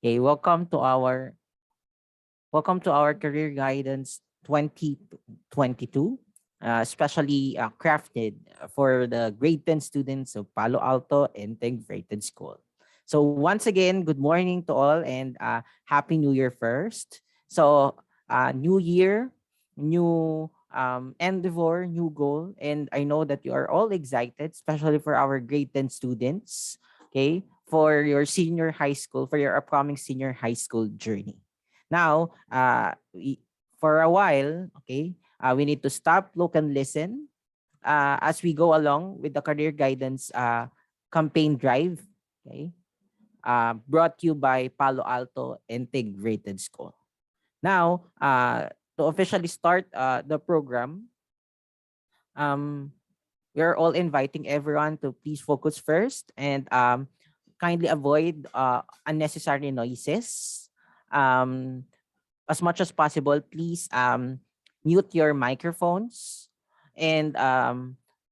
Okay, welcome to our Career Guidance 2022, especially crafted for the grade 10 students of Palo Alto Integrated School. So once again, good morning to all and Happy New Year first. So new year, new endeavor, new goal. And I know that you are all excited, especially for our grade 10 students, okay, for your senior high school, for your upcoming senior high school journey. Now, for a while, okay, we need to stop, look, and listen as we go along with the career guidance campaign drive, okay, brought to you by Palo Alto Integrated School. Now, to officially start the program, um, we are all inviting everyone to please focus first and kindly avoid unnecessary noises. Um, as much as possible, please mute your microphones. And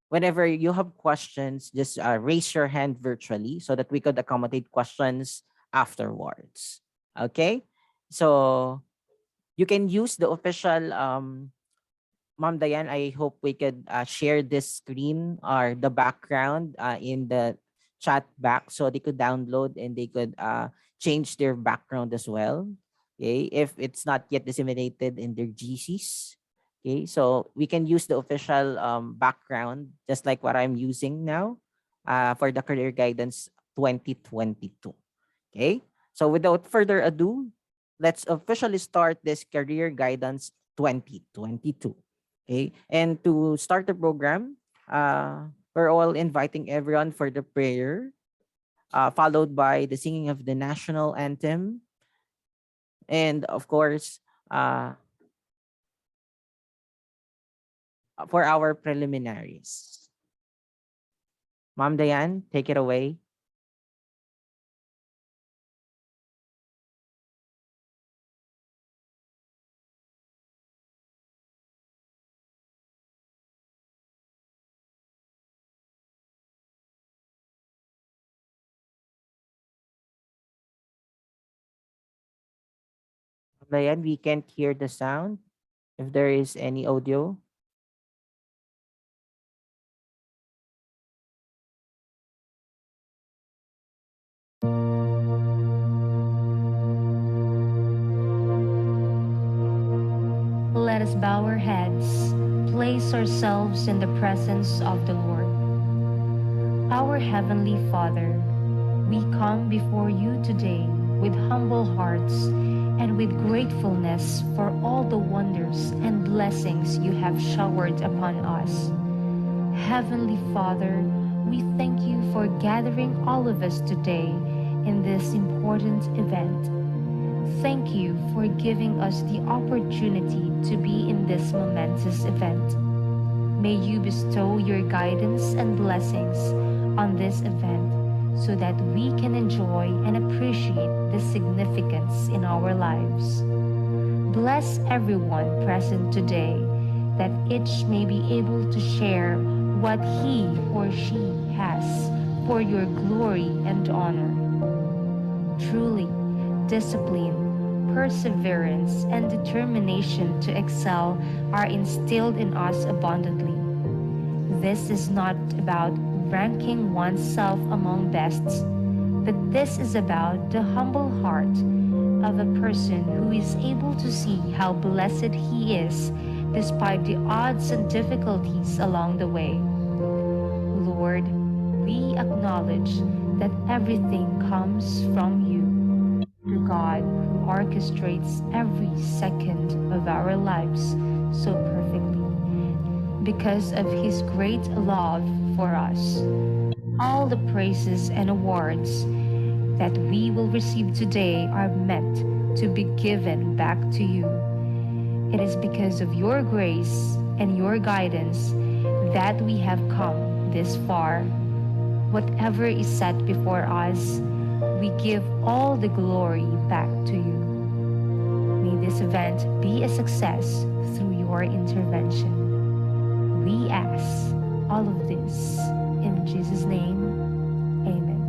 whenever you have questions, just raise your hand virtually so that we could accommodate questions afterwards. Okay? So you can use the official, Ma'am Diane, I hope we could share this screen or the background in the chat back so they could download and they could change their background as well. Okay, if it's not yet disseminated in their GCs. Okay, so we can use the official background just like what I'm using now for the Career Guidance 2022. Okay, so without further ado, let's officially start this Career Guidance 2022. Okay, and to start the program, we're all inviting everyone for the prayer, followed by the singing of the national anthem, and of course, uh, for our preliminaries. Ma'am Diane, take it away. Ma'am Diane, we can't hear the sound. If there is any audio. Let us bow our heads, place ourselves in the presence of the Lord. Our Heavenly Father, we come before you today with humble hearts and with gratefulness for all the wonders and blessings you have showered upon us. Heavenly Father, we thank you for gathering all of us today in this important event. Thank you for giving us the opportunity to be in this momentous event. May you bestow your guidance and blessings on this event so that we can enjoy and appreciate the significance in our lives. Bless everyone present today that each may be able to share what he or she has for your glory and honor. Truly, discipline, perseverance, and determination to excel are instilled in us abundantly. This is not about ranking oneself among bests, but this is about the humble heart of a person who is able to see how blessed he is despite the odds and difficulties along the way. Lord, we acknowledge that everything comes from you, the God who orchestrates every second of our lives so perfectly because of his great love for us. All the praises and awards that we will receive today are meant to be given back to you. It is because of your grace and your guidance that we have come this far. Whatever is set before us, we give all the glory back to you. May this event be a success through your intervention. We ask all of this in Jesus' name. Amen.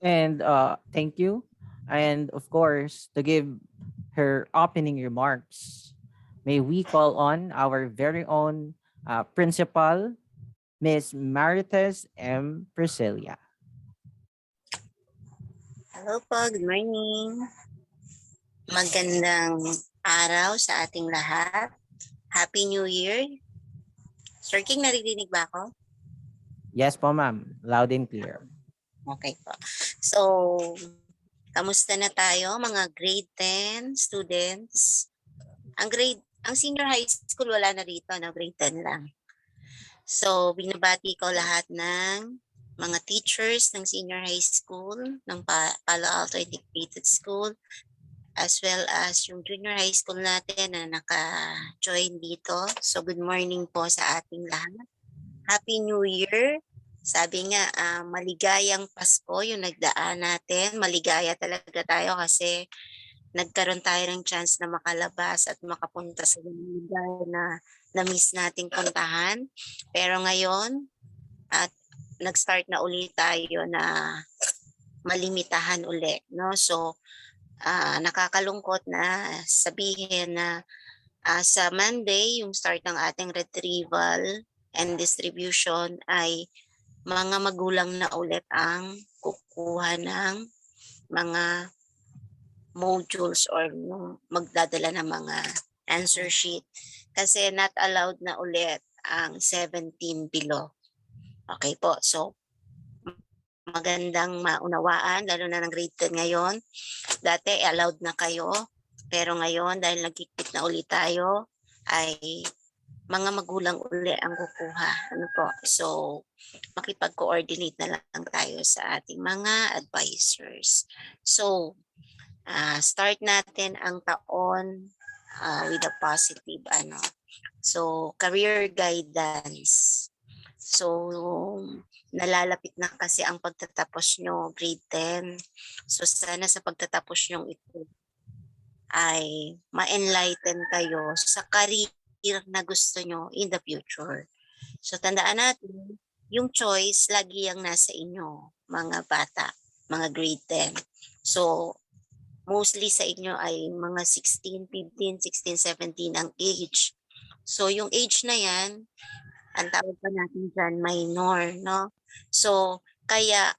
And thank you. And of course, to give her opening remarks, may we call on our very own principal, Miss Marites M. Priscilla. Hello po, good morning. Magandang araw sa ating lahat. Happy New Year. Sir King, naririnig ba ako? Yes po, ma'am. Loud and clear. Okay po. So, kamusta na tayo mga grade 10 students? Ang senior high school wala na rito, no? Grade 10 lang. So, binabati ko lahat ng mga teachers ng senior high school, ng Palo Alto Integrated School, as well as yung junior high school natin na naka-join dito. So, good morning po sa ating lahat. Happy New Year! Sabi nga, maligayang Pasko yung nagdaan natin. Maligaya talaga tayo kasi nagkaroon tayo ng chance na makalabas at makapunta sa lugar na na-miss nating puntahan. Pero ngayon, at nag-start na ulit tayo na malimitahan ulit. No? So, nakakalungkot na sabihin na sa Monday, yung start ng ating retrieval and distribution ay mga magulang na ulit ang kukuha ng mga modules or magdadala ng mga answer sheet kasi not allowed na ulit ang 17 below. Okay po, so magandang maunawaan lalo na ng grade 10 ngayon. Dati allowed na kayo pero ngayon dahil nagkikit na ulit tayo ay mga magulang uli ang kukuha. Ano po? So, makipag-coordinate na lang tayo sa ating mga advisors. So, start natin ang taon with a positive ano. So, career guidance. So, nalalapit na kasi ang pagtatapos nyo grade 10. So, sana sa pagtatapos nyo ito ay ma-enlighten kayo sa career na gusto nyo in the future. So, tandaan natin, yung choice lagi ang nasa inyo, mga bata, mga grade 10. So, mostly sa inyo ay mga 16, 15, 16, 17 ang age. So, yung age na yan, ang tawag pa natin dyan, minor, no? So, kaya,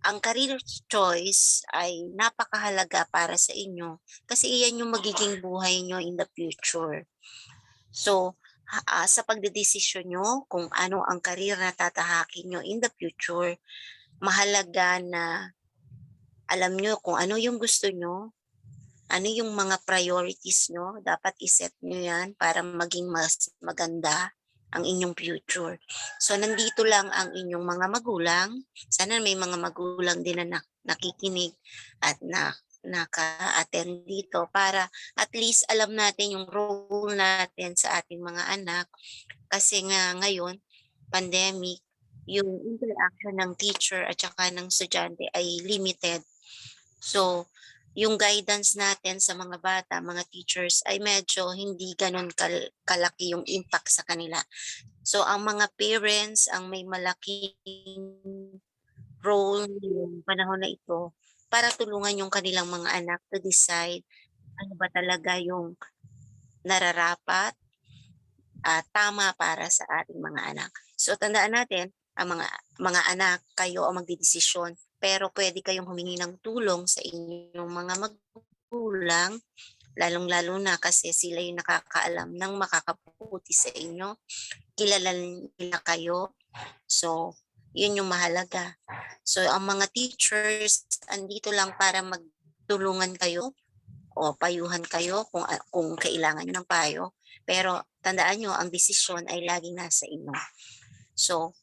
ang career choice ay napakahalaga para sa inyo kasi iyan yung magiging buhay nyo in the future. So, sa pagdedesisyon nyo kung ano ang career na tatahakin nyo in the future, mahalaga na alam nyo kung ano yung gusto nyo, ano yung mga priorities nyo, dapat iset nyo yan para maging mas maganda ang inyong future. So, nandito lang ang inyong mga magulang. Sana may mga magulang din na nakikinig at naka-attend dito para at least alam natin yung role natin sa ating mga anak kasi nga ngayon, pandemic, yung interaction ng teacher at saka ng estudyante ay limited. So, yung guidance natin sa mga bata, mga teachers ay medyo hindi ganun kalaki yung impact sa kanila. So, ang mga parents ang may malaking role yung panahon na ito para tulungan yung kanilang mga anak to decide ano ba talaga yung nararapat tama para sa ating mga anak. So tandaan natin, ang mga anak, kayo ang magdidesisyon, pero pwede kayong humingi ng tulong sa inyong mga magulang, lalong-lalo na kasi sila yung nakakaalam ng makakabuti sa inyo. Kilala nila kayo. So, yun yung mahalaga. So, ang mga teachers, andito lang para magtulungan kayo o payuhan kayo kung kailangan nyo ng payo. Pero tandaan nyo, ang desisyon ay laging nasa inyo. So,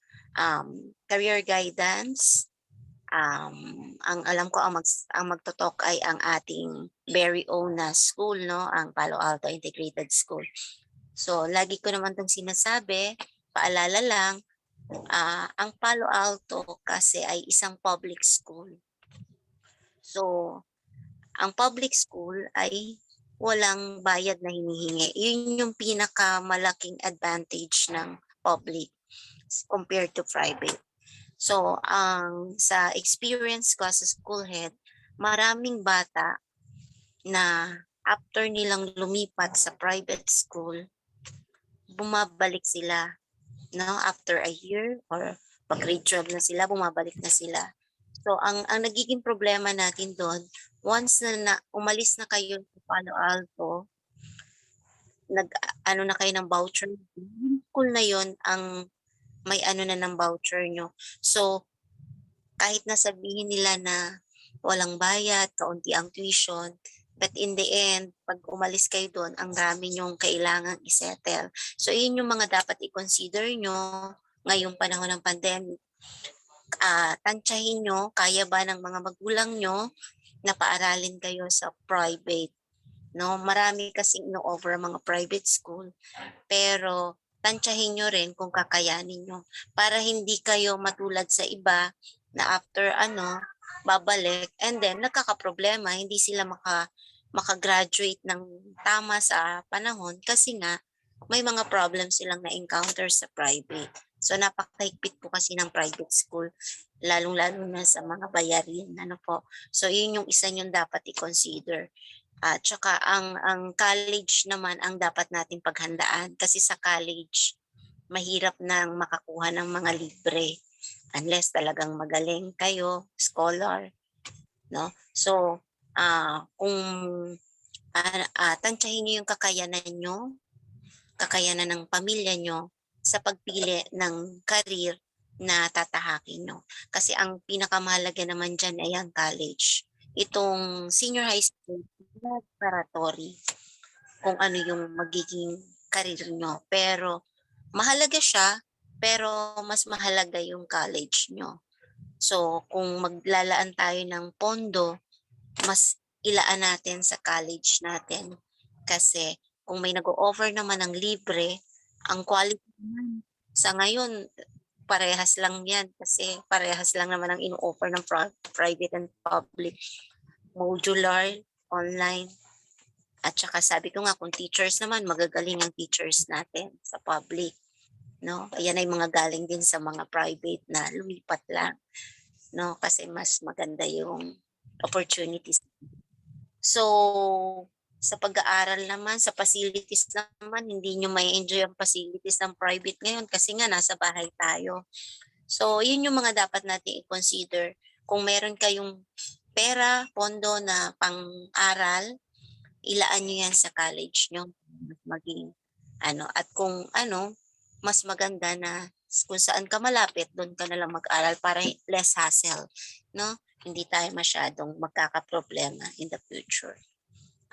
career guidance, ang alam ko ang magtotalk ay ang ating very own na school, no? Ang Palo Alto Integrated School. So, lagi ko naman itong sinasabi, paalala lang, ang Palo Alto kasi ay isang public school. So, ang public school ay walang bayad na hinihingi. Yun yung pinakamalaking advantage ng public compared to private. So, sa experience ko as a school head, maraming bata na after nilang lumipat sa private school, bumabalik sila, no? After a year or pag grade 12 na sila, bumabalik na sila. So, ang nagiging problema natin doon, once na umalis na kayo sa Palo Alto, nag-ano na kayo ng voucher, school na yon ang may ano na ng voucher nyo. So, kahit na sabihin nila na walang bayad, kaunti ang tuition, but in the end, pag umalis kayo doon, ang dami nyong kailangan isettle. So, yun yung mga dapat i-consider nyo ngayong panahon ng pandemic. Tansyahin nyo, kaya ba ng mga magulang nyo na paaralin kayo sa private? No, marami kasing no-offer mga private school, pero tansyahin nyo rin kung kakayanin nyo para hindi kayo matulad sa iba na after babalik and then nagkakaproblema, hindi sila makagraduate ng tama sa panahon kasi nga may mga problems silang na-encounter sa private. So napakahigpit po kasi ng private school, lalong-lalo na sa mga bayarin. Po. So yun yung isa yung dapat i-consider. At saka ang college naman ang dapat nating paghandaan kasi sa college mahirap nang makakuha ng mga libre unless talagang magaling kayo, scholar, no? So, kung tansyahin niyo yung kakayanan ng pamilya nyo sa pagpili ng career na tatahakin nyo. Kasi ang pinakamahalaga naman dyan ay ang college. Itong senior high school, preparatory kung ano yung magiging career nyo. Pero mahalaga siya, pero mas mahalaga yung college nyo. So kung maglalaan tayo ng pondo, mas ilaan natin sa college natin. Kasi kung may nag-o-offer naman ng libre, ang quality naman sa ngayon, parehas lang yan kasi parehas lang naman ang ino-offer ng private and public. Modular, online. At saka sabi ko nga, kung teachers naman, magagaling ang teachers natin sa public. No? Ayan ay mga galing din sa mga private na lumipat lang. No? Kasi mas maganda yung opportunities. So, sa pag-aaral naman, sa facilities naman, hindi nyo may enjoy ang facilities ng private ngayon kasi nga nasa bahay tayo. So, yun yung mga dapat natin i-consider. Kung meron kayong pera, pondo na pang-aral, ilaan nyo yan sa college nyo. Maging, at kung mas maganda na kung saan ka malapit, doon ka na lang mag-aral para less hassle. No? Hindi tayo masyadong magkakaproblema in the future.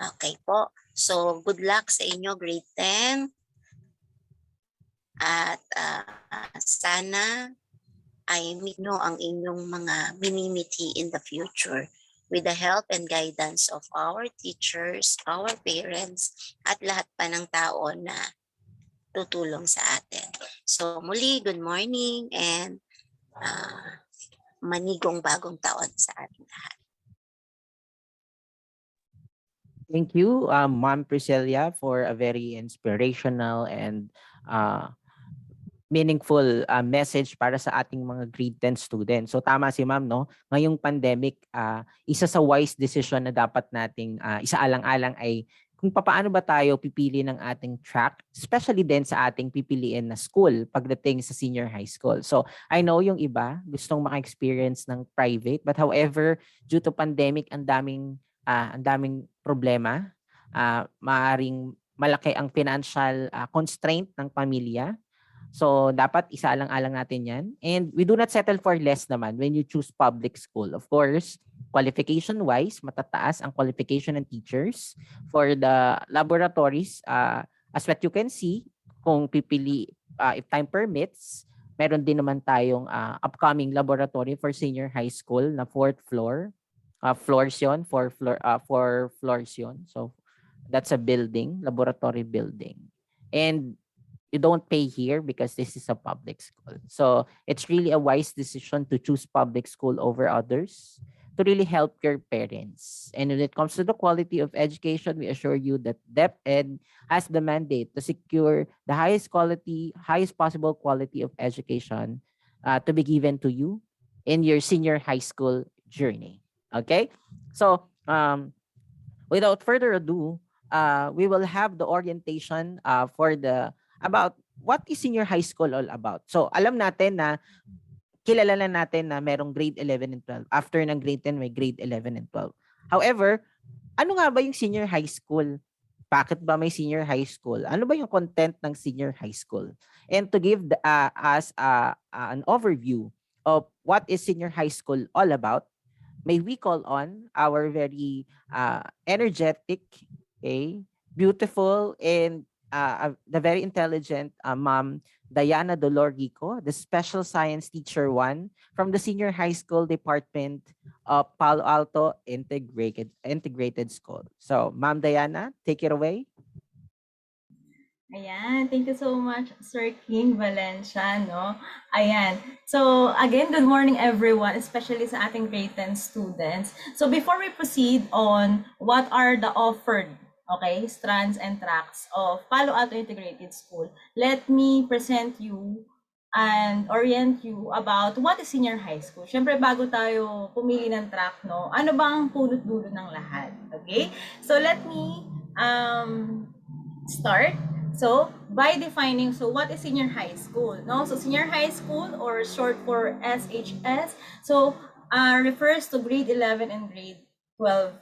Okay po. So, good luck sa inyo, grade 10. At sana ay meet nyo ang inyong mga minimiti in the future with the help and guidance of our teachers, our parents, at lahat pa ng tao na tutulong sa atin. So muli, good morning and manigong bagong taon sa ating lahat. Thank you, Ma'am Priscilla, for a very inspirational and meaningful message para sa ating mga grade 10 students. So tama si Ma'am, no? Ngayong pandemic, isa sa wise decision na dapat nating isaalang-alang ay kung paano ba tayo pipili ng ating track, especially din sa ating pipiliin na school pagdating sa senior high school. So, I know yung iba gustong maka-experience ng private, but however, due to pandemic, ang daming problema. Maaring malaki ang financial constraint ng pamilya. So, dapat isaalang-alang natin yan. And we do not settle for less naman when you choose public school. Of course, qualification-wise, matataas ang qualification ng teachers. For the laboratories, as what you can see, kung pipili, if time permits, meron din naman tayong upcoming laboratory for senior high school na 4th floor. Floors yun, 4 floors yun. So, that's a building, laboratory building. And you don't pay here because this is a public school. So it's really a wise decision to choose public school over others to really help your parents. And when it comes to the quality of education, we assure you that DepEd has the mandate to secure the highest quality, highest possible quality of education to be given to you in your senior high school journey. Okay? So without further ado, we will have the orientation for the about what is senior high school all about. So alam natin na kilala na natin na merong grade 11 and 12. After ng grade 10 may grade 11 and 12. However, ano nga ba yung senior high school? Bakit ba may senior high school? Ano ba yung content ng senior high school? And to give us an overview of what is senior high school all about, may we call on our very energetic, okay, beautiful, and the very intelligent Ma'am Diana Dolorico, the Special Science Teacher 1 from the Senior High School Department of Palo Alto Integrated School. So, Ma'am Diana, take it away. Ayan, thank you so much, Sir King Valencia, no? Ayan. So, again, good morning, everyone, especially sa ating grade 10 students. So, before we proceed on what are the offered, okay, strands and tracks of Palo Alto Integrated School, let me present you and orient you about what is senior high school. Siyempre, bago tayo pumili ng track, no? Ano ba ang punot-dulo ng lahat? Okay? So, let me start. So, by defining, so what is senior high school? No, so senior high school, or short for SHS, so refers to grade 11 and grade 12,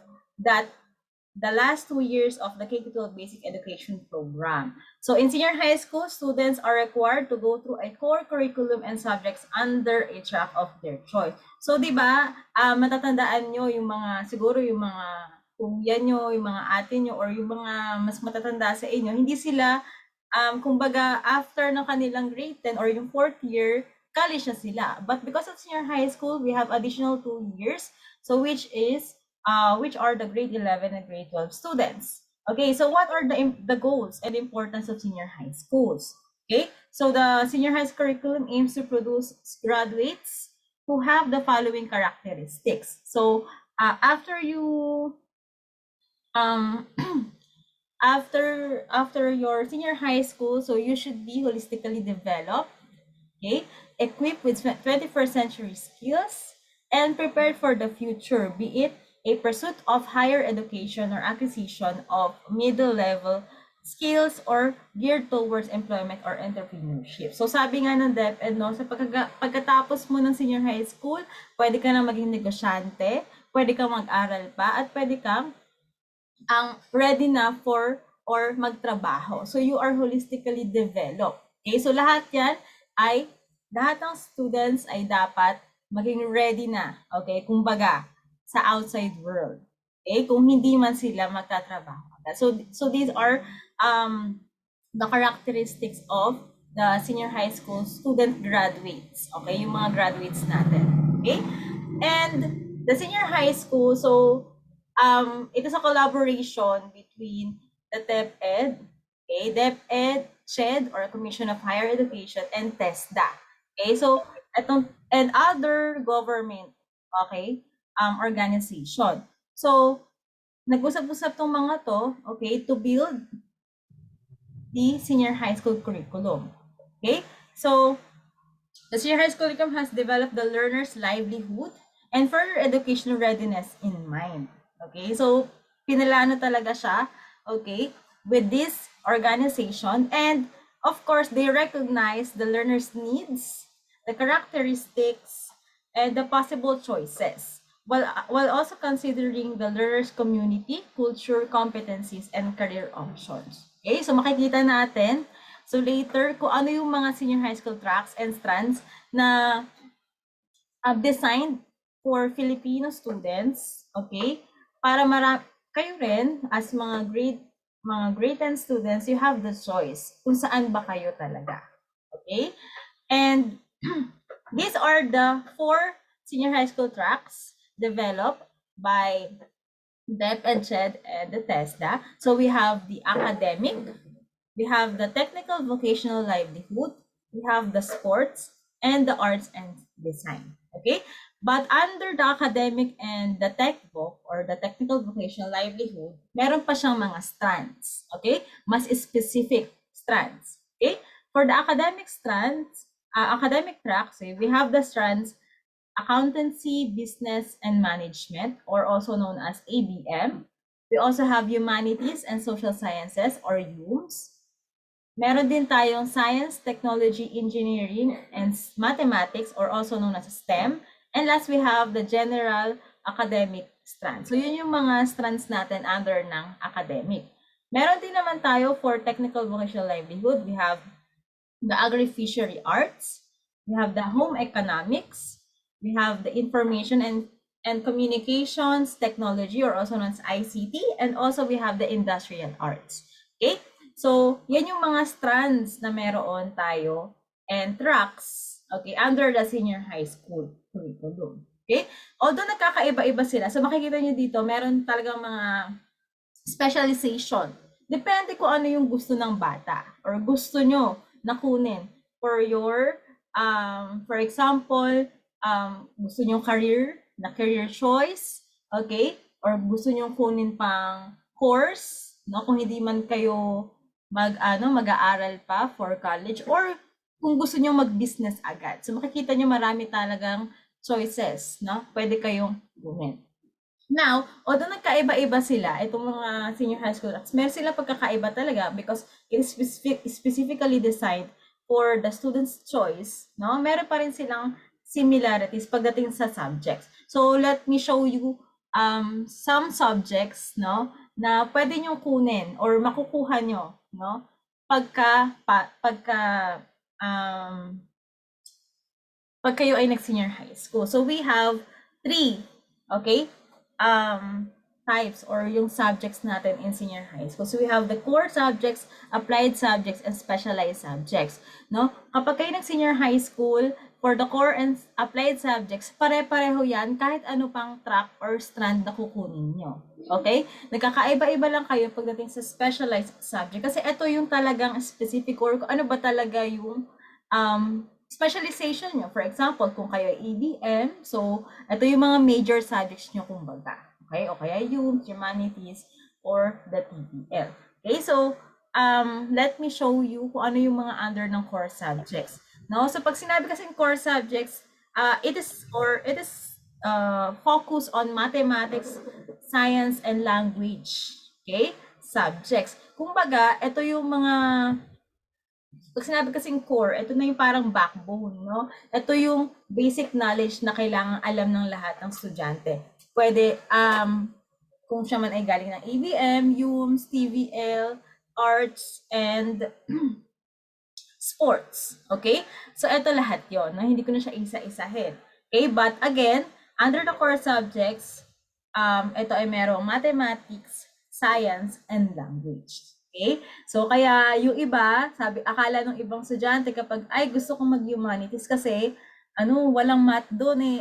that the last 2 years of the K-12 basic education program. So in senior high school, students are required to go through a core curriculum and subjects under a track of their choice. So, di ba, matatandaan nyo yung mga, siguro yung mga kuya nyo, yung mga ate nyo, or yung mga mas matatanda sa inyo, hindi sila, kumbaga, after ng kanilang grade 10 or yung 4th year, college na sila. But because of senior high school, we have additional 2 years, so which are the grade 11 and grade 12 students. Okay, so what are the goals and importance of senior high schools? Okay, so the senior high school curriculum aims to produce graduates who have the following characteristics. So, after you after your senior high school, so you should be holistically developed, okay, equipped with 21st century skills, and prepared for the future, be it a pursuit of higher education or acquisition of middle level skills or geared towards employment or entrepreneurship. So sabi nga ng DepEd, no, sa pagkatapos mo ng senior high school, pwede ka na maging negosyante, pwede kang mag-aral pa, at pwede kang ready na for or magtrabaho. So you are holistically developed. Okay? So lahat ng students ay dapat maging ready na. Okay? Kumbaga, sa outside world. Okay? Kung hindi man sila magtatrabaho. So these are the characteristics of the senior high school student graduates. Okay? Yung mga graduates natin. Okay? And the senior high school, so it is a collaboration between the DepEd, okay, DepEd, CHED, or Commission of Higher Education, and TESDA. Okay, so and other government, okay, organization. So nag-usap-usap tong mga to, okay, to build the senior high school curriculum. Okay, so the senior high school curriculum has developed the learner's livelihood and further educational readiness in mind. Okay, so pinalano talaga siya okay, with this organization. And of course, they recognize the learner's needs, the characteristics, and the possible choices, while also considering the learner's community, culture, competencies, and career options. Okay, so makikita natin so later kung ano yung mga senior high school tracks and strands na designed for Filipino students, okay? Para kayo rin as mga grade 10 students, you have the choice kung saan ba kayo talaga. Okay? And these are the 4 senior high school tracks developed by DEP and CHED and the TESDA. So we have the academic, we have the technical vocational livelihood, we have the sports, and the arts and design. Okay? But under the academic and the tech voc or the technical vocational livelihood, meron pa siyang mga strands. Okay? Mas specific strands. Okay? For the academic strands, academic tracks, we have the strands accountancy, business, and management, or also known as ABM. We also have humanities and social sciences, or UMS. Meron din tayong science, technology, engineering, and mathematics, or also known as STEM. And last, we have the general academic strand. So yun yung mga strands natin under ng academic. Meron din naman tayo for technical vocational livelihood. We have the agri-fishery arts. We have the home economics. We have the information and communications technology, or also known as ICT. And also we have the industrial arts. Okay? So, yan yung mga strands na meron tayo and tracks, okay, under the senior high school curriculum. Okay? Although nagkakaiba-iba sila, so makikita nyo dito, meron talagang mga specialization. Depende kung ano yung gusto ng bata or gusto nyo na kunin for your, for example, gusto nyo career choice, okay? Or gusto nyo kunin pang course, no? Kung hindi man kayo mag-aaral pa for college, or kung gusto niyo mag-business agad. So makikita niyo marami talagang choices, no? Pwede kayong gawin. Now, although nagkaiba-iba sila, itong mga senior high school tracks, meron sila pagkakaiba talaga because it is specifically designed for the student's choice, no? Meron pa rin silang similarities pagdating sa subjects. So let me show you some subjects, no, na pwede nyo kunin or makukuha nyo, no, pag kayo ay nag-senior high school. So we have 3, okay, types or yung subjects natin in senior high school. So we have the core subjects, applied subjects, and specialized subjects, no? Kapag kayo nag-senior high school, for the core and applied subjects, pare-pareho yan kahit ano pang track or strand na kukunin nyo. Okay? Nagkakaiba-iba lang kayo pagdating sa specialized subject. Kasi ito yung talagang specific or ano ba talaga yung specialization nyo. For example, kung kayo EBM, so ito yung mga major subjects nyo kumbaga. Okay? O kaya yung humanities or the TBL. Okay? So, let me show you kung ano yung mga under ng core subjects. No, so pag sinabi kasing core subjects, it is focus on mathematics, science, and language. Okay? Subjects. Kumbaga, ito yung mga, pag sinabi kasing core, ito na yung parang backbone, no? Ito yung basic knowledge na kailangan alam ng lahat ng estudyante. Pwede, kung siya man ay galing ng ABM, UMS, TVL, arts, and sports. Okay? So, ito lahat yon, no? Hindi ko na siya isa-isahin. Okay? But again, under the core subjects, ito ay merong mathematics, science, and language. Okay? So, kaya yung iba, akala ng ibang estudyante kapag, ay, gusto kong mag-humanities kasi, walang math doon eh.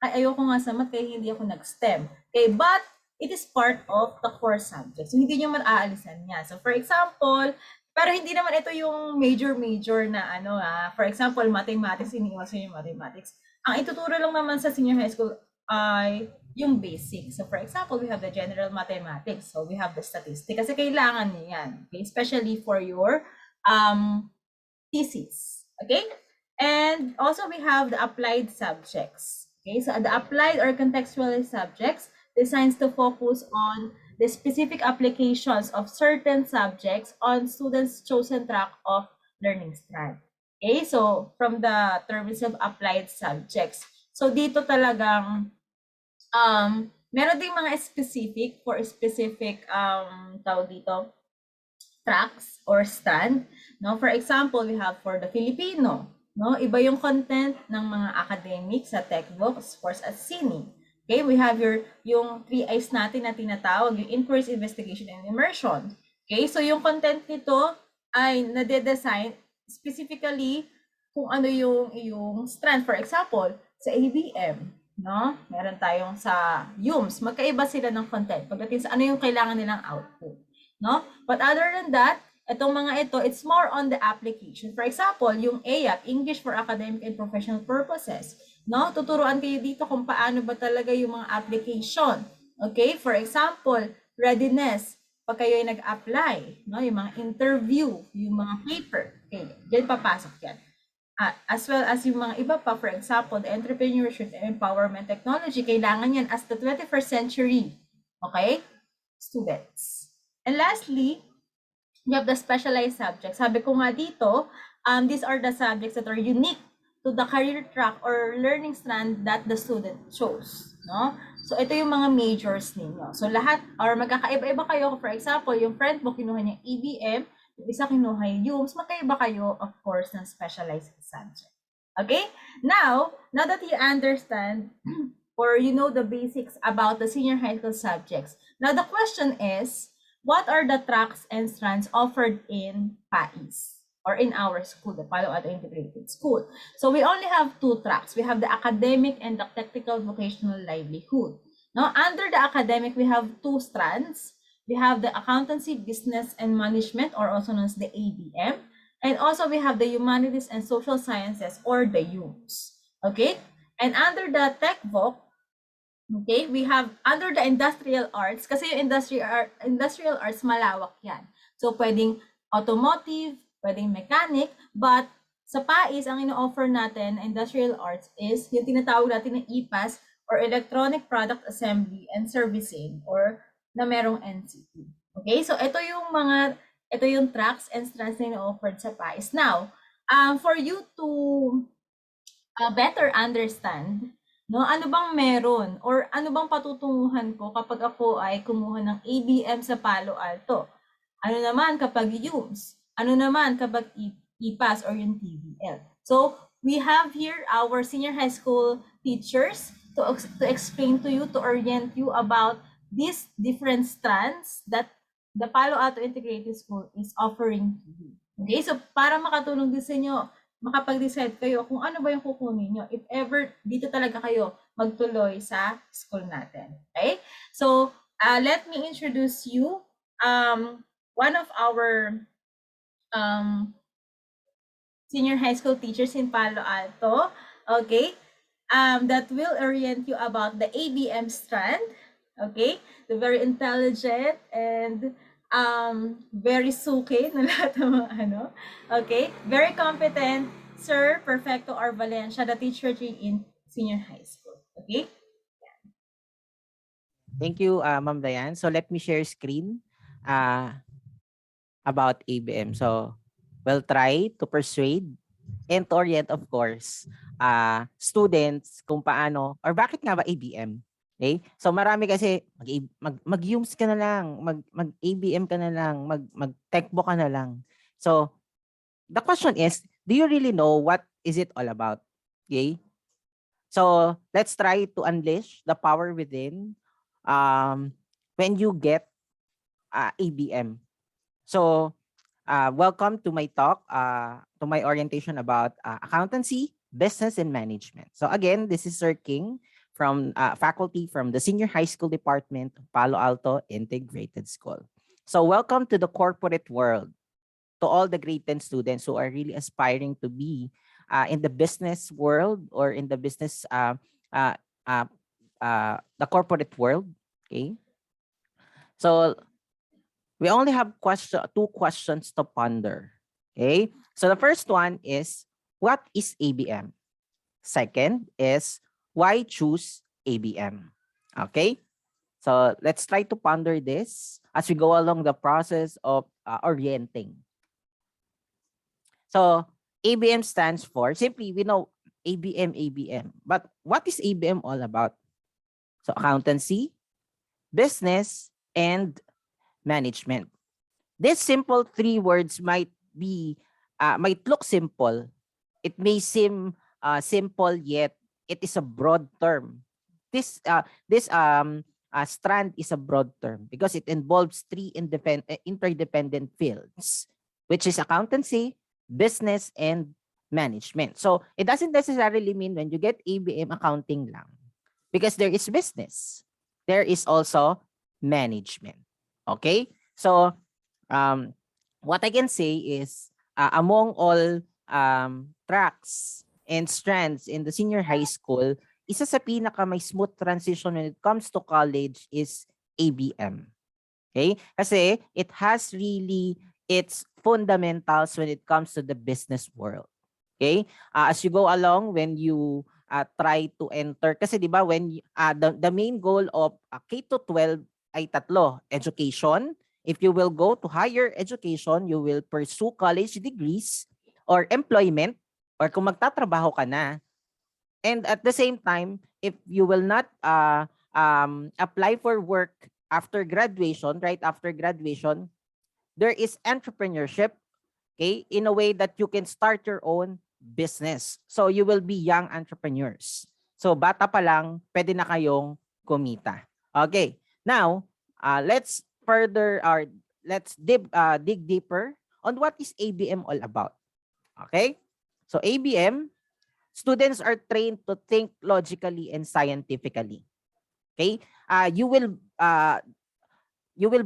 Ayoko nga sa math kaya hindi ako nag-STEM. Okay? But, it is part of the core subjects. So, hindi nyo man aalisan niya. So, for example, pero hindi naman ito yung major na for example, mathematics, iniiwasan yung mathematics. Ang ituturo lang naman sa senior high school ay yung basic. So for example, we have the general mathematics. So we have the statistics. Kasi kailangan niyo yan. Okay? Especially for your thesis. Okay? And also we have the applied subjects. Okay? So the applied or contextualized subjects designed to focus on the specific applications of certain subjects on students' chosen track of learning strand. Okay, so from the term itself, applied subjects. So dito talagang meron ding mga specific for specific tawag dito tracks or strand, no? For example, we have for the Filipino, no? Iba yung content ng mga academic sa textbook, sports at sine. Okay, we have yung 3 I's natin na tinatawag, yung inquiries, investigation, and immersion. Okay, so yung content nito ay nade-design specifically kung ano yung strand. For example, sa ABM, no? Meron tayong sa UMS, magkaiba sila ng content pagdating sa ano yung kailangan nilang output, no? But other than that, itong mga ito, it's more on the application. For example, yung AAP, English for Academic and Professional Purposes, no? Tuturuan kayo dito kung paano ba talaga yung mga application. Okay? For example, readiness, pag kayo ay nag-apply, no? Yung mga interview, yung mga paper. Okay, diyan papasok yan. As well as yung mga iba pa, for example, the entrepreneurship and empowerment technology, kailangan yan as the 21st century. Okay? Students. And lastly, we have the specialized subjects. Sabi ko nga dito, these are the subjects that are unique to the career track or learning strand that the student chose. No? So, ito yung mga majors ninyo. So, lahat, or magkakaiba-iba kayo. For example, yung friend mo, kinuha niya EBM, yung isa kinuha yung UMS, magkaiba kayo, of course, ng specialized subject. Okay? Now that you understand or you know the basics about the senior high school subjects, now the question is, what are the tracks and strands offered in PAIS or in our school, the Palo Alto Integrated School? So we only have 2 tracks. We have the academic and the technical vocational livelihood. Now, under the academic, we have 2 strands. We have the accountancy, business, and management, or also known as the ABM. And also we have the humanities and social sciences, or the UMS. Okay? And under the tech voc, okay, we have under the industrial arts, kasi yung industrial arts malawak yan. So pwedeng automotive, pwedeng mechanic, but sa PAIS, ang ino-offer natin industrial arts is yung tinatawag natin na EPAS or Electronic Product Assembly and Servicing or na merong NCT. Okay, so ito yung tracks and strands na ino-offered sa PAIS. Now, for you to better understand, no, ano bang meron or ano bang patutunguhan ko kapag ako ay kumuha ng ABM sa Palo Alto? Ano naman kapag UMS? Ano naman kapag IPAS or yung TVL? So, we have here our senior high school teachers to explain to you, to orient you about these different strands that the Palo Alto Integrated School is offering to you. Okay, so para makatulong din sa inyo, makapag-decide kayo kung ano ba yung kukunin nyo if ever dito talaga kayo magtuloy sa school natin. Okay, so let me introduce you one of our senior high school teachers in Palo Alto, okay, that will orient you about the ABM strand, okay, the very intelligent and very suki na lahat ng mga ano, okay, very competent, Sir Perfecto R. Valencia, the teacher in senior high school, okay? Thank you, Ma'am Diane. So let me share screen about ABM. So we'll try to persuade and to orient, of course, students kung paano or bakit nga ba ABM. Okay? So marami kasi mag-UMS ka na lang, mag-ABM ka na lang, mag-techbo ka na lang. So the question is, do you really know what is it all about? Okay? So let's try to unleash the power within when you get ABM. So welcome to my talk, to my orientation about accountancy, business, and management. So again, this is Sir King from faculty from the Senior High School Department of Palo Alto Integrated School. So welcome to the corporate world, to all the grade 10 students who are really aspiring to be in the business world or in the business, the corporate world. Okay. So we only have 2 questions to ponder. Okay. So the first one is, what is ABM? Second is, why choose ABM? Okay. So let's try to ponder this as we go along the process of orienting. So ABM stands for, simply we know ABM. But what is ABM all about? So accountancy, business, and management. These simple three words might look simple. It may seem simple, yet it is a broad term. This strand is a broad term because it involves three interdependent fields, which is accountancy, business, and management. So it doesn't necessarily mean when you get ABM accounting lang, because there is business. There is also management. Okay? So um, what I can say is among all tracks and strands in the senior high school, isa sa pinaka may smooth transition when it comes to college is ABM. Okay? Kasi it has really its fundamentals when it comes to the business world. Okay? As you go along, when you try to enter, kasi di ba the main goal of K to 12 ay tatlo: education. If you will go to higher education, you will pursue college degrees or employment, or kung magtatrabaho ka na. And at the same time, if you will not apply for work after graduation, right after graduation, there is entrepreneurship, okay, in a way that you can start your own business. So you will be young entrepreneurs. So bata pa lang, pwede na kayong kumita. Okay, now let's dig deeper on what is ABM all about. Okay, so ABM, students are trained to think logically and scientifically. Okay, you will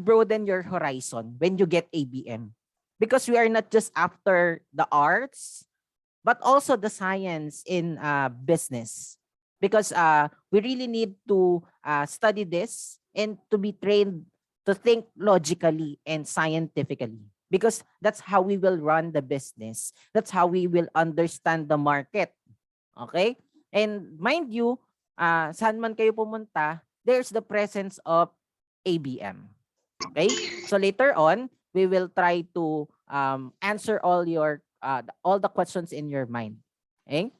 broaden your horizon when you get ABM, because we are not just after the arts, but also the science in business, because we really need to study this and to be trained to think logically and scientifically, because that's how we will run the business. That's how we will understand the market. Okay? And mind you, saan man kayo pumunta, there's the presence of ABM. Okay? So later on, we will try to answer all the questions in your mind. Okay?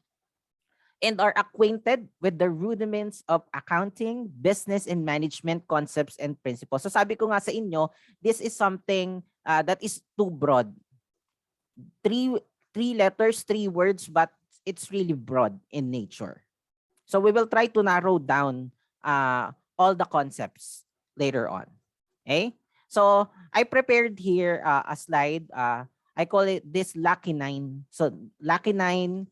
And are acquainted with the rudiments of accounting, business, and management concepts and principles. So sabi ko nga sa inyo, this is something that is too broad. Three letters, three words, but it's really broad in nature. So we will try to narrow down all the concepts later on. Okay? So I prepared here a slide. I call it this Lucky 9. So Lucky 9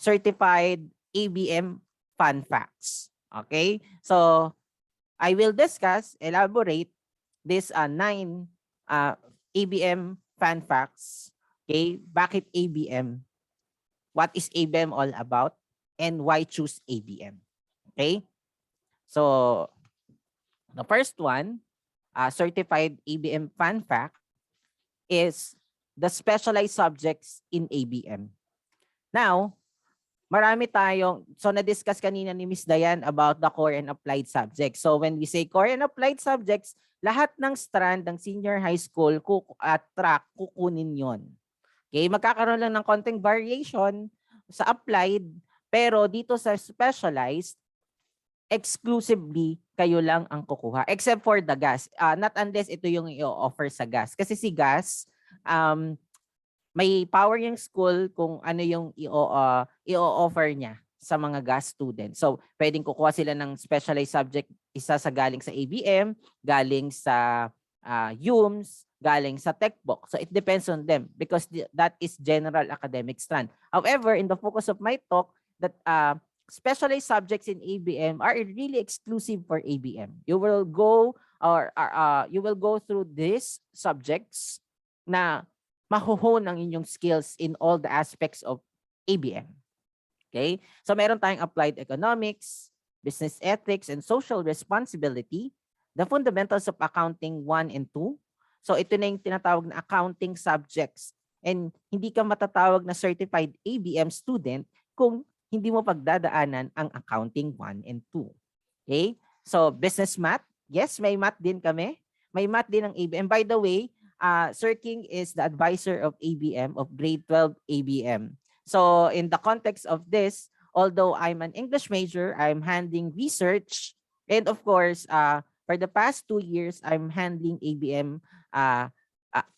certified ABM fun facts. Okay? So I will elaborate this 9 ABM fun facts. Okay? Bakit ABM? What is ABM all about? And why choose ABM? Okay? So the first one, certified ABM fun fact, is the specialized subjects in ABM. Now, marami tayong, so na-discuss kanina ni Miss Dayan about the core and applied subjects. So when we say core and applied subjects, lahat ng strand ng senior high school track, kukunin yon. Okay, magkakaroon lang ng konting variation sa applied, pero dito sa specialized, exclusively kayo lang ang kukuha. Except for the gas. Not unless ito yung i-offer sa gas. Kasi si gas, may power yung school kung ano yung i-offer niya sa mga gas students. So, pwedeng kukuha sila ng specialized subject, isa sa galing sa ABM, galing sa UMS, galing sa TechBook. So, it depends on them because that is general academic strand. However, in the focus of my talk, that specialized subjects in ABM are really exclusive for ABM. You will go through these subjects na mahuhon ang inyong skills in all the aspects of ABM. Okay? So meron tayong applied economics, business ethics, and social responsibility, the fundamentals of accounting 1 and 2. So ito na yung tinatawag na accounting subjects. And hindi ka matatawag na certified ABM student kung hindi mo pagdadaanan ang accounting 1 and 2. Okay? So business math, yes, may math din kami. May math din ng ABM. By the way, Sir King is the advisor of ABM, of grade 12 ABM. So in the context of this, although I'm an English major, I'm handling research. And of course, for the past 2 years, I'm handling ABM uh, uh,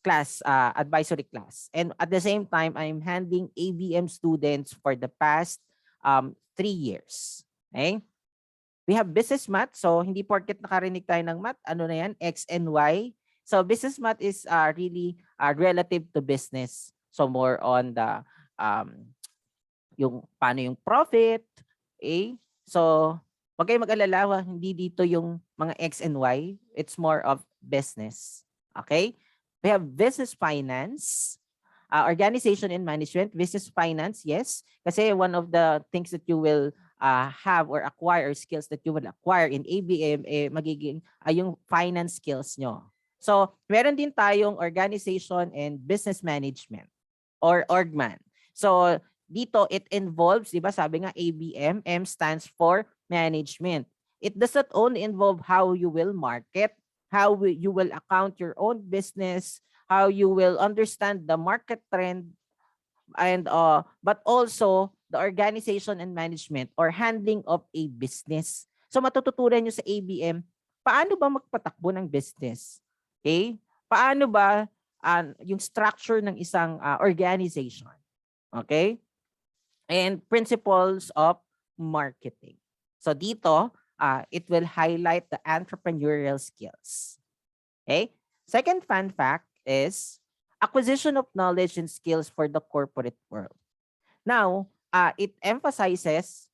class, advisory class. And at the same time, I'm handling ABM students for the past 3 years. Okay? We have business math. So hindi porket nakarinig tayo ng math, ano na yan, X and Y. So business math is really relative to business. So more on the yung paano yung profit. Okay? So wag kayong mag-alala, hindi dito yung mga X and Y. It's more of business. Okay? We have business finance. Organization and management, business finance, yes. Kasi one of the things that you will have or acquire, skills that you will acquire in ABM, magiging yung finance skills nyo. So, meron din tayong organization and business management or orgman. So, dito it involves, di ba sabi nga ABM, M stands for management. It does not only involve how you will market, how you will account your own business, how you will understand the market trend, and but also the organization and management or handling of a business. So matututunan nyo sa ABM, paano ba magpatakbo ng business? Okay? Paano ba yung structure ng isang organization? Okay? And principles of marketing. So dito, it will highlight the entrepreneurial skills. Okay? Second fun fact is acquisition of knowledge and skills for the corporate world. Now, it emphasizes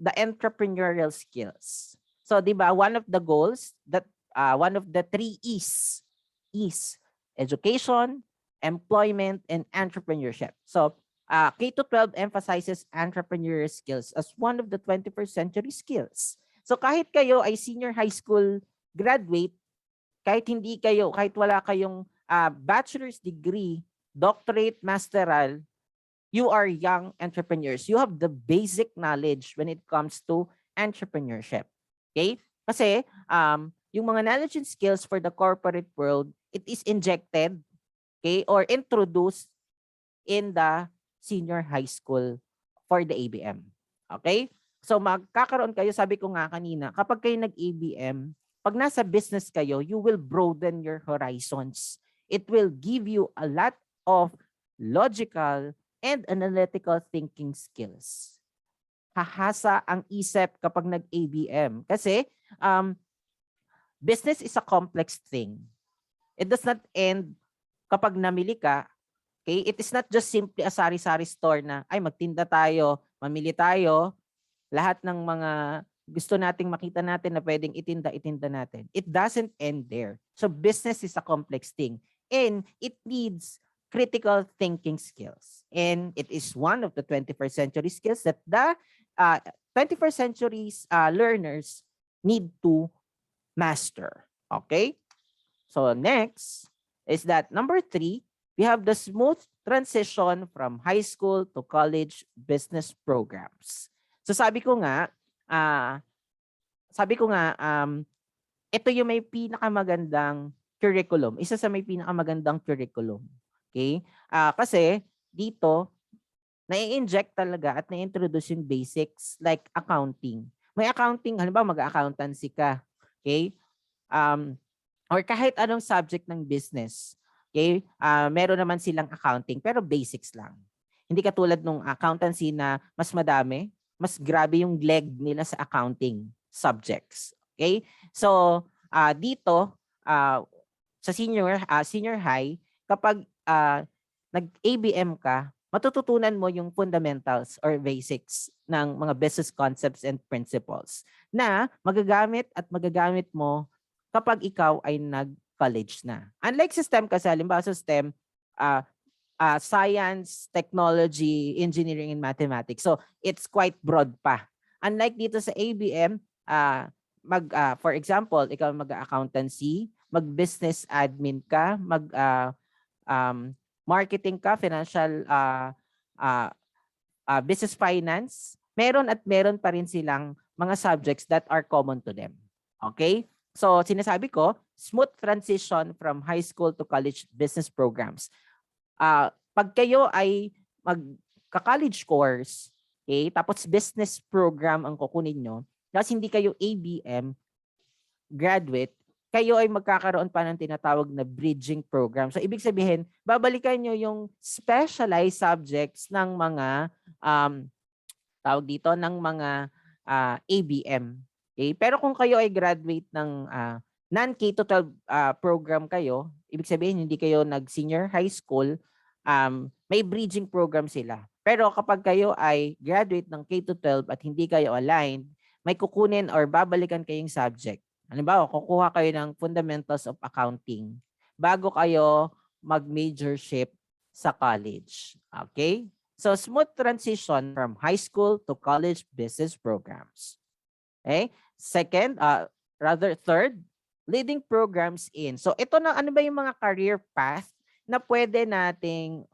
the entrepreneurial skills. So, di ba, one of the goals that one of the 3 E's is education, employment, and entrepreneurship. So, K-12 emphasizes entrepreneurial skills as one of the 21st century skills. So, kahit kayo ay senior high school graduate, kahit wala kayong bachelor's degree, doctorate, masteral, you are young entrepreneurs. You have the basic knowledge when it comes to entrepreneurship. Okay? Kasi yung mga knowledge and skills for the corporate world, it is injected, okay, or introduced in the senior high school for the ABM. Okay? So magkakaroon kayo, sabi ko nga kanina, kapag kayo nag-ABM, pag nasa business kayo, you will broaden your horizons. It will give you a lot of logical and analytical thinking skills. Hahasa ang isip kapag nag-ABM. Kasi business is a complex thing. It does not end kapag namili ka. Okay? It is not just simply a sari-sari store na, ay magtinda tayo, mamili tayo, lahat ng mga gusto nating makita natin na pwedeng itinda natin. It doesn't end there. So business is a complex thing. And it needs critical thinking skills. And it is one of the 21st century skills that the 21st century learners need to master. Okay? So next is that number 3, we have the smooth transition from high school to college business programs. So sabi ko nga, ito yung may pinakamagandang curriculum. Isa sa may pinakamagandang curriculum. Okay? Kasi dito, na-inject talaga at na-introduce yung basics like accounting. May accounting, halimbawa mag-accountancy ka. Okay? Or kahit anong subject ng business. Okay? Meron naman silang accounting pero basics lang. Hindi katulad nung accountancy na mas madami, mas grabe yung leg nila sa accounting subjects. Okay? So, dito sa senior high, kapag nag-ABM ka, matututunan mo yung fundamentals or basics ng mga business concepts and principles na magagamit mo kapag ikaw ay nag-college na. Unlike sa STEM kasi, halimbawa sa STEM, science, technology, engineering, and mathematics. So, it's quite broad pa. Unlike dito sa ABM, for example, ikaw mag-accountancy, mag-business admin ka, marketing ka, financial, business finance, meron pa rin silang mga subjects that are common to them. Okay? So sinasabi ko, smooth transition from high school to college business programs. Pag kayo ay magka-college course, okay, tapos business program ang kukunin nyo, tapos hindi kayo ABM graduate, kayo ay magkakaroon pa ng tinatawag na bridging program. So ibig sabihin, babalikan nyo yung specialized subjects ng mga tawag dito ng mga ABM. Okay? Pero kung kayo ay graduate ng non-K-12 program kayo, ibig sabihin hindi kayo nag-senior high school, may bridging program sila. Pero kapag kayo ay graduate ng K-12 at hindi kayo aligned, may kukunin or babalikan kayong subject. Halimbawa, kukuha kayo ng fundamentals of accounting bago kayo mag-majorship sa college. Okay? So, smooth transition from high school to college business programs. Okay? Second, third, leading programs in. So, ito na, ano ba yung mga career path na pwede nating,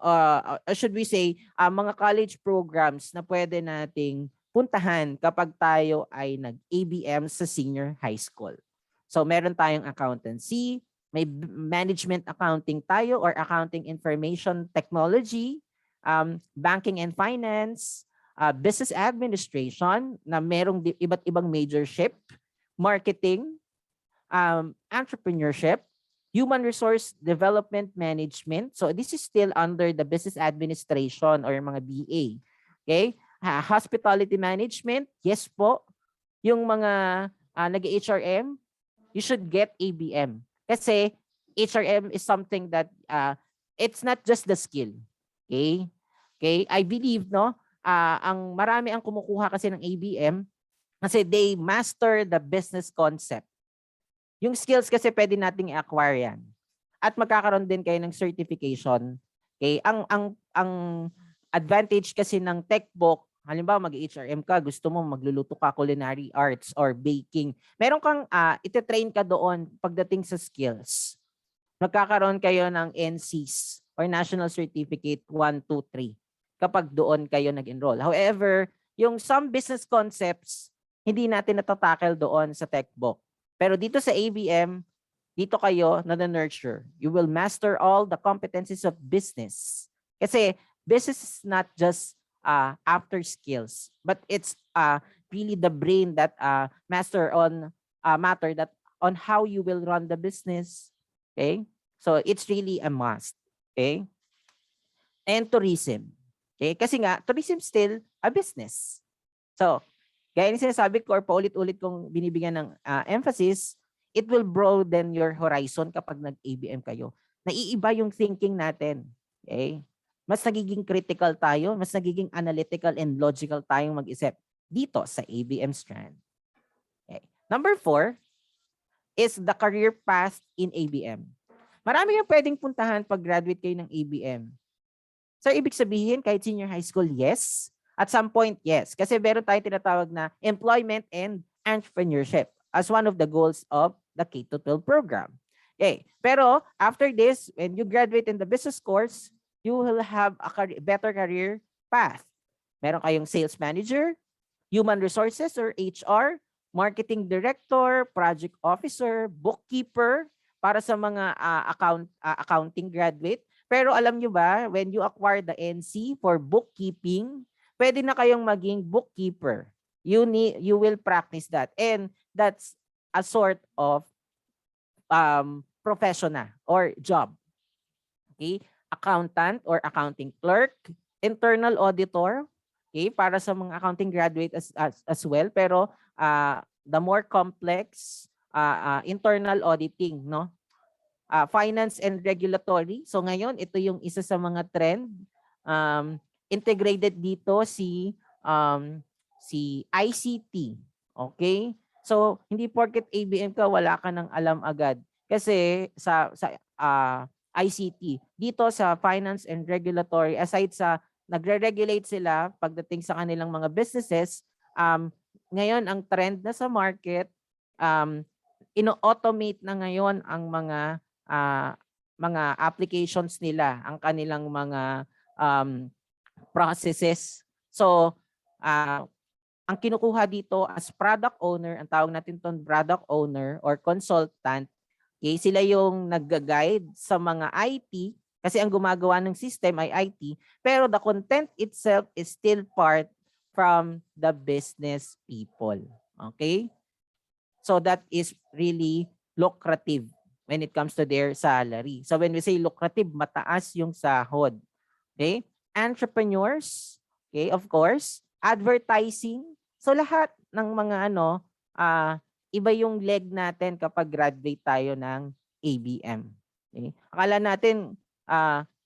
should we say, mga college programs na pwede nating puntahan kapag tayo ay nag-ABM sa senior high school. So, meron tayong accountancy, may management accounting tayo or accounting information technology, banking and finance, business administration na merong iba't ibang majorship, marketing, entrepreneurship, human resource development management. So this is still under the business administration or mga BA. Okay? Hospitality management, yes po. Yung mga nag-HRM, you should get ABM. Kasi HRM is something that it's not just the skill. Okay? Okay? I believe, no, ang marami ang kumukuha kasi ng ABM kasi they master the business concept. Yung skills kasi pwede nating i-acquire yan. At magkakaroon din kayo ng certification. Okay? Ang advantage kasi ng tech book, halimbawa mag-HRM ka, gusto mo magluluto ka culinary arts or baking. Meron kang ite-train ka doon pagdating sa skills. Magkakaroon kayo ng NCs or National Certificate 1, 2, 3 kapag doon kayo nag-enroll. However, yung some business concepts, hindi natin natatackle doon sa tech book. Pero dito sa ABM, dito kayo na-nurture. You will master all the competencies of business. Kasi business is not just after skills, but it's really the brain that matter that on how you will run the business. Okay? So it's really a must. Okay? And tourism. Okay? Kasi nga, tourism still a business. So, gaya ng sinasabi ko or paulit-ulit kong binibigyan ng emphasis, it will broaden your horizon kapag nag-ABM kayo. Naiiba yung thinking natin. Okay? Mas nagiging critical tayo, mas nagiging analytical and logical tayong mag-isip dito sa ABM strand. Okay. Number 4 is the career path in ABM. Marami kang pwedeng puntahan pag graduate kayo ng ABM. So, ibig sabihin, kahit senior high school, yes. At some point, yes. Kasi meron tayong tinatawag na employment and entrepreneurship as one of the goals of the K-12 program. Okay. Pero, after this, when you graduate in the business course, you will have a better career path. Meron kayong sales manager, human resources or HR, marketing director, project officer, bookkeeper, para sa mga accounting graduate. Pero alam nyo ba, when you acquire the NC for bookkeeping, pwede na kayong maging bookkeeper. You will practice that. And that's a sort of professional or job. Okay? Accountant or accounting clerk, internal auditor, okay, para sa mga accounting graduate as well, pero the more complex internal auditing, no? Finance and regulatory. So ngayon, ito yung isa sa mga trend. Integrated dito si ICT. Okay? So hindi porket ABM ka, wala ka nang alam agad. Kasi sa ICT, dito sa finance and regulatory, aside sa nagre-regulate sila pagdating sa kanilang mga businesses, ngayon ang trend na sa market, ino-automate na ngayon ang mga applications nila, ang kanilang mga processes. So, ang kinukuha dito as product owner, ang tawag natin ton product owner or consultant, okay, sila yung nag-guide sa mga IT kasi ang gumagawa ng system ay IT, pero the content itself is still part from the business people. Okay? So that is really lucrative when it comes to their salary. So when we say lucrative, mataas yung sahod. Okay? Entrepreneurs, okay, of course, advertising. So lahat ng mga iba yung leg natin kapag graduate tayo ng ABM. Okay? Akala natin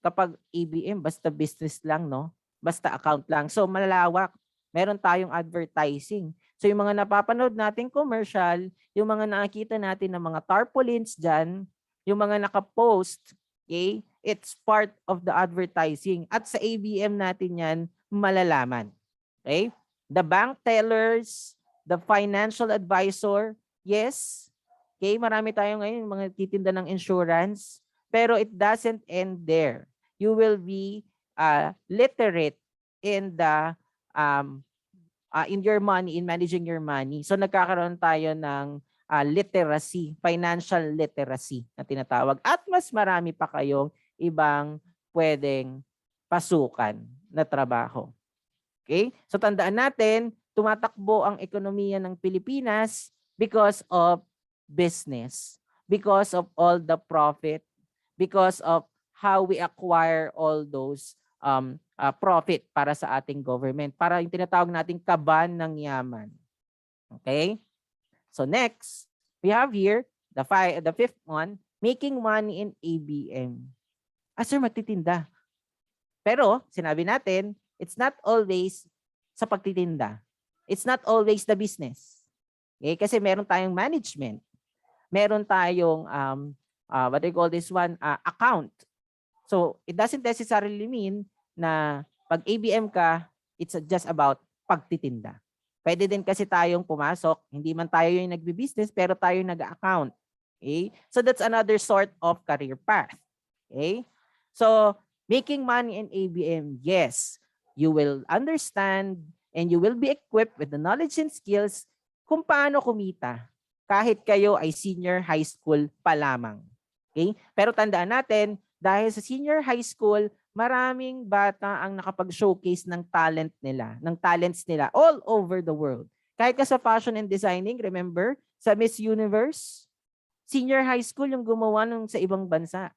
kapag ABM basta business lang, no? Basta account lang. So malalawak. Meron tayong advertising. So yung mga napapanood nating commercial, yung mga nakikita natin ng mga tarpaulins dyan, yung mga nakapost, okay, it's part of the advertising. At sa ABM natin yan malalaman. Okay? The bank tellers, the financial advisor, yes. Okay, marami tayo ngayon mga titinda ng insurance, pero it doesn't end there. You will be literate in the in your money, in managing your money. So nagkakaroon tayo ng literacy, financial literacy na tinatawag. At mas marami pa kayong ibang pwedeng pasukan na trabaho. Okay? So tandaan natin, tumatakbo ang ekonomiya ng Pilipinas because of business, because of all the profit, because of how we acquire all those profit para sa ating government, para yung tinatawag nating kaban ng yaman. Okay? So next, we have here the fifth one, making money in ABM. Sir, magtitinda. Pero sinabi natin, it's not always sa pagtitinda. It's not always the business. Okay? Kasi meron tayong management. Meron tayong what do you call this one? Account. So it doesn't necessarily mean na pag ABM ka, it's just about pagtitinda. Pwede din kasi tayong pumasok, hindi man tayo yung nagbi-business, pero tayo yung nag-account. Okay? So that's another sort of career path. Okay? So making money in ABM, yes, you will understand and you will be equipped with the knowledge and skills kung paano kumita kahit kayo ay senior high school pa lamang. Okay? Pero tandaan natin, dahil sa senior high school, maraming bata ang nakapag-showcase ng talents nila all over the world. Kahit ka sa fashion and designing, remember, sa Miss Universe, senior high school yung gumawa nung sa ibang bansa.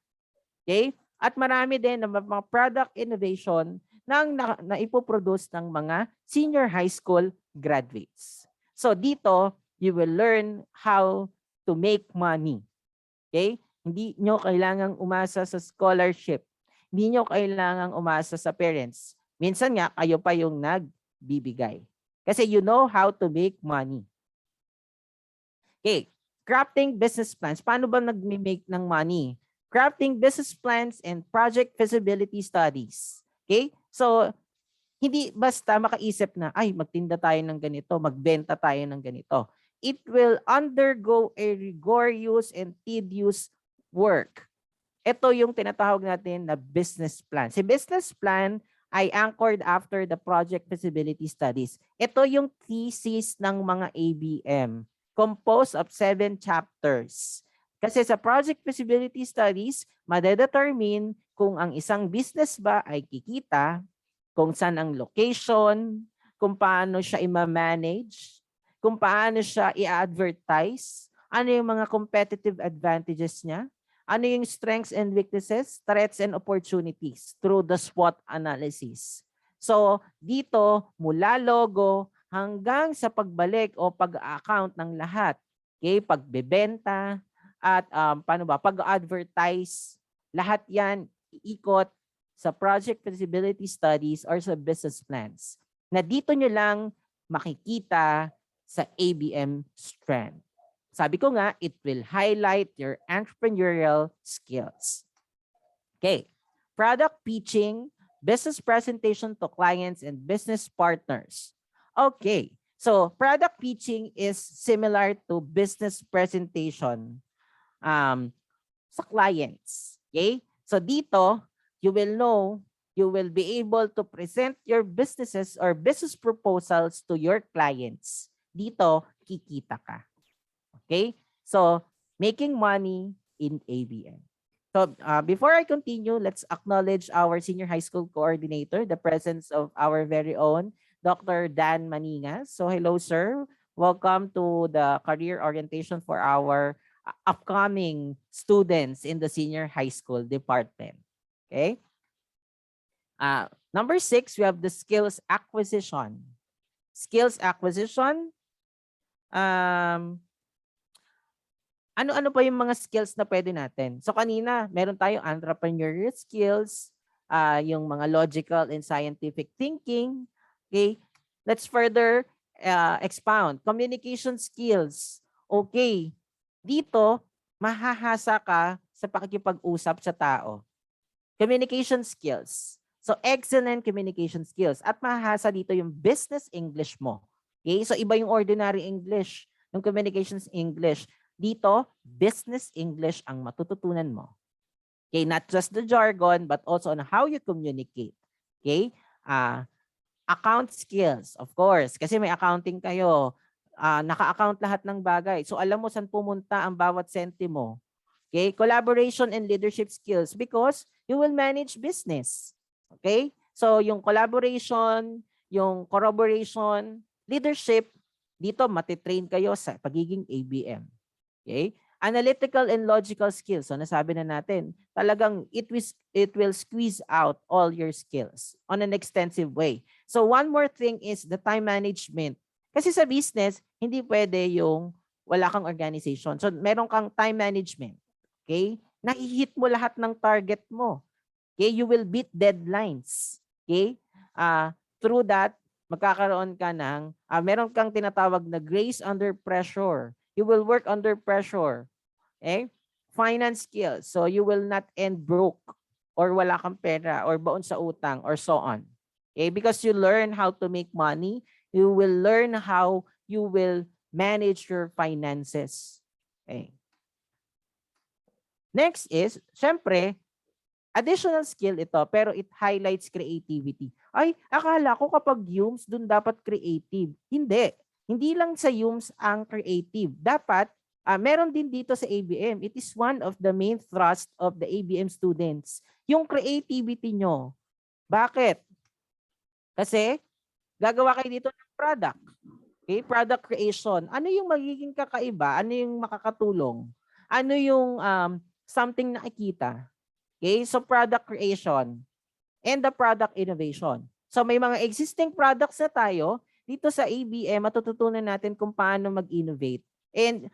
Okay? At marami din ng mga product innovation na ipoproduce ng mga senior high school graduates. So dito, you will learn how to make money. Okay? Hindi nyo kailangang umasa sa scholarship. Hindi nyo kailangang umasa sa parents. Minsan nga, kayo pa yung nagbibigay. Kasi you know how to make money. Okay. Crafting business plans. Paano ba nag-make ng money? Crafting business plans and project feasibility studies. Okay? So, hindi basta makaisip na, ay, magtinda tayo ng ganito, magbenta tayo ng ganito. It will undergo a rigorous and tedious work. Ito yung tinatawag natin na business plan. Si business plan ay anchored after the project feasibility studies. Ito yung thesis ng mga ABM, composed of 7 chapters. Kasi sa project feasibility studies, madedetermine kung ang isang business ba ay kikita, kung saan ang location, kung paano siya i-manage, kung paano siya i-advertise, ano yung mga competitive advantages niya, ano yung strengths and weaknesses, threats and opportunities through the SWOT analysis. So dito, mula logo hanggang sa pagbalik o pag-account ng lahat, okay, pagbebenta at pag-advertise, lahat yan iikot sa project feasibility studies or sa business plans na dito nyo lang makikita sa ABM strand. Sabi ko nga, it will highlight your entrepreneurial skills. Okay. Product pitching, business presentation to clients and business partners. Okay. So, product pitching is similar to business presentation sa clients. Okay? So, dito, you will know you will be able to present your businesses or business proposals to your clients. Dito, kikita ka. Okay? So, making money in ABM. So, before I continue, let's acknowledge our senior high school coordinator, the presence of our very own Dr. Dan Maningas. So, hello, sir. Welcome to the career orientation for our upcoming students in the senior high school department. Okay? Number 6, we have the skills acquisition. Skills acquisition, um, ano-ano pa yung mga skills na pwede natin? So kanina, meron tayong entrepreneurial skills, yung mga logical and scientific thinking. Okay? Let's further expound. Communication skills. Okay. Dito, mahahasa ka sa pakikipag-usap sa tao. Communication skills. So excellent communication skills. At mahahasa dito yung business English mo. Okay? So iba yung ordinary English, yung communications English. Dito, business English ang matututunan mo. Okay, not just the jargon, but also on how you communicate. Okay? Account skills, of course. Kasi may accounting kayo. Naka-account lahat ng bagay. So alam mo saan pumunta ang bawat sentimo. Okay? Collaboration and leadership skills because you will manage business. Okay? So yung collaboration, yung corroboration, leadership, dito matitrain kayo sa pagiging ABM. Okay? Analytical and logical skills. So nasabi na natin, talagang it will squeeze out all your skills on an extensive way. So one more thing is the time management. Kasi sa business, hindi pwede yung wala kang organization. So meron kang time management. Okay? Nahihit mo lahat ng target mo. Okay? You will beat deadlines. Okay? Through that, magkakaroon ka ng, meron kang tinatawag na grace under pressure. You will work under pressure. Okay? Finance skills. So you will not end broke or wala kang pera or baon sa utang or so on. Okay? Because you learn how to make money, you will learn how you will manage your finances. Okay. Next is, syempre, additional skill ito, pero it highlights creativity. Ay, akala ko kapag YUMS, dun dapat creative. Hindi. Hindi lang sa YUMS ang creative. Dapat, meron din dito sa ABM. It is one of the main thrust of the ABM students. Yung creativity nyo. Bakit? Kasi, gagawa kayo dito ng product. Okay? Product creation. Ano yung magiging kakaiba? Ano yung makakatulong? Ano yung something nakikita? Okay? So, product creation and the product innovation. So, may mga existing products na tayo. Dito sa ABM, matututunan natin kung paano mag-innovate. And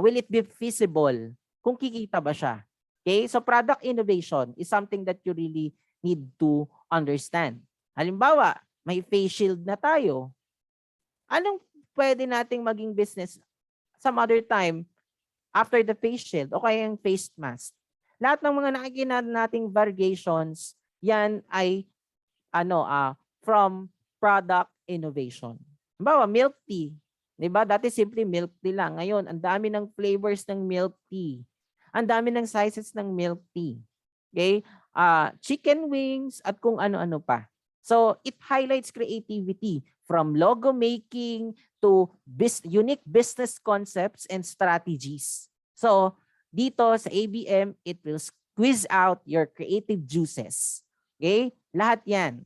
will it be feasible? Kung kikita ba siya? Okay? So product innovation is something that you really need to understand. Halimbawa, may face shield na tayo. Anong pwede nating maging business some other time after the face shield o kaya yung face mask? Lahat ng mga nakikita nating variations, yan ay from product innovation. Halimbawa, milk tea. Diba? Dati simple milk tea lang. Ngayon, ang dami ng flavors ng milk tea. Ang dami ng sizes ng milk tea. Okay? Chicken wings at kung ano-ano pa. So, it highlights creativity from logo making to unique business concepts and strategies. So, dito sa ABM, it will squeeze out your creative juices. Okay? Lahat yan.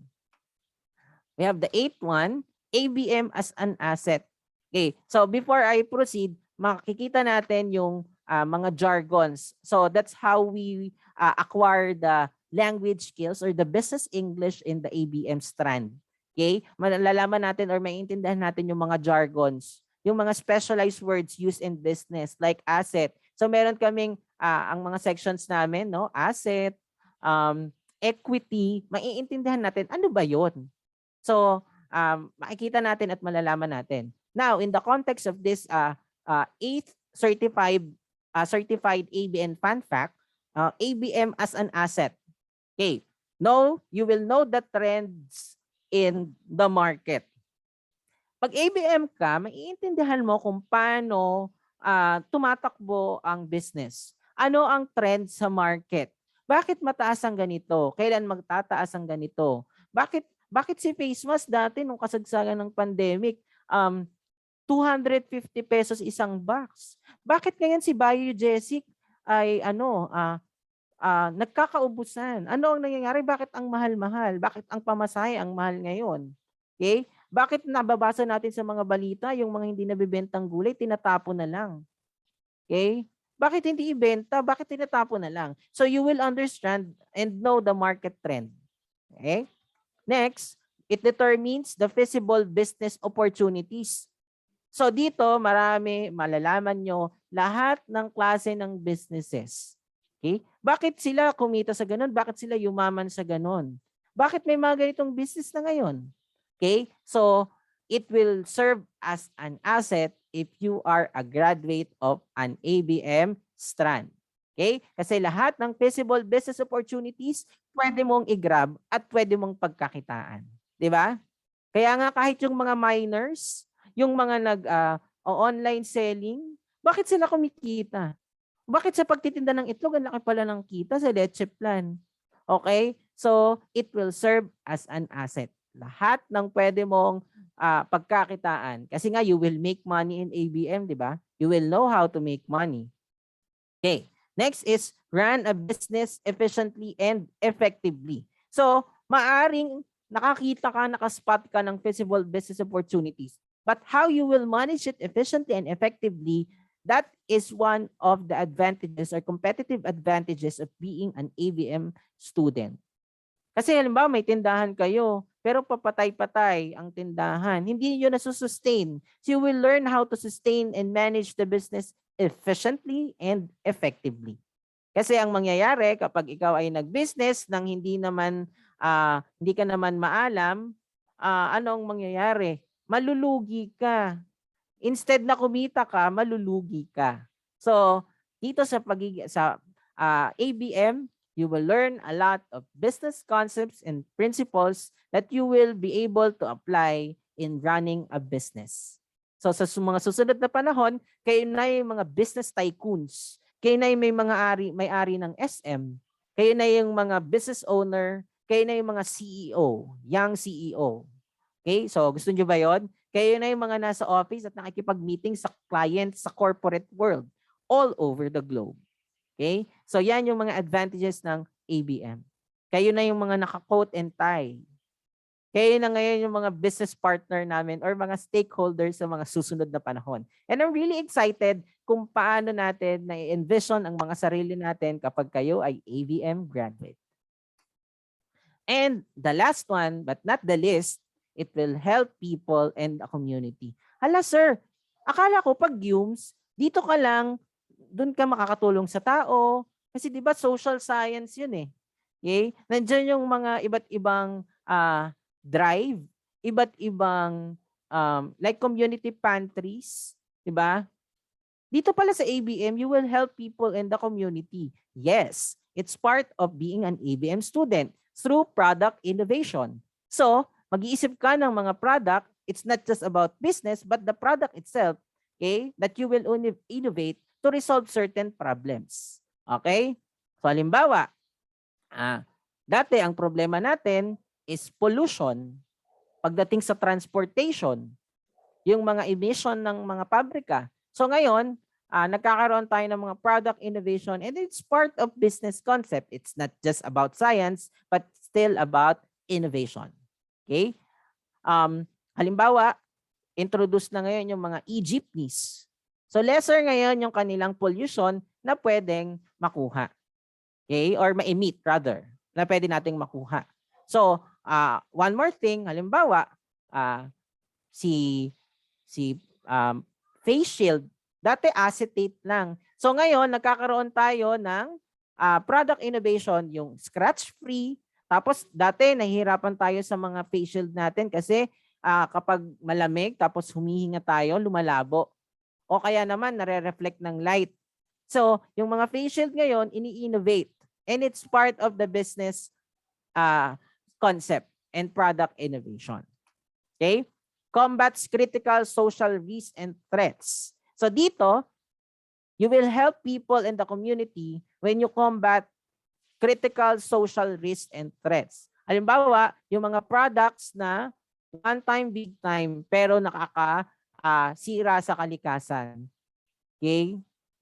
We have the 8th one, ABM as an asset. Okay, so before I proceed, makikita natin yung mga jargons. So that's how we acquire the language skills or the business English in the ABM strand. Okay, malalaman natin or maiintindihan natin yung mga jargons, yung mga specialized words used in business like asset. So meron kaming ang mga sections namin, no? Asset, equity, maiintindihan natin ano ba 'yon. So, makikita natin at malalaman natin. Now, in the context of this 8th certified ABM fun fact, ABM as an asset. Okay. No, you will know the trends in the market. Pag ABM ka, maiintindihan mo kung paano tumatakbo ang business. Ano ang trend sa market? Bakit mataas ang ganito? Kailan magtataas ang ganito? Bakit si face mask dati nung kasagsagan ng pandemic, 250 pesos isang box? Bakit ngayon si Bayo Jessic ay nagkakaubusan? Ano ang nangyayari? Bakit ang mahal-mahal? Bakit ang pamasahe ang mahal ngayon? Okay? Bakit nababasa natin sa mga balita yung mga hindi nabibentang gulay, tinatapon na lang? Okay? Bakit hindi ibenta? Bakit tinatapon na lang? So you will understand and know the market trend. Okay? Next, it determines the feasible business opportunities. So dito, malalaman nyo lahat ng klase ng businesses. Okay? Bakit sila kumita sa ganun? Bakit sila yumaman sa ganun? Bakit may mga ganitong business na ngayon? Okay? So, it will serve as an asset if you are a graduate of an ABM strand. Okay? Kasi lahat ng feasible business opportunities, pwede mong i-grab at pwede mong pagkakitaan. Di ba? Kaya nga kahit yung mga miners, yung mga online selling, bakit sila kumikita? Bakit sa pagtitinda ng itlog, ang laki pala ng kita sa leche plan? Okay? So, it will serve as an asset. Lahat ng pwede mong pagkakitaan. Kasi nga, you will make money in ABM, di ba? You will know how to make money. Okay. Next is run a business efficiently and effectively. So, maaring nakakita ka, nakaspot ka ng feasible business opportunities. But how you will manage it efficiently and effectively, that is one of the advantages or competitive advantages of being an ABM student. Kasi halimbawa may tindahan kayo, pero papatay-patay ang tindahan. Hindi yun nasusustain. So you will learn how to sustain and manage the business efficiently and effectively. Kasi ang mangyayari kapag ikaw ay nag-business nang hindi ka naman maalam, anong mangyayari? Malulugi ka. Instead na kumita ka, malulugi ka. So, dito sa ABM, you will learn a lot of business concepts and principles that you will be able to apply in running a business. So sa mga susunod na panahon, kayo na yung mga business tycoons. Kayo na yung may-ari ng SM. Kayo na yung mga business owner. Kayo na yung mga CEO, young CEO. Okay? So gusto niyo ba yon? Kayo na yung mga nasa office at nakikipag-meeting sa client sa corporate world all over the globe. Okay? So yan yung mga advantages ng ABM. Kayo na yung mga naka-coat and tie. Kayo na ngayon yung mga business partner namin or mga stakeholders sa mga susunod na panahon. And I'm really excited kung paano natin na-envision ang mga sarili natin kapag kayo ay ABM graduate. And the last one, but not the least, it will help people and the community. Hala sir, akala ko pag UMS, dito ka lang, doon ka makakatulong sa tao. Kasi di ba social science yun eh. Okay? Nandiyan yung mga iba't ibang drive, iba't ibang like community pantries, di ba? Dito pala sa ABM, you will help people in the community. Yes, it's part of being an ABM student through product innovation. So, mag-iisip ka ng mga product, it's not just about business, but the product itself, okay, that you will innovate to resolve certain problems. Okay? So, halimbawa, dati ang problema natin is pollution. Pagdating sa transportation, yung mga emission ng mga pabrika. So ngayon, nagkakaroon tayo ng mga product innovation and it's part of business concept. It's not just about science, but still about innovation. Okay? Halimbawa, introduce na ngayon yung mga e-jeepneys. So lesser ngayon yung kanilang pollution na pwedeng makuha. Okay? Or ma-emit rather, na pwede nating makuha. So, one more thing, halimbawa, si face shield, dati acetate lang. So ngayon, nagkakaroon tayo ng product innovation, yung scratch-free. Tapos dati, nahihirapan tayo sa mga face shield natin kasi kapag malamig, tapos humihinga tayo, lumalabo. O kaya naman, nare-reflect ng light. So, yung mga face shield ngayon, ini-innovate. And it's part of the business concept and product innovation. Okay? Combats critical social risks and threats. So dito, you will help people in the community when you combat critical social risks and threats. Halimbawa, yung mga products na one time, big time, pero sira sa kalikasan. Okay?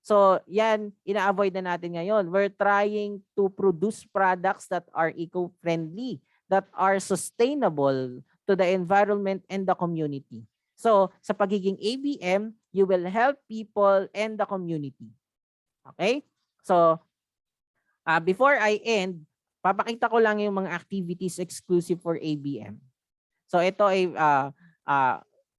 So, yan, ina-avoid na natin ngayon. We're trying to produce products that are eco-friendly, that are sustainable to the environment and the community. So, sa pagiging ABM, you will help people and the community. Okay? So, before I end, papakita ko lang yung mga activities exclusive for ABM. So, ito ay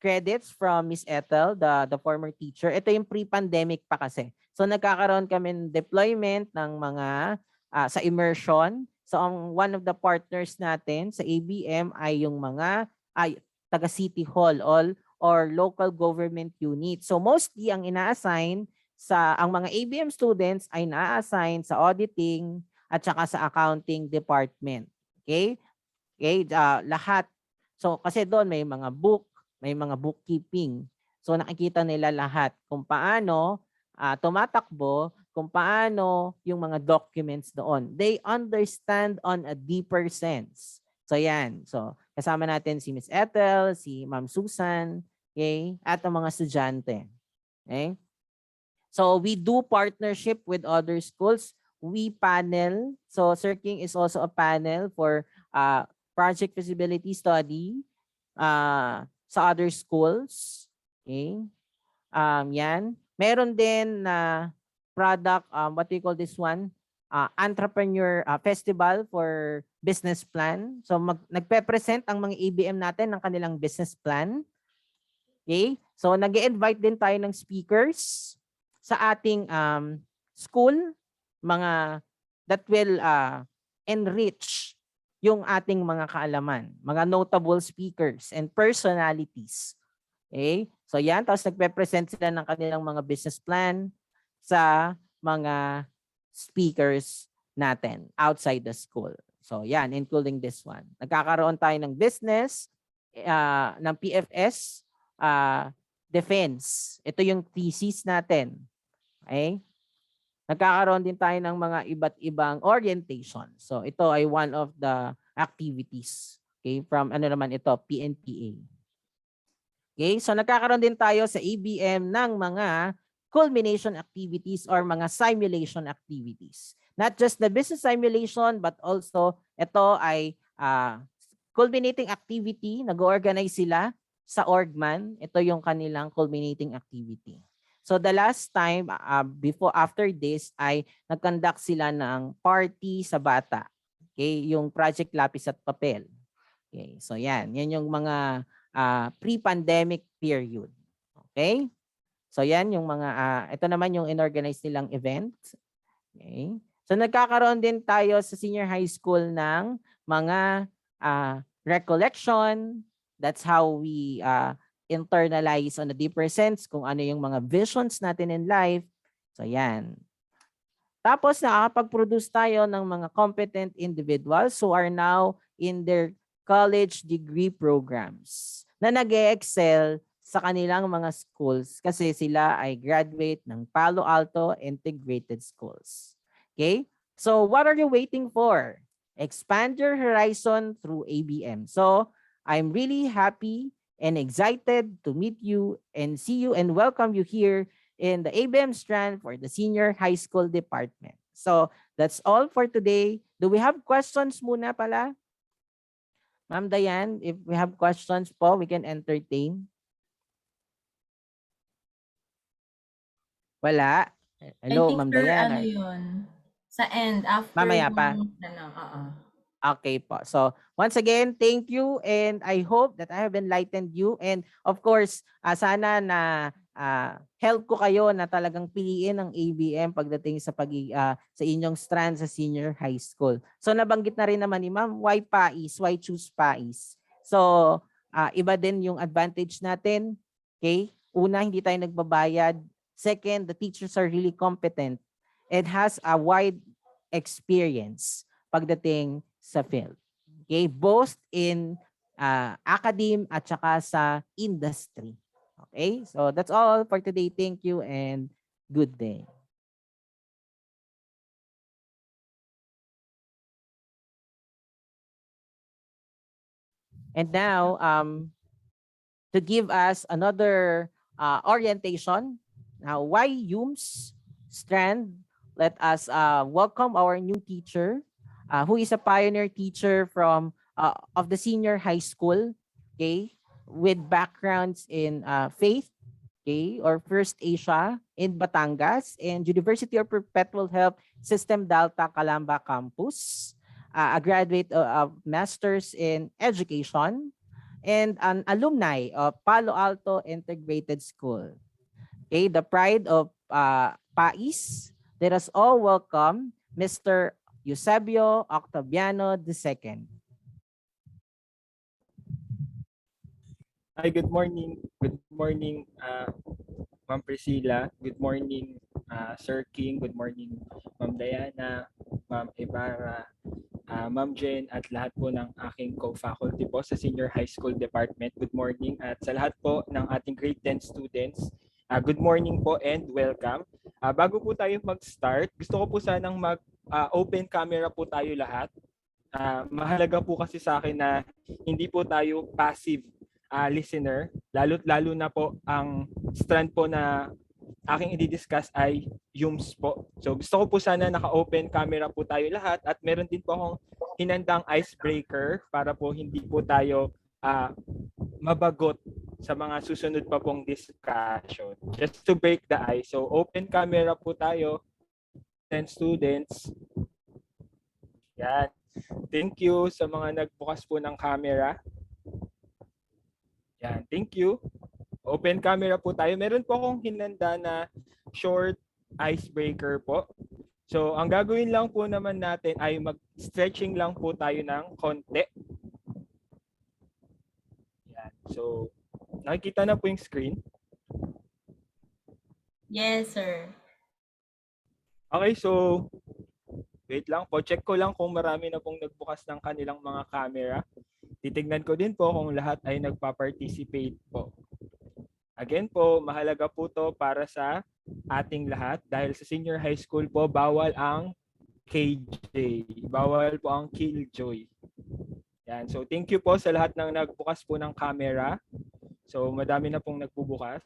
credits from Miss Ethel, the former teacher. Ito yung pre-pandemic pa kasi. So nagkakaroon kami ng deployment ng mga sa immersion. So one of the partners natin sa ABM ay yung mga taga City Hall or local government unit. So mostly ang ina-assign ang mga ABM students ay na-assign sa auditing at saka sa accounting department. Okay? Okay, lahat. So kasi doon may mga bookkeeping. So nakikita nila lahat kung paano tumatakbo, kung paano yung mga documents doon. They understand on a deeper sense. So yan. So kasama natin si Miss Ethel, si Ma'am Susan, okay, at ang mga estudyante. Okay? So we do partnership with other schools. We panel. So Sir King is also a panel for project feasibility study sa other schools. Okay? Yan. Meron din na product, what do you call this one? Entrepreneur festival for business plan. So nagpe-present ang mga ABM natin ng kanilang business plan. Okay? So nag-invite din tayo ng speakers sa ating school, mga that will enrich yung ating mga kaalaman, mga notable speakers and personalities. Okay? So yan, tapos nagpe-present sila ng kanilang mga business plan sa mga speakers natin outside the school. So yan, including this one. Nagkakaroon tayo ng business, ng PFS, defense. Ito yung thesis natin. Okay? Nagkakaroon din tayo ng mga iba't ibang orientation. So ito ay one of the activities. Okay, from ano naman ito, PNPA. Okay, so nagkakaroon din tayo sa ABM ng mga culmination activities or mga simulation activities. Not just the business simulation but also ito ay culminating activity. Nag-organize sila sa Orgman. Ito yung kanilang culminating activity. So the last time after this ay nag-conduct sila ng party sa bata. Okay, yung project lapis at papel. Okay, so yan yung mga pre-pandemic period. Okay? So yan yung mga ito naman yung inorganize nilang event. Okay? So nagkakaroon din tayo sa senior high school ng mga recollection. That's how we internalize on a deeper sense kung ano yung mga visions natin in life. So yan. Tapos nakakapag-produce tayo ng mga competent individuals who are now in their college degree programs na nag-excel sa kanilang mga schools kasi sila ay graduate ng Palo Alto Integrated Schools. Okay? So what are you waiting for? Expand your horizon through ABM. So I'm really happy and excited to meet you and see you and welcome you here in the ABM strand for the senior high school department. So that's all for today. Do we have questions muna pala? Ma'am Diane, if we have questions po, we can entertain. Wala. Hello, I think Ma'am sir, Diane. yun, sa end, after Mamaya pa. yung, Okay po. So once again, thank you and I hope that I have enlightened you and of course, sana na help ko kayo na talagang piliin ang ABM pagdating sa sa inyong strand sa senior high school. So nabanggit na rin naman ni Ma'am, why PAIS? Why choose PAIS? So iba din yung advantage natin. Okay? Una, hindi tayo nagbabayad. Second, the teachers are really competent and has a wide experience pagdating sa field. Okay, both in academe at saka sa industry. Okay, so that's all for today. Thank you and good day. And now, to give us another orientation, now why Humes Strand? Let us welcome our new teacher, who is a pioneer teacher from of the senior high school, okay, with backgrounds in faith, okay, or First Asia in Batangas and University of Perpetual Health System Delta Calamba Campus, a graduate of Masters in Education, and an alumni of Palo Alto Integrated School. Okay, the pride of PAIS. Let us all welcome Mr. Eusebio Octaviano II. Hi, good morning. Good morning, Ma'am Priscilla. Good morning, Sir King. Good morning, Ma'am Diana, Ma'am Ibarra, Ma'am Jen, at lahat po ng aking co-faculty po sa Senior High School Department. Good morning. At sa lahat po ng ating grade 10 students, good morning po and welcome. Bago po tayo mag-start, gusto ko po sanang mag-open camera po tayo lahat. Mahalaga po kasi sa akin na hindi po tayo passive listener, lalo na po ang strand po na aking i-discuss ay Humes po. So gusto ko po sana naka-open camera po tayo lahat at meron din po akong hinandang icebreaker para po hindi po tayo mabagot sa mga susunod pa pong discussion. Just to break the ice. So open camera po tayo, 10 students. Yan. Thank you sa mga nagbukas po ng camera. Yan, thank you. Open camera po tayo. Meron po akong hinanda na short icebreaker po. So, ang gagawin lang po naman natin ay mag-stretching lang po tayo ng konti. Yan. So, nakikita na po yung screen. Yes, sir. Okay, so wait lang po. Check ko lang kung marami na pong nagbukas ng kanilang mga camera. Titignan ko din po kung lahat ay nagpa-participate po. Again po, mahalaga po to para sa ating lahat dahil sa senior high school po, bawal ang KJ. Bawal po ang killjoy. Yan. So thank you po sa lahat ng nagbukas po ng camera. So madami na pong nagbubukas.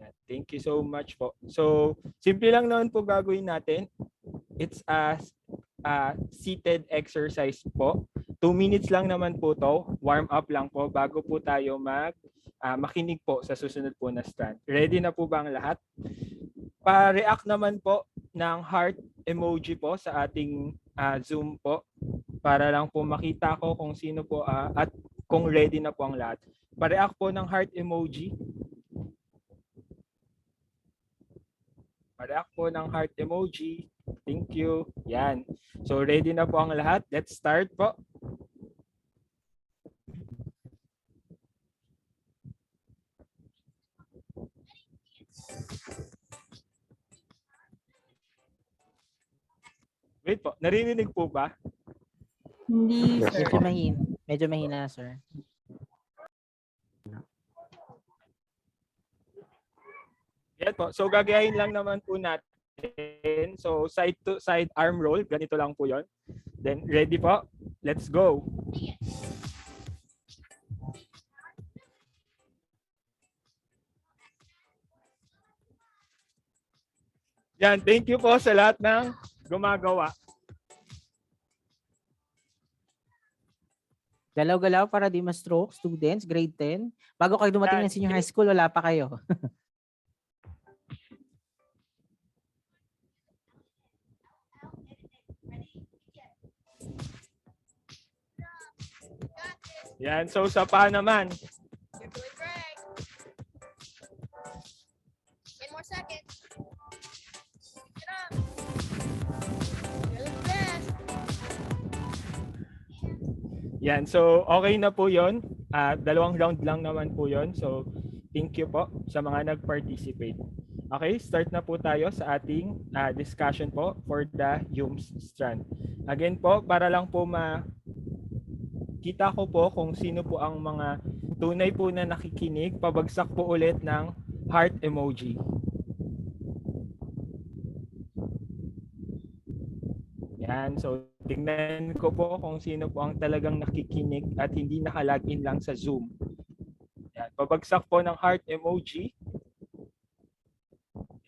Yan. Thank you so much po. So simple lang naman po gagawin natin. It's a seated exercise po. 2 minutes lang naman po to. Warm up lang po bago po tayo makinig po sa susunod po na strand. Ready na po ba ang lahat? Pa-react naman po ng heart emoji po sa ating Zoom po para lang po makita ko kung sino po at kung ready na po ang lahat. Pa-react po ng heart emoji. Pa-react po ng heart emoji. Thank you. Yan. So ready na po ang lahat. Let's start po. Wait po, naririnig po ba? Hindi, sir. Medyo mahina, sir. Yan po. So gagayahin lang naman po natin. So side to side arm roll, ganito lang po 'yon. Then ready po? Let's go. Yan, thank you po sa lahat ng gumagawa. Galaw-galaw para di ma-stroke, students, grade 10. Bago kayo dumating ng senior high school, wala pa kayo. Yan, so sa pa naman. You're doing great. 10 more seconds. Get up. You're the best. Yan, so okay na po 'yon. 2 round lang naman po 'yon. So thank you po sa mga nag-participate. Okay, start na po tayo sa ating discussion po for the Humes strand. Again po, para lang po kita ko po kung sino po ang mga tunay po na nakikinig, pabagsak po ulit ng heart emoji. Yan, so Tingnan ko po kung sino po ang talagang nakikinig at hindi nakalagin lang sa Zoom. Yan. Pabagsak po ng heart emoji.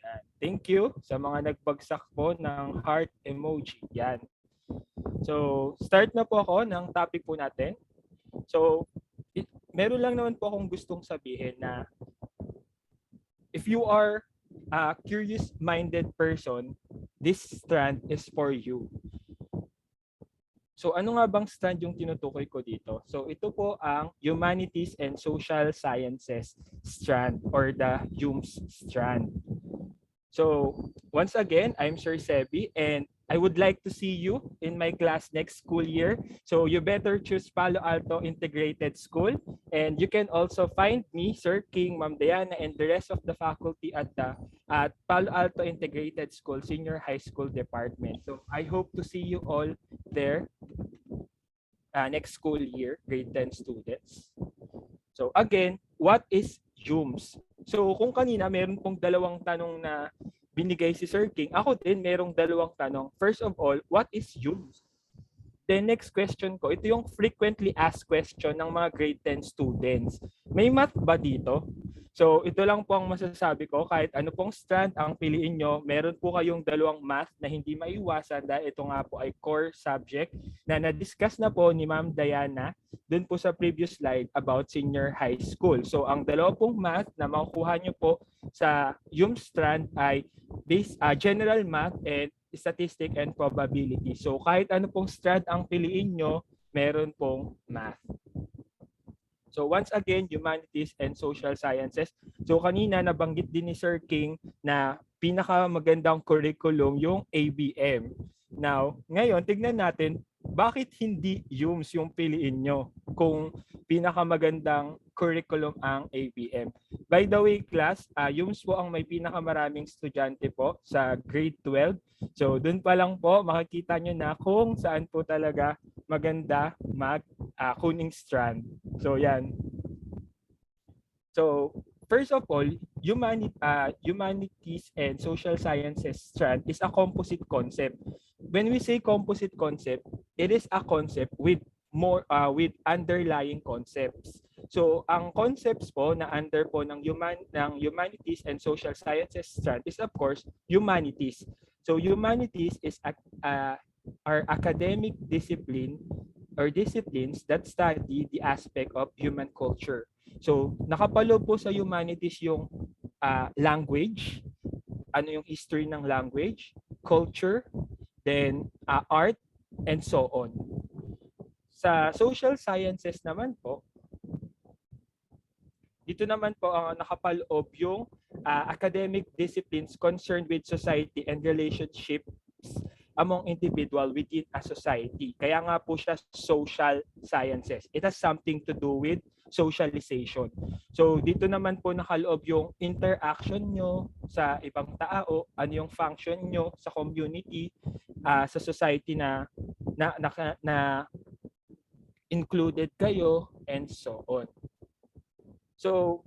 Yan. Thank you sa mga nagbagsak po ng heart emoji. Yan. So, start na po ako ng topic po natin. So, meron lang naman po akong gustong sabihin na if you are a curious-minded person, this strand is for you. So ano nga bang strand yung tinutukoy ko dito? So ito po ang Humanities and Social Sciences strand or the HUMS strand. So once again, I'm Sir Sebi and I would like to see you in my class next school year. So you better choose Palo Alto Integrated School. And you can also find me, Sir King, Ma'am Diana, and the rest of the faculty at Palo Alto Integrated School Senior High School Department. So I hope to see you all there next school year, grade 10 students. So again, what is HUMS? So kung kanina meron pong dalawang tanong na binigay si Sir King, ako din merong dalawang tanong. First of all, what is HUMS? The next question ko, ito yung frequently asked question ng mga grade 10 students. May math ba dito? So ito lang po ang masasabi ko, kahit ano pong strand ang piliin nyo, meron po kayong dalawang math na hindi maiwasan dahil ito nga po ay core subject na na-discuss na po ni Ma'am Diana dun po sa previous slide about senior high school. So ang dalawa pong math na makukuha nyo po sa yung strand ay general math and statistic and probability. So kahit ano pong strand ang piliin nyo, meron pong math. So once again, humanities and social sciences. So kanina nabanggit din ni Sir King na pinakamagandang curriculum yung ABM. Now, ngayon tignan natin bakit hindi HUMS yung piliin nyo kung pinakamagandang curriculum ang ABM. By the way, class, HUMS po ang may pinakamaraming estudyante po sa grade 12. So dun pa lang po makikita nyo na kung saan po talaga maganda kuning strand. So yan. So first of all, humanities and social sciences strand is a composite concept. When we say composite concept, it is a concept with with underlying concepts. So ang concepts po na under po ng humanities and social sciences strand is of course humanities. So humanities is our academic discipline or disciplines that study the aspect of human culture. So nakapalo po sa humanities yung language, ano yung history ng language, culture, then art, and so on. Sa social sciences naman po, dito naman po ang nakapaloob yung academic disciplines concerned with society and relationships among individual within a society. Kaya nga po siya social sciences. It has something to do with socialization. So dito naman po nakaloob yung interaction nyo sa ibang tao, ano yung function nyo sa community, sa society na included kayo, and so on. So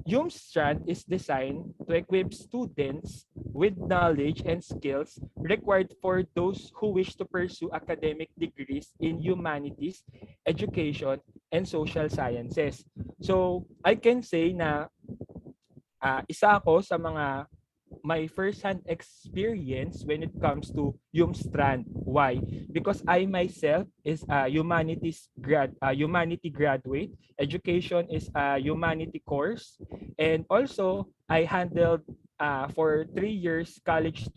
yung strand is designed to equip students with knowledge and skills required for those who wish to pursue academic degrees in humanities, education, and social sciences. So I can say na isa ako sa mga my first-hand experience when it comes to yung strand. Why? Because I myself is a humanity graduate. Education is a humanity course, and also I handled for 3 years college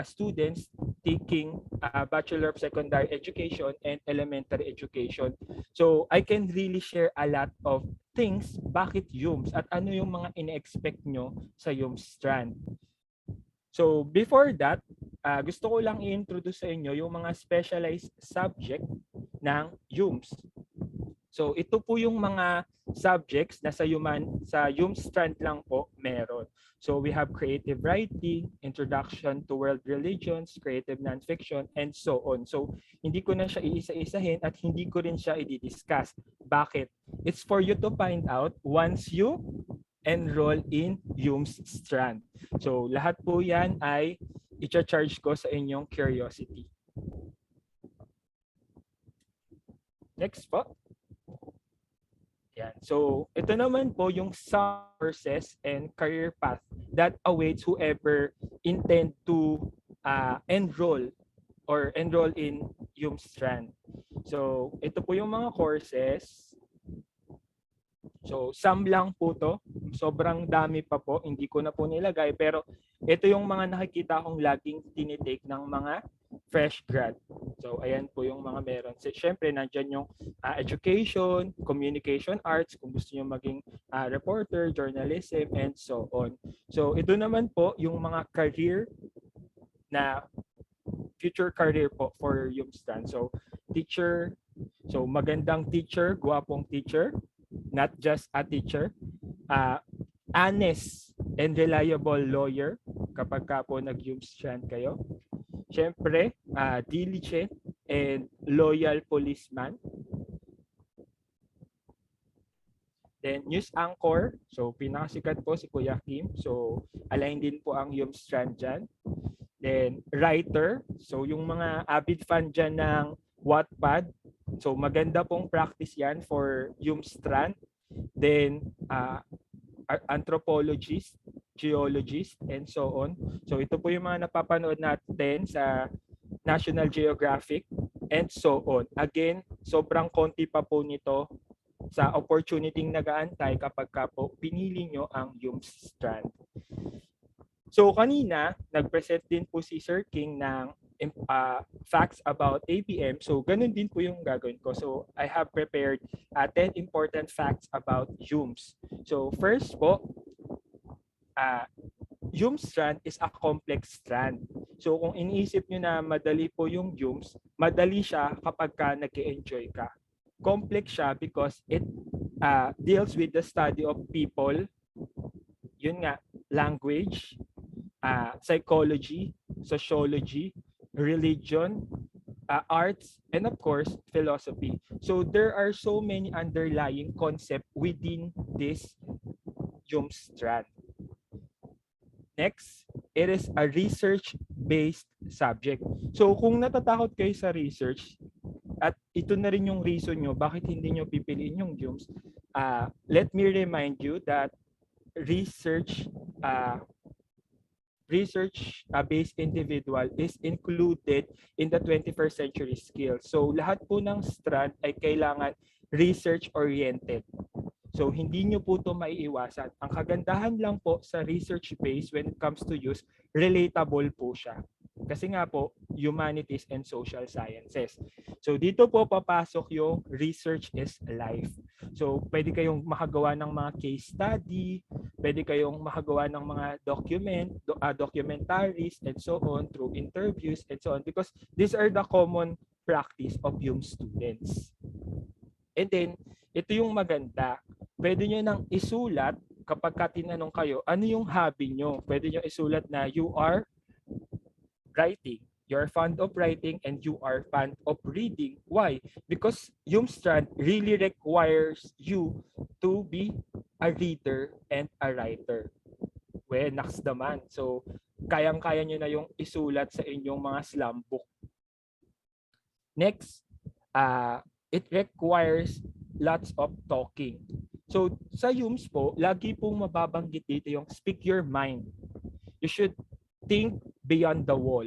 students taking Bachelor of Secondary Education and Elementary Education. So I can really share a lot of things bakit HUMS at ano yung mga ine-expect nyo sa HUMS strand. So before that, gusto ko lang i-introduce sa inyo yung mga specialized subject ng HUMS. So ito po yung mga subjects na sa HUMS strand lang po meron. So we have creative writing, introduction to world religions, creative nonfiction, and so on. So hindi ko na siya iisa-isahin at hindi ko rin siya i-discuss. Bakit? It's for you to find out once you enroll in HUMS strand. So lahat po yan ay i-charge ko sa inyong curiosity. Next po. Yan. So, ito naman po yung some courses and career path that awaits whoever intend to enroll or enroll in yung strand. So, ito po yung mga courses. So, some lang po to. Sobrang dami pa po. Hindi ko na po nilagay. Pero ito yung mga nakikita kong laging tinitake ng mga fresh grad. So, ayan po yung mga meron. So, syempre, nandyan yung education, communication arts, kung gusto nyo maging reporter, journalism, and so on. So, ito naman po yung mga career na future career po for yung stand. So, teacher, so magandang teacher, guwapong teacher, not just a teacher, honest and reliable lawyer kapag ka po nag-strand kayo. Siyempre, diligent and loyal policeman. Then, news anchor. So, pinakasikat po si Kuya Kim. So, align din po ang strand dyan. Then, writer. So, yung mga avid fan dyan ng Wattpad. So, maganda pong practice yan for strand. Then, anthropologist, geologist, and so on. So, ito po yung mga napapanood natin sa National Geographic and so on. Again, sobrang konti pa po nito sa opportunity nag-aantay kapag ka po pinili nyo ang strand. So kanina, nag-present din po si Sir King ng facts about ABM. So ganun din po yung gagawin ko. So I have prepared 10 important facts about HUMS. So first po, strand is a complex strand. So kung iniisip nyo na madali po yung HUMS, madali siya kapag ka nag-enjoy ka. Complex siya because it deals with the study of people, yun nga, language, psychology, sociology, religion, arts, and of course, philosophy. So there are so many underlying concepts within this strand. Next, it is a research-based subject. So kung natatakot kayo sa research, at ito na rin yung reason nyo bakit hindi nyo pipiliin yung HUMS, let me remind you that research-based individual is included in the 21st century skills. So lahat po ng strand ay kailangan research-oriented. So hindi nyo po ito maiiwasan. Ang kagandahan lang po sa research-based when it comes to use, relatable po siya. Kasi nga po, humanities and social sciences. So dito po papasok yung research is life. So pwede kayong makagawa ng mga case study, pwede kayong makagawa ng mga documentaries and so on through interviews and so on because these are the common practice of yung students. And then, ito yung maganda. Pwede nyo nang isulat kapag tinanong kayo, ano yung hobby nyo? Pwede nyo isulat na you are writing. You're fond of writing and you are fond of reading. Why? Because yung strand really requires you to be a reader and a writer. Well, next naman. So, kayang-kaya nyo na yung isulat sa inyong mga slam book. Next, it requires lots of talking. So, sa HUMS po, lagi pong mababanggit dito yung speak your mind. You should think beyond the wall.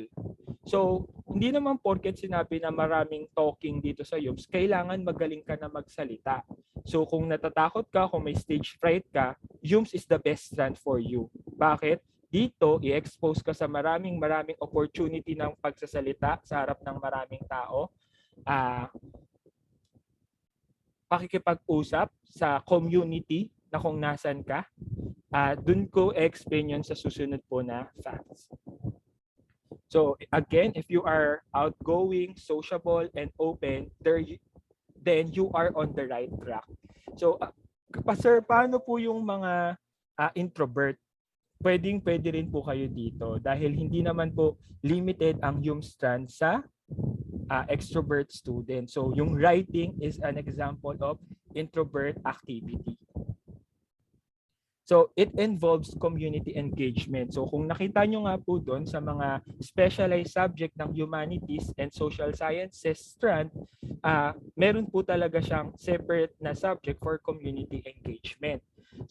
So, hindi naman porket sinabi na maraming talking dito sa HUMS, kailangan magaling ka na magsalita. So, kung natatakot ka, kung may stage fright ka, HUMS is the best strand for you. Bakit? Dito, i-expose ka sa maraming opportunity ng pagsasalita sa harap ng maraming tao. Pakikipag-usap sa community na kung nasan ka. Dun ko explain yun sa susunod po na facts. So again, if you are outgoing, sociable, and open, then you are on the right track. So, sir, paano po yung mga introvert? Pwede rin po kayo dito dahil hindi naman po limited ang strand sa extrovert student. So yung writing is an example of introvert activity. So it involves community engagement. So kung nakita nyo nga po doon sa mga specialized subject ng humanities and social sciences strand, meron po talaga siyang separate na subject for community engagement.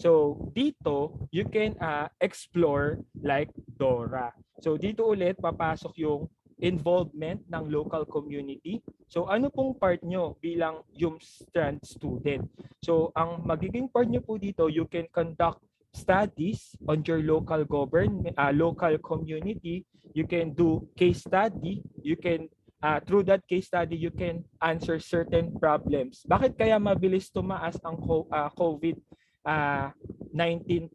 So dito, you can explore like Dora. So dito ulit papasok yung involvement ng local community. So ano pong part nyo bilang yung strand student? So ang magiging part nyo po dito, you can conduct studies on your local government, local community. You can do case study. You can through that case study, you can answer certain problems. Bakit kaya mabilis tumaas ang COVID-19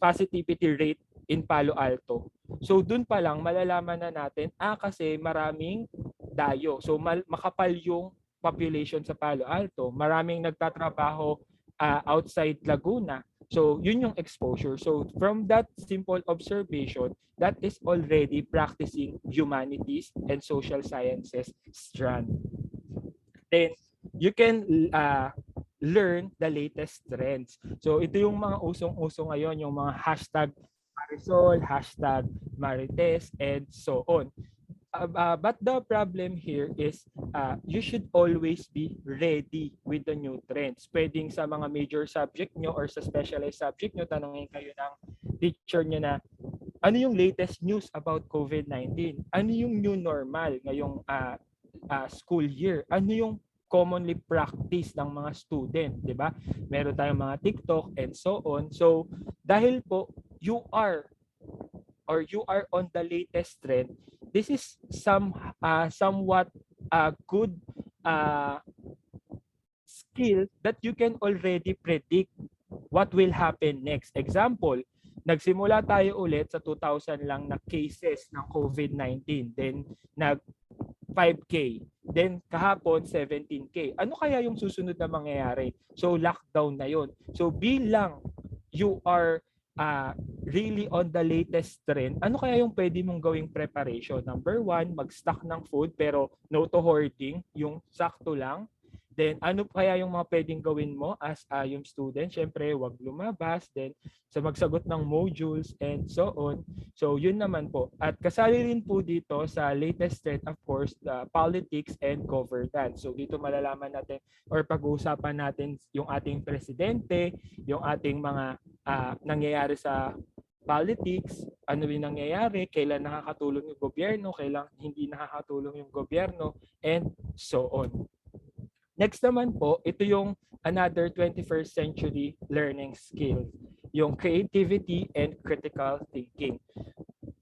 positivity rate in Palo Alto? So dun pa lang malalaman na natin, kasi maraming dayo. So makapal yung population sa Palo Alto. Maraming nagtatrabaho outside Laguna. So yun yung exposure. So from that simple observation, that is already practicing humanities and social sciences strand. Then you can learn the latest trends. So ito yung mga usong-uso ngayon, yung mga hashtag Marisol, hashtag Marites, and so on. But the problem here is you should always be ready with the new trends. Pwedeng sa mga major subject nyo or sa specialized subject nyo, tanongin kayo ng teacher nyo na, ano yung latest news about COVID-19? Ano yung new normal ngayong school year? Ano yung commonly practice ng mga student, di ba? Meron tayong mga TikTok and so on. So, dahil po you are on the latest trend, this is somewhat good skill that you can already predict what will happen next. Example, nagsimula tayo ulit sa 2,000 lang na cases ng COVID-19. Then, nag 5K. Then, kahapon, 17K. Ano kaya yung susunod na mangyayari? So, lockdown na yon. So, bilang you are really on the latest trend, ano kaya yung pwede mong gawing preparation? Number one, mag-stock ng food pero no to hoarding, yung sakto lang. Then ano kaya yung mga pwedeng gawin mo as yung student? Syempre, wag lumabas. Then sa magsagot ng modules and so on. So yun naman po. At kasali rin po dito sa latest trend, of course, the politics and governance. So dito malalaman natin or pag-uusapan natin yung ating presidente, yung ating mga nangyayari sa politics, ano yung nangyayari, kailan nakakatulong yung gobyerno, kailan hindi nakakatulong yung gobyerno, and so on. Next naman po, ito yung another 21st century learning skill, yung creativity and critical thinking.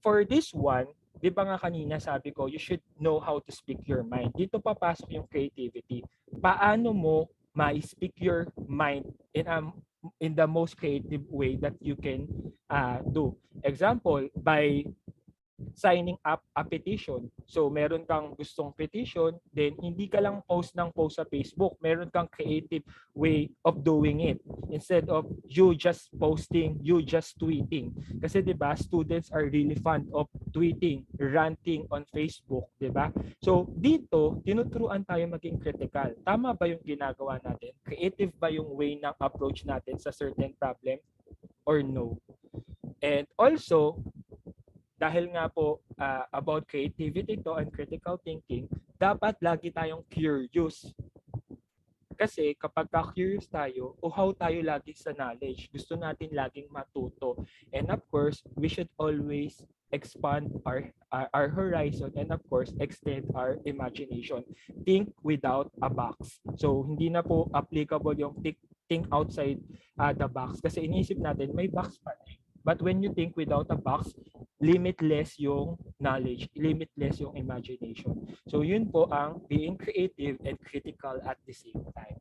For this one, di ba nga kanina sabi ko, you should know how to speak your mind. Dito papasok yung creativity. Paano mo ma-speak your mind in the most creative way that you can do. Example, by signing up a petition. So meron kang gustong petition, then hindi ka lang post sa Facebook. Meron kang creative way of doing it. Instead of you just posting, you just tweeting. Kasi 'di ba, students are really fond of tweeting, ranting on Facebook, 'di ba? So dito, tinuturuan tayo maging critical. Tama ba yung ginagawa natin? Creative ba yung way ng approach natin sa certain problem or no? And also, dahil nga po about creativity to and critical thinking, dapat lagi tayong curious. Kasi kapag curious tayo, uhaw tayo lagi sa knowledge. Gusto natin laging matuto. And of course, we should always expand our horizon and of course, extend our imagination. Think without a box. So, hindi na po applicable yung think outside the box. Kasi inisip natin, may box pa rin. But when you think without a box, limitless yung knowledge, limitless yung imagination. So yun po ang being creative and critical at the same time.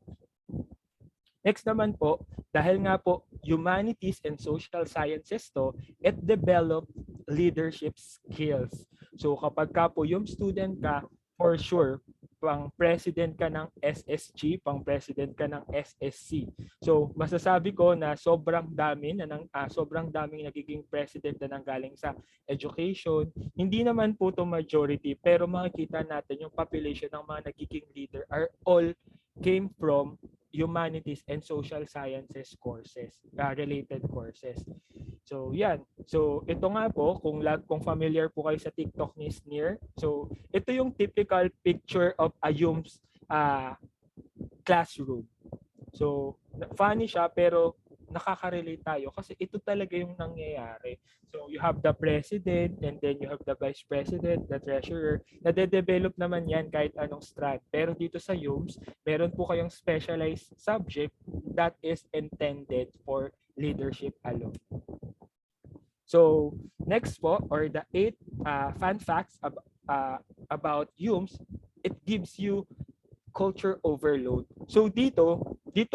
Next naman po, dahil nga po humanities and social sciences to, it develop leadership skills. So kapag ka po yung student ka, for sure, pang president ka ng SSG, pang president ka ng SSC. So masasabi ko na sobrang daming nagiging president na nanggaling sa education. Hindi naman po to majority, pero makikita natin yung population ng mga nagiging leader are all came from humanities and social sciences courses, related courses. So yan. So ito nga po kung familiar po kayo sa TikTok ni Sneer. So ito yung typical picture of a Hume's classroom. So funny siya pero nakaka-relate tayo kasi ito talaga yung nangyayari. So you have the president and then you have the vice president, the treasurer. Nade-develop naman yan kahit anong strand. Pero dito sa Hume's, meron po kayong specialized subject that is intended for leadership alone. So, next po, or the 8 fun facts about Hume's, it gives you culture overload. So dito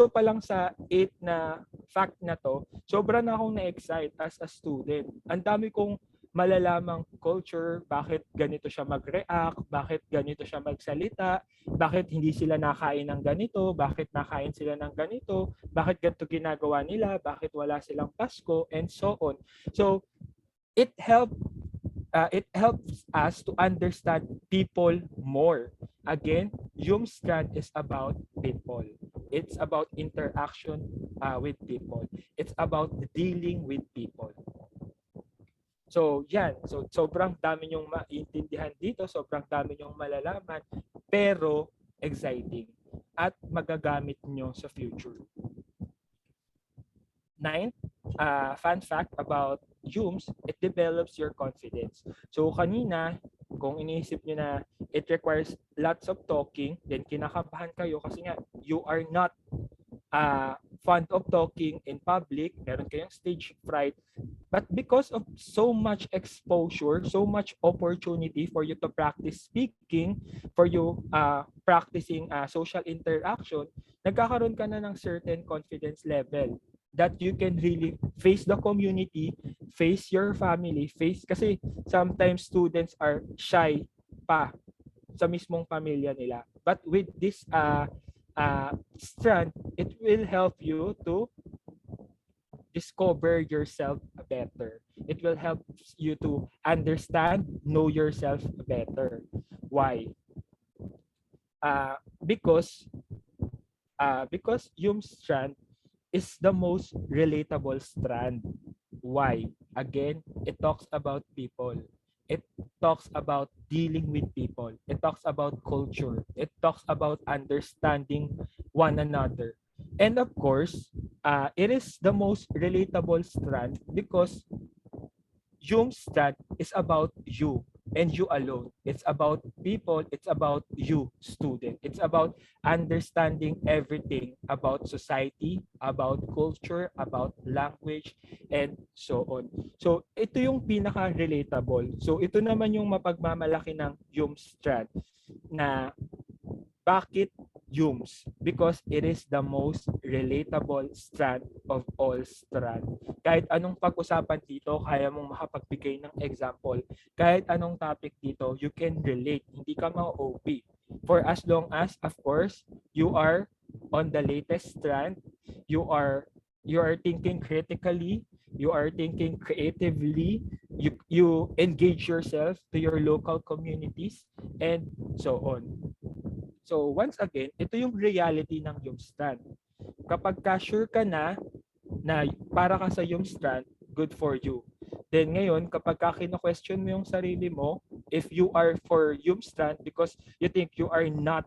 pa lang sa 8 na fact na to, sobra na akong na-excite as a student. Ang dami kong malalamang culture, bakit ganito siya mag-react, bakit ganito siya magsalita, bakit hindi sila nakain ng ganito, bakit nakain sila ng ganito, bakit ganito ginagawa nila, bakit wala silang Pasko, and so on. So, it helped it helps us to understand people more. Again, Hume's strand is about people. It's about interaction with people. It's about dealing with people. So, yan. So, sobrang dami nyong maintindihan dito, sobrang dami nyong malalaman, pero exciting at magagamit nyo sa future. Ninth, fun fact about Hume's, it develops your confidence. So kanina, kung iniisip nyo na it requires lots of talking, then kinakabahan kayo kasi nga you are not fond of talking in public, meron kayong stage fright. But because of so much exposure, so much opportunity for you to practice speaking, for you practicing social interaction, nagkakaroon ka na ng certain confidence level that you can really face the community, face your family, face kasi sometimes students are shy pa sa mismong pamilya nila. But with this strand, it will help you to discover yourself better. It will help you to understand, know yourself better. Why? Because Hume's strand is the most relatable strand. Why? Again, it talks about people. It talks about dealing with people. It talks about culture. It talks about understanding one another. And of course, it is the most relatable strand because Hume's strand is about you and you alone. It's about people. It's about you, student. It's about understanding everything about society, about culture, about language, and so on. So, ito yung pinaka-relatable. So, ito naman yung mapagmamalaki ng Hume's strand na bakit Hume's? Because it is the most relatable strand of all strand. Kahit anong pag-usapan dito, kaya mong makapagbigay ng example. Kahit anong topic dito, you can relate. Hindi ka ma-OP. For as long as, of course, you are on the latest strand, you are thinking critically, you are thinking creatively, you engage yourself to your local communities, and so on. So once again, ito yung reality ng Yumstrand. Kapag sure ka na para ka sa Yumstrand, good for you. Then ngayon, kapag kino-question mo yung sarili mo, if you are for Yumstrand because you think you are not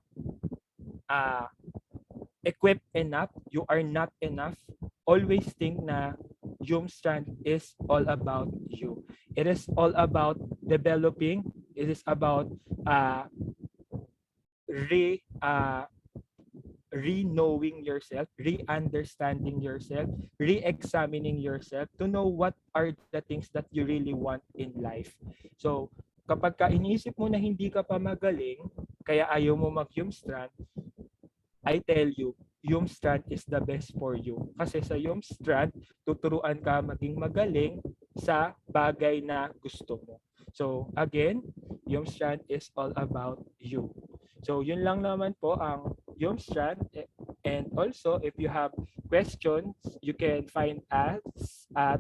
equipped enough, you are not enough, always think na Yumstrand is all about you. It is all about developing. It is about re-knowing yourself, re-understanding yourself, re-examining yourself to know what are the things that you really want in life. So, kapag iniisip mo na hindi ka pa magaling, kaya ayaw mo mag-Yumstrand, I tell you, Yumstrand is the best for you. Kasi sa Yumstrand, tuturuan ka maging magaling sa bagay na gusto mo. So, again, Yumstrand is all about you. So, yun lang naman po ang Yumstrand. And also, if you have questions, you can find us at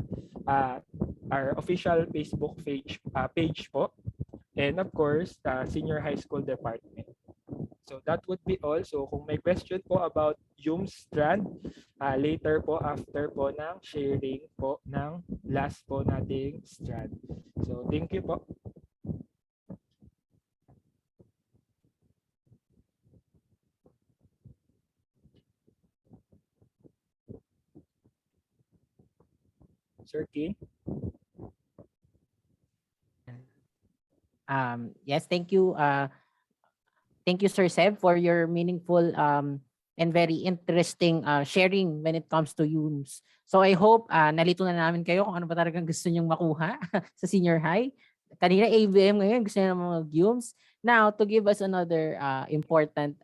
our official Facebook page po. And of course, the Senior High School Department. So that would be all. So kung may question po about yung strand later po after po ng sharing po ng last po nating strand. So thank you po. Sir King. Yes, thank you. Thank you, Sir Seb, for your meaningful and very interesting sharing when it comes to UMS. So I hope nalito na namin kayo kung ano ba talagang gusto nyong makuha sa senior high. Kanina ABM, ngayon gusto nyo ng mga UMS. Now, to give us another important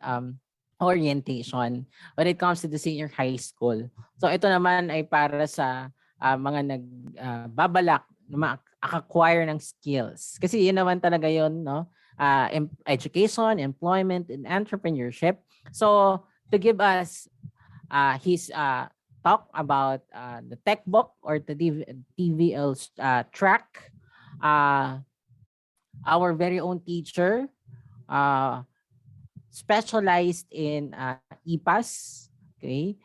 orientation when it comes to the senior high school. So ito naman ay para sa mga nagbabalak na acquire ng skills. Kasi yun naman talaga yun, no? Education, employment, and entrepreneurship. So to give us his talk about the tech book or the TVL track, our very own teacher, specialized in EPAS, okay?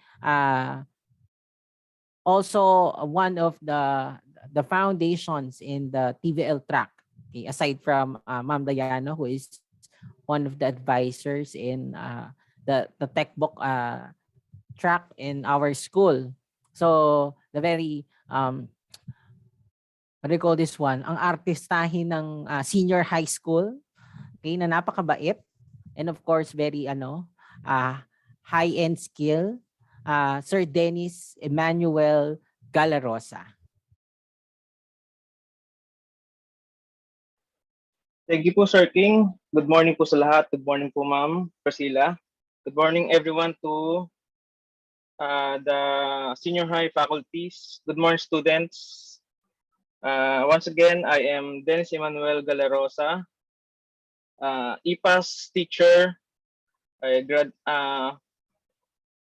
Also one of the foundations in the TVL track. Okay, aside from Ma'am Dayano, who is one of the advisors in the tech book track in our school. So the very what do you call this one? Ang artistahin ng senior high school, okay, na napakabait, and of course very high-end skill, Sir Dennis Emmanuel Galarosa. Thank you po, Sir King. Good morning po sa lahat. Good morning po, Ma'am Priscilla. Good morning, everyone, to the senior high faculties. Good morning, students. Once again, I am Dennis Emmanuel Galarosa, EPAS teacher.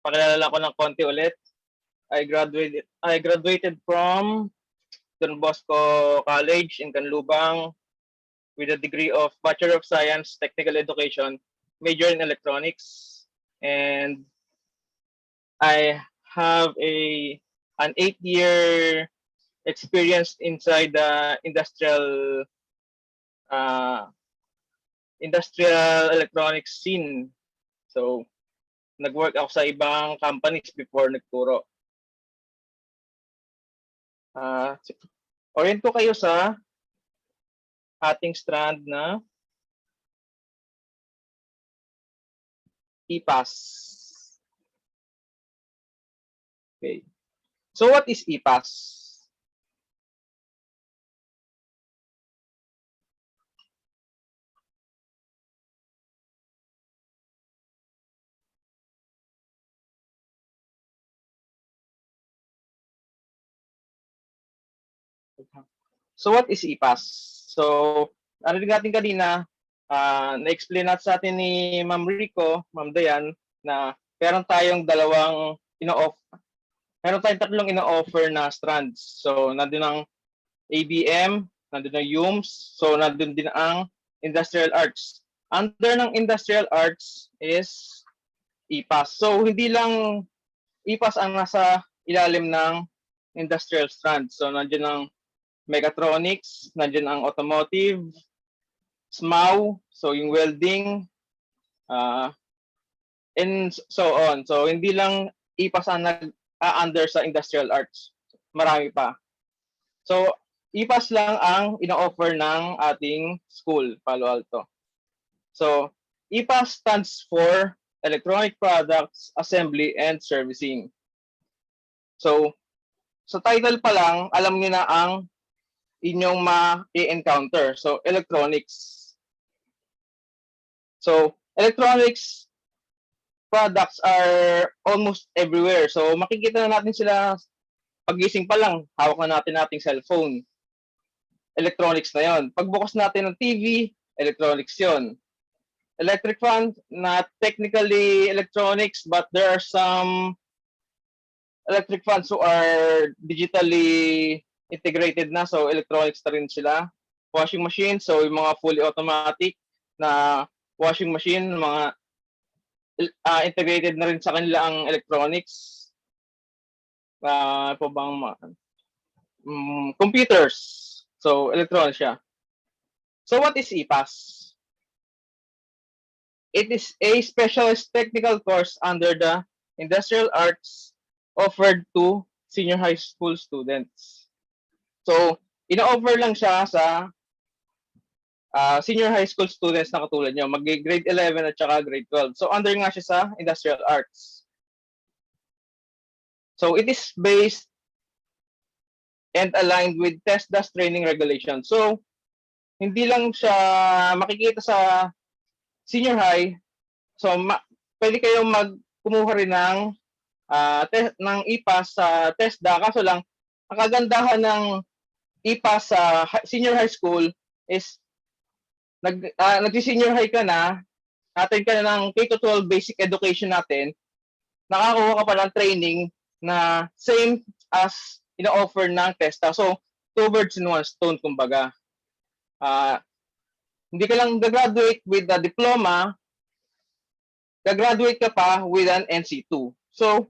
Pakilala ko ng konti ulit. I graduated from Don Bosco College in Canlubang with a degree of Bachelor of Science, Technical Education, major in electronics, and I have an 8-year experience inside the industrial electronics scene. So, nag-work ako sa ibang companies before nagturo. Orient ko kayo sa ating strand na EPAS. Okay. So what is EPAS? So what is EPAS? So, narinig natin kanina, na-explain natin sa atin ni Ma'am Rico, Ma'am Dayan, na meron tayong tatlong ino-offer na strands. So, nandun ang ABM, nandun ang UMS, so nandun din ang Industrial Arts. Under ng Industrial Arts is EPAS. So, hindi lang EPAS ang nasa ilalim ng Industrial Strand. So, nandun ang Mechatronics, nandiyan ang automotive, SMAW, so yung welding, and so on. So hindi lang EPAS ang under sa industrial arts. Marami pa. So EPAS lang ang ino-offer ng ating school, Palo Alto. So EPAS stands for Electronic Products Assembly and Servicing. So sa title pa lang, alam niyo na ang inyong ma-encounter. So, electronics. So, electronics products are almost everywhere. So, makikita na natin sila pagising pa lang. Hawak na natin ating cellphone. Electronics na yon. Pagbukas natin ng TV, electronics yon. Electric fan, not technically electronics, but there are some electric fans who are digitally integrated na, so electronics na rin sila. Washing machine, so yung mga fully automatic na washing machine, mga integrated na rin sa kanila ang electronics. Po bang computers. So, electronics siya. So, what is EPAS? It is a specialist technical course under the industrial arts offered to senior high school students. So, ina-offer lang siya sa senior high school students na katulad nyo, mag-grade 11 at saka grade 12. So, under nga siya sa industrial arts. So, it is based and aligned with TESDAS training regulations. So, hindi lang siya makikita sa senior high. So, pwede kayong kumuha rin ng ng IPAS sa TESDA. Kaso lang, ang kagandahan ng IPAS sa senior high school is nag-senior high ka na, attend ka na ng K-12 basic education natin, nakakuha ka pa ng training na same as ina-offer ng TESDA. So, two birds in one stone, kumbaga. Hindi ka lang gagraduate with a diploma, gagraduate ka pa with an NC2. So,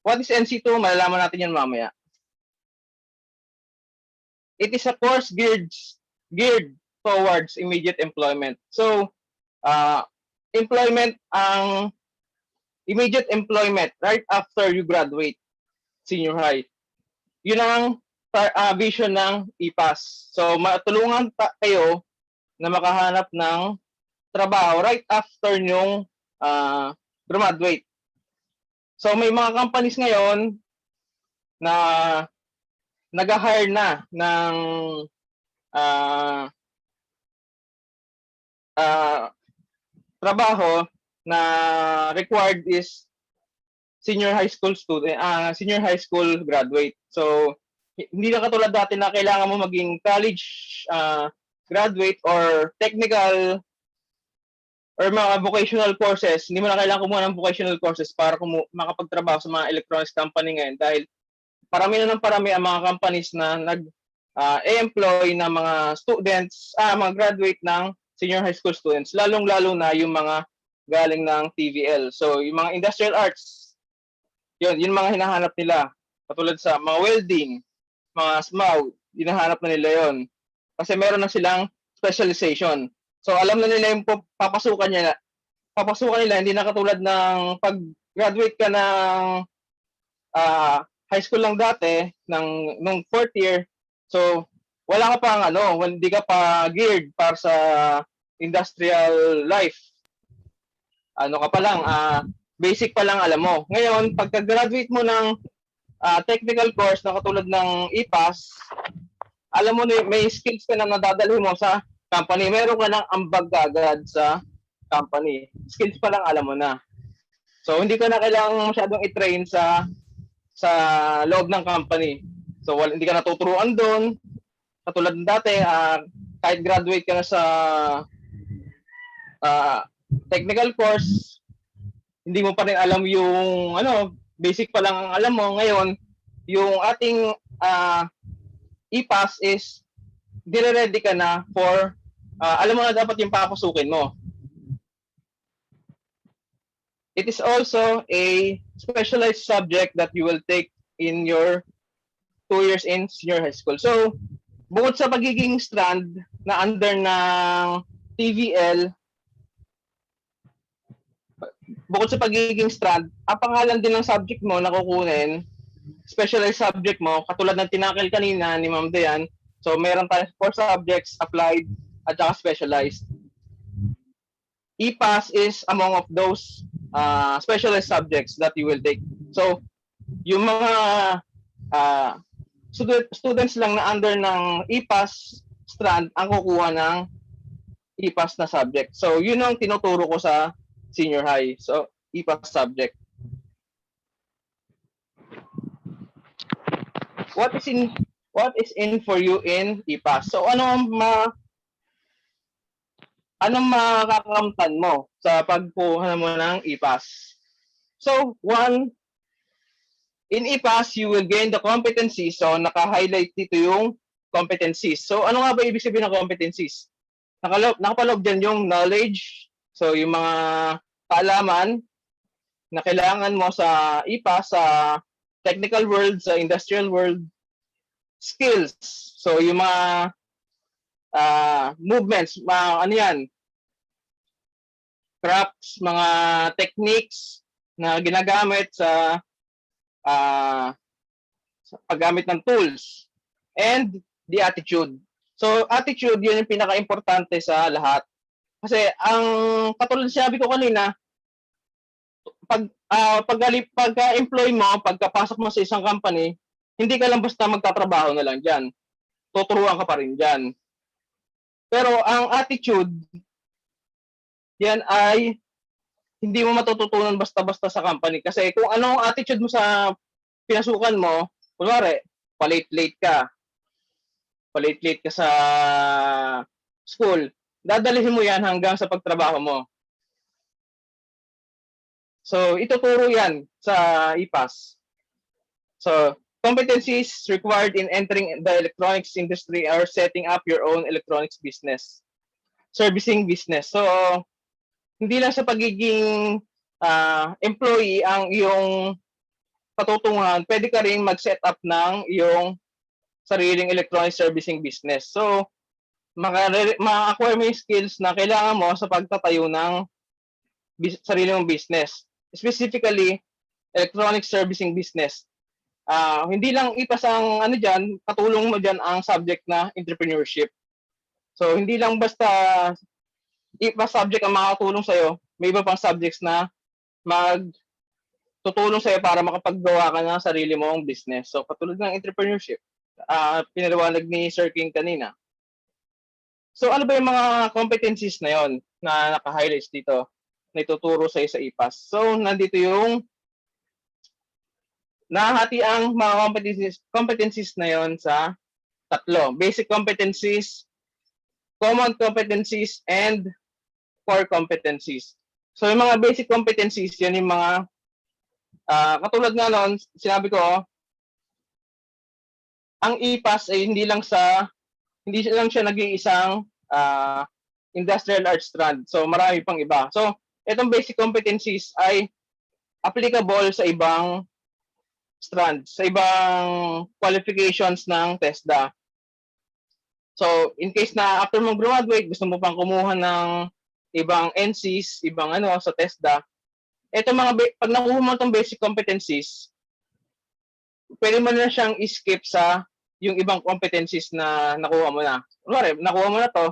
what is NC2? Malalaman natin yan mamaya. It is a course geared towards immediate employment. So, immediate employment right after you graduate senior high. Yun ang vision ng IPAS. So, matulungan kayo na makahanap ng trabaho right after nyong graduate. So, may mga companies ngayon na nag-hire na ng trabaho na required is senior high school student, senior high school graduate. So, hindi na katulad dati na kailangan mo maging college graduate or technical or mga vocational courses. Hindi mo na kailangan kumuha ng vocational courses para makapagtrabaho sa mga electronics company ngayon dahil parami na ng parami ang mga companies na nag-employ ng mga students, mga graduate ng senior high school students, lalong-lalo na yung mga galing ng TVL. So, yung mga industrial arts, yun mga hinahanap nila. Katulad sa mga welding, mga SMAW, hinahanap na nila yon. Kasi meron na silang specialization. So, alam na nila yung papasukan nila, hindi na katulad ng pag-graduate ka ng high school lang dati nung fourth year. So, wala ka pang hindi ka pa geared para sa industrial life. Ka pa lang, basic pa lang alam mo. Ngayon, pagka-graduate mo ng technical course na katulad ng IPAS, alam mo may skills ka na nadadalhin mo sa company. Meron ka ng ambag agad sa company. Skills pa lang alam mo na. So, hindi ka na kailangang masyadong i-train sa loob ng company. So, hindi ka natuturuan doon. Katulad ng dati, kahit graduate ka na sa technical course, hindi mo pa rin alam yung basic pa lang ang alam mo. Ngayon, yung ating IPAS is dire-ready ka na for alam mo na dapat yung papasukin mo. It is also a specialized subject that you will take in your 2 years in senior high school. So, bukod sa pagiging strand na under ng TVL, ang pangalan din ng subject mo na kukunin, specialized subject mo, katulad ng tinakil kanina ni Ma'am Dayan. So, meron tayong 4 subjects, applied at saka specialized. IPAS is among of those specialized subjects that you will take. So, yung mga students lang na under ng IPAS strand ang kukuha ng IPAS na subject. So, yun ang tinuturo ko sa senior high. So, IPAS subject. What is in for you in IPAS? So, anong makakamtan mo sa pagkuha mo ng IPAS? So, one, in IPAS, you will gain the competencies. So, naka-highlight dito yung competencies. So, ano nga ba ibig sabihin ng competencies? Nakapaloob dyan yung knowledge. So, yung mga kaalaman. na kailangan mo sa IPA, sa technical world, sa industrial world, skills. So yung mga movements, mga ano yan, crafts, mga techniques na ginagamit sa paggamit ng tools, and the attitude. So attitude, yun yung pinaka-importante sa lahat. Kasi ang katulad sinabi ko kanina, pagka-employ mo, pagkapasok mo sa isang company, hindi ka lang basta magtatrabaho na lang dyan. Tuturuan ka pa rin dyan. Pero ang attitude, yan ay hindi mo matututunan basta-basta sa company. Kasi kung anong attitude mo sa pinasukan mo, kunwari, palate-late ka sa school, dadalhin mo yan hanggang sa pagtrabaho mo. So, ituturo yan sa IPAS. So, competencies required in entering the electronics industry are setting up your own electronics business, servicing business. So, hindi lang sa pagiging employee ang iyong patutunguhan, pwede ka rin mag-set up ng iyong sariling electronic servicing business. So, maka-acquire mo yung skills na kailangan mo sa pagtatayo ng sarili mong business. Specifically, electronic servicing business. Hindi lang ipas ang ano dyan, katulong mo dyan ang subject na entrepreneurship. So, hindi lang basta ipas subject ang makatulong sa'yo, may iba pang subjects na tutulong sa'yo para makapaggawa ka ng sarili mong business. So, katulad ng entrepreneurship, pinaliwanag ni Sir King kanina. So, ano ba yung mga competencies na yon na naka-highlights dito na ituturo sa'yo sa IPAS? So, nandito yung nahati ang mga competencies na yon sa tatlo. Basic competencies, common competencies, and core competencies. So, yung mga basic competencies, yan yung mga katulad nga noon, sinabi ko, ang IPAS ay hindi lang siya nag-iisang industrial arts strand. So, marami pang iba. So, itong basic competencies ay applicable sa ibang strands, sa ibang qualifications ng TESDA. So, in case na after mo graduate, gusto mo pang kumuha ng ibang NCs, ibang sa TESDA, pag nakuha mo itong basic competencies, pwede mo na siyang skip sa yung ibang competencies na nakuha mo na. Kunwari, nakuha mo na to,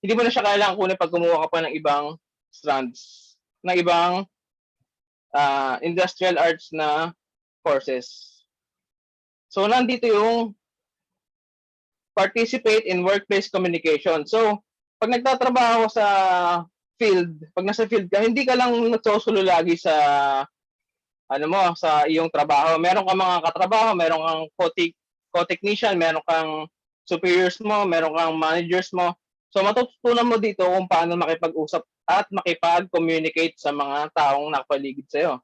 hindi mo na siya kailangan kunin pag kumuha ka pa ng ibang strands, ng ibang industrial arts na courses. So, nandito yung participate in workplace communication. So, pag nagtatrabaho sa pag nasa field ka, hindi ka lang nagsusulo lagi sa sa iyong trabaho. Meron kang mga katrabaho, meron kang co-technician, meron kang superiors mo, meron kang managers mo. So matututunan mo dito kung paano makipag-usap at makipag-communicate sa mga taong nakapaligid sa'yo.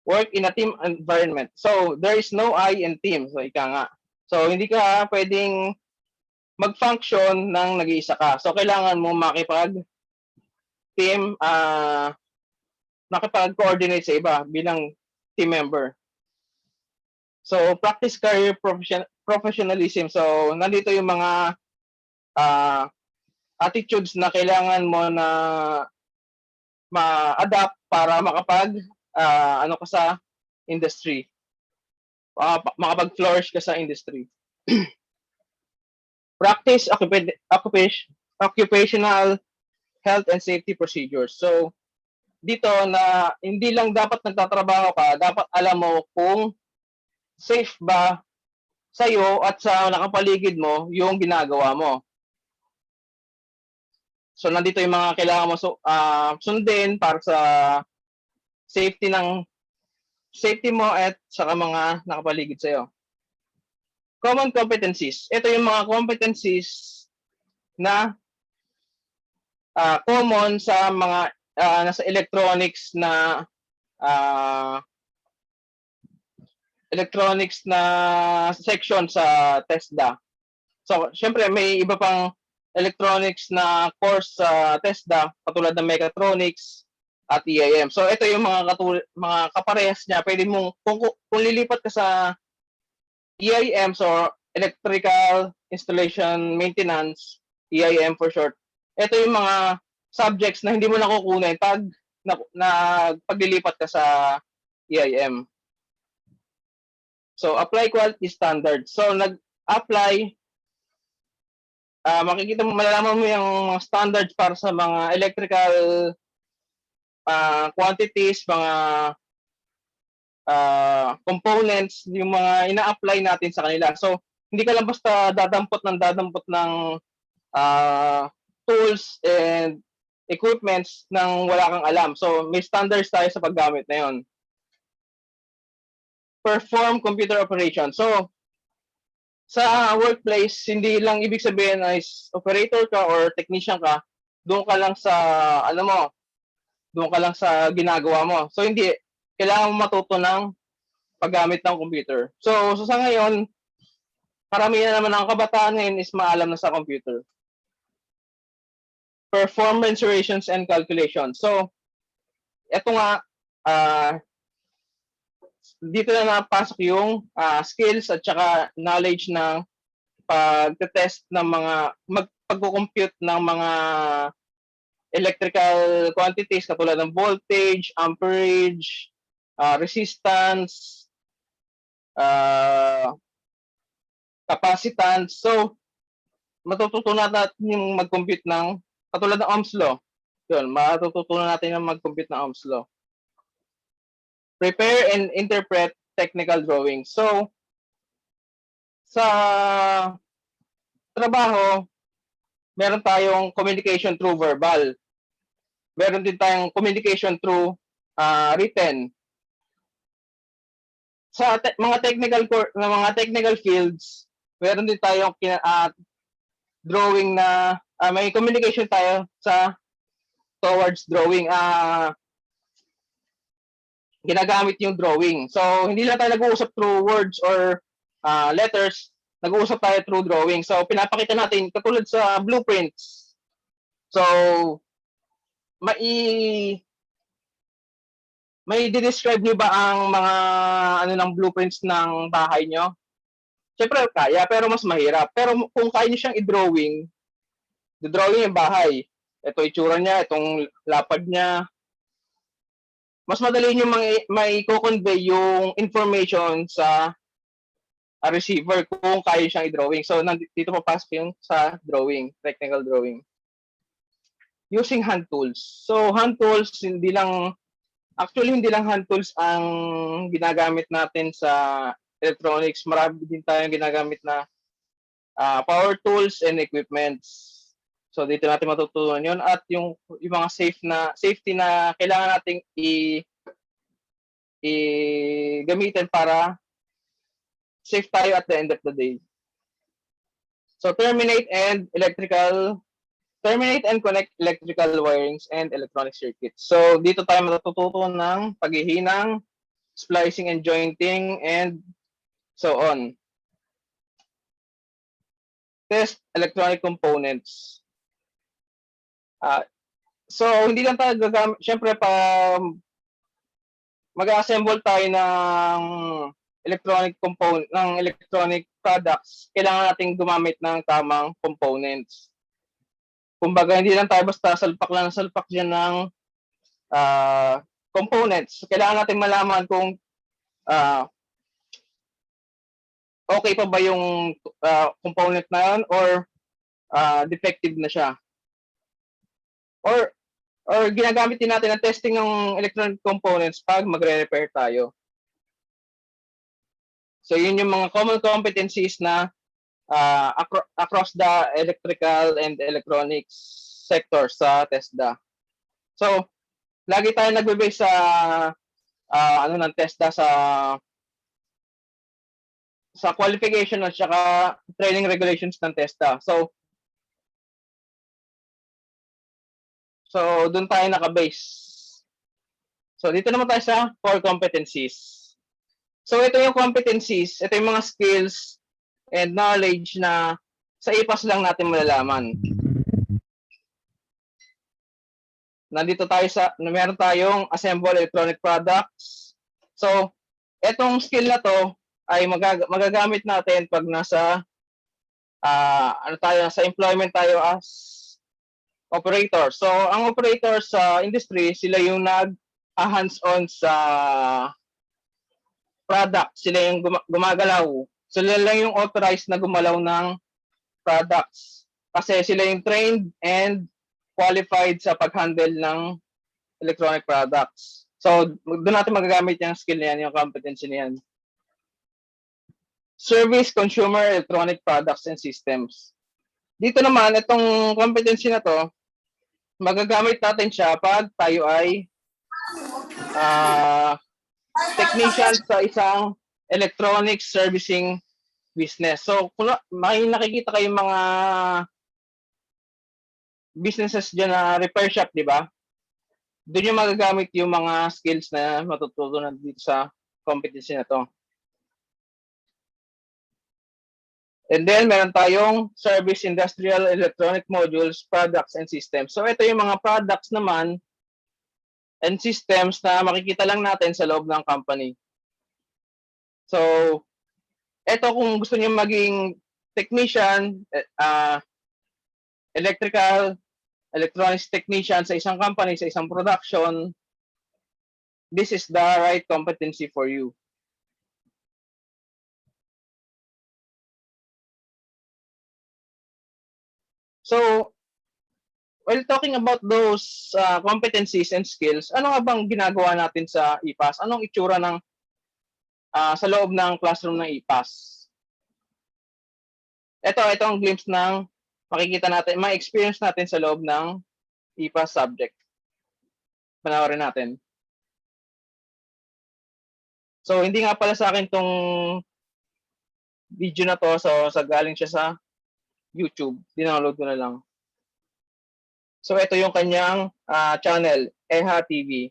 Work in a team environment. So there is no I in team. So ika nga. So hindi ka pwedeng mag-function nang nag-iisa ka. So kailangan mo makipag-team, makipag-coordinate sa iba bilang team member. So, practice career professionalism. So, nandito yung mga attitudes na kailangan mo na ma-adapt para ka sa industry. Makapag-flourish ka sa industry. Practice occupational health and safety procedures. So, dito na hindi lang dapat nagtatrabaho ka, dapat alam mo kung safe ba sa'yo at sa nakapaligid mo yung ginagawa mo. So, nandito yung mga kailangan mo sundin para sa safety mo at saka mga nakapaligid sa'yo. Common competencies. Ito yung mga competencies na common sa mga nasa electronics na section sa TESDA. So, syempre may iba pang electronics na course sa TESDA, katulad ng mechatronics, at EIM. So ito yung mga kaparehas niya. Pwede mong kung lilipat ka sa EIM, so Electrical Installation Maintenance, EIM for short. Ito yung mga subjects na hindi mo nakukunin pag paglilipat ka sa EIM. So apply quality standards. So nag-apply, makikita mo, malalaman mo yung mga standards para sa mga electrical quantities, mga components, yung mga ina-apply natin sa kanila. So hindi ka lang basta dadampot ng tools and equipments nang wala kang alam. So may standards tayo sa paggamit na yon. Perform computer operation. So sa workplace, hindi lang ibig sabihin is operator ka or technician ka, doon ka lang sa doon ka lang sa ginagawa mo. So hindi, kailangan mo matuto ng paggamit ng computer. So sa ngayon, karamihan naman ng kabataan ngayon is maalam na sa computer. Perform mensurations and calculations. So ito nga, dito na napasok yung skills at saka knowledge ng pag-test ng mga pag-compute ng mga electrical quantities katulad ng voltage, amperage, resistance, capacitance. So matututunan natin yung mag-compute ng katulad ng Ohm's law. Yun, matututunan natin yung mag-compute ng Ohm's law. Prepare and interpret technical drawings. So, sa trabaho, meron tayong communication through verbal. Meron din tayong communication through written. Sa mga technical fields, meron din tayong drawing na may communication tayo towards drawing. Ginagamit yung drawing. So, hindi lang tayo nag-uusap through words or letters, nag-uusap tayo through drawing. So, pinapakita natin, katulad sa blueprints. So, may describe niyo ba ang mga ng blueprints ng bahay niyo? Siyempre, kaya, pero mas mahirap. Pero kung kaya niyo siyang i-drawing yung bahay. Ito itsura niya, itong lapad niya, mas madali nyo may convey yung information sa receiver kung kaya siyang i-drawing. So, dito papasok yung sa drawing, technical drawing. Using hand tools. So, hand tools, hindi lang hand tools ang ginagamit natin sa electronics. Marami din tayong ginagamit na power tools and equipments. So dito natin matutunan 'yon at yung mga safety na kailangan nating gamitin para safe tayo at the end of the day. So terminate and connect electrical wirings and electronic circuits. So dito tayo matututo ng paghihinang, splicing and jointing and so on. Test electronic components. So, hindi lang tayo gagamit. Siyempre, mag-assemble tayo ng electronic products, kailangan nating gumamit ng tamang components. Kumbaga, hindi lang tayo basta salpak dyan ng components. Kailangan nating malaman kung okay pa ba yung component na yun or defective na siya. Or ginagamit din natin ang testing ng electronic components pag magre-repair tayo. So yun yung mga common competencies na across the electrical and electronics sector sa TESDA. So lagi tayo nagbe-base sa ng TESDA sa qualification at saka training regulations ng TESDA. So, doon tayo naka-base. So, dito naman tayo sa core competencies. So, ito yung competencies, ito yung mga skills and knowledge na sa IPAS lang natin malalaman. nandito tayo meron tayong assemble electronic products. So, etong skill na to ay magagamit natin pag nasa sa employment tayo as operator. So, ang operator sa industry, sila yung hands-on sa product. Sila yung gumagalaw. Sila lang yung authorized na gumalaw ng products. Kasi sila yung trained and qualified sa pag-handle ng electronic products. So, doon natin magagamit yung skill na yan, yung competency na yan. Service Consumer Electronic Products and Systems. Dito naman, itong competency na to, magagamit natin siya pag tayo ay technician sa isang electronic servicing business. So, kung may nakikita kayong mga businesses dyan na repair shop, di ba? Doon yung magagamit yung mga skills na matututunan dito sa competency na to. And then, meron tayong Service Industrial Electronic Modules, Products, and Systems. So, ito yung mga products naman and systems na makikita lang natin sa loob ng company. So, ito kung gusto niyo maging technician, electrical, electronics technician sa isang company, sa isang production, this is the right competency for you. So, while talking about those competencies and skills, ano nga bang ginagawa natin sa IPAS? Anong itsura ng sa loob ng classroom ng IPAS? Ito ang glimpse ng makikita natin, ma-experience natin sa loob ng IPAS subject. Panoorin natin. So, hindi nga pala sa akin tong video na to. So, galing siya sa YouTube. Dinownload ko na lang. So, ito yung kanyang channel, EHA TV.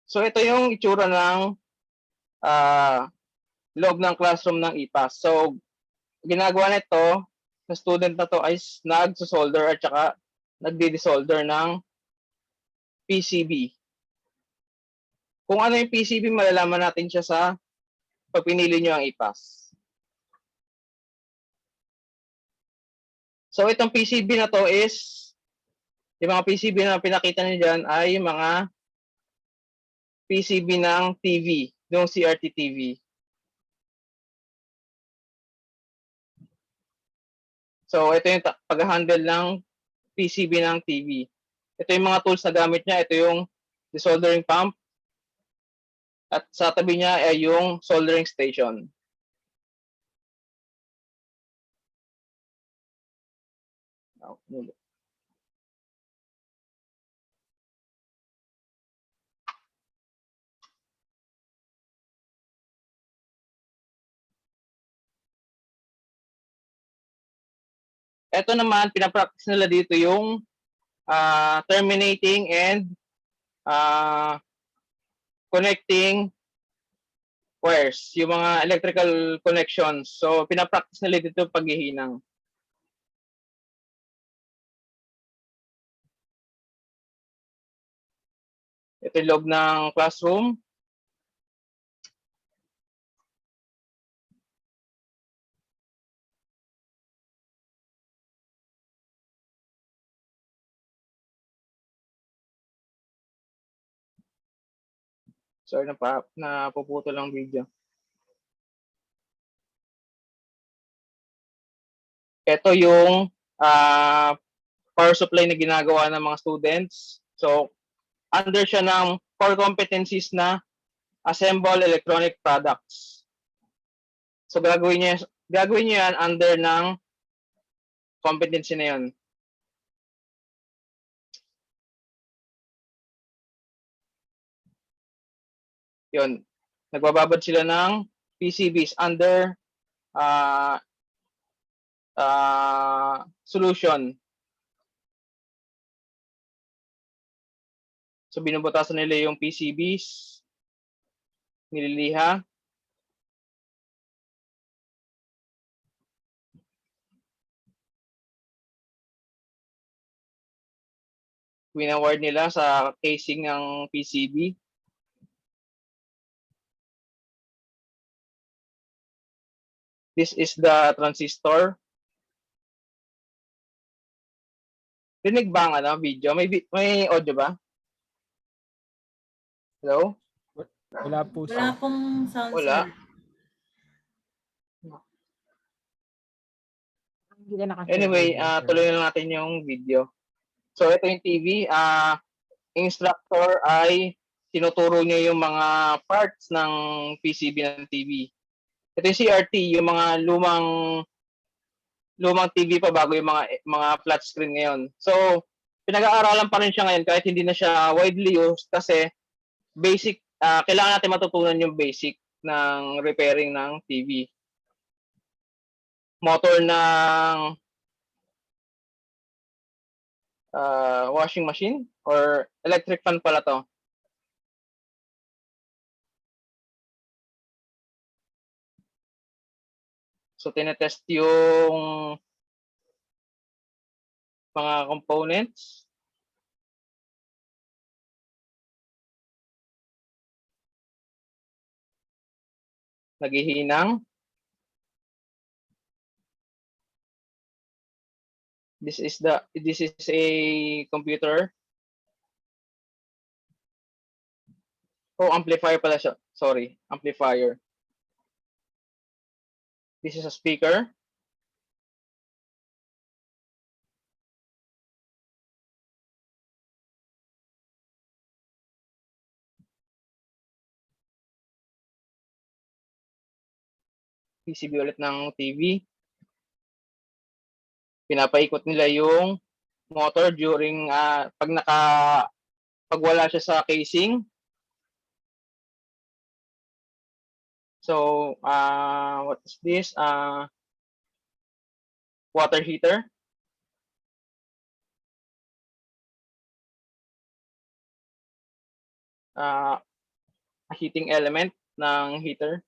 So, ito yung itsura ng loob ng classroom ng IPAS. So, ginagawa nito, na student na to ay nagsusolder at saka nagdi-desolder ng PCB. Kung ano yung PCB, malalaman natin siya sa pag pinili nyo ang IPAS. So, itong PCB na to is, yung mga PCB na pinakita nyo dyan ay mga PCB ng TV, yung CRT TV. So, ito yung pag-handle ng PCB ng TV. Ito yung mga tools na gamit niya. Ito yung desoldering pump. At sa tabi niya ay yung soldering station. Ito naman, pinapractice nila dito yung terminating and connecting wires, yung mga electrical connections. So, pinapractice nila dito paghihinang. Ito yung loob ng classroom. Sorry, napuputol ang video. Ito yung power supply na ginagawa ng mga students. So, under siya ng core competencies na assemble electronic products. So, gagawin niyo yan under ng competency na yun. Yun. Nagbababad sila ng PCBs under solution. So, binubutasan nila yung PCBs. Nililiha. winaward nila sa casing ng PCB. This is the transistor. Rinig ba ang video? May audio ba? Hello? Wala po, Wala sir. pong sound, Wala. sir. Hindi ka naka-share Anyway, audio, sir. tuloy na natin yung video. So, ito yung TV. Instructor ay tinuturo niya yung mga parts ng PCB ng TV. Ito yung CRT, yung mga lumang TV pa bago yung mga flat screen ngayon. So, pinag-aaralan pa rin siya ngayon kahit hindi na siya widely used kasi basic, kailangan natin matutunan yung basic ng repairing ng TV. Motor ng washing machine or electric fan pala to. So, tinetest yung mga components. Naghihinang. This is a computer. Oh, amplifier pala siya. Sorry, amplifier. This is a speaker. PCB ulit ng TV. Pinapaikot nila yung motor during pag wala siya sa casing. So, what is this? Water heater. A heating element ng heater.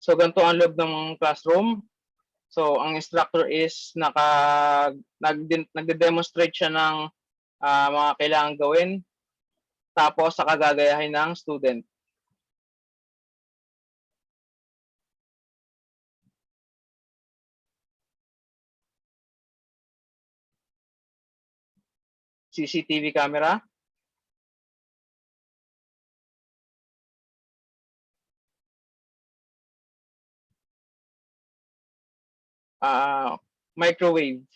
So, ganito ang loob ng classroom. So, ang instructor is nagde-demonstrate siya ng mga kailangan gawin. Tapos, saka gagayahin ng student. CCTV camera. Microwave.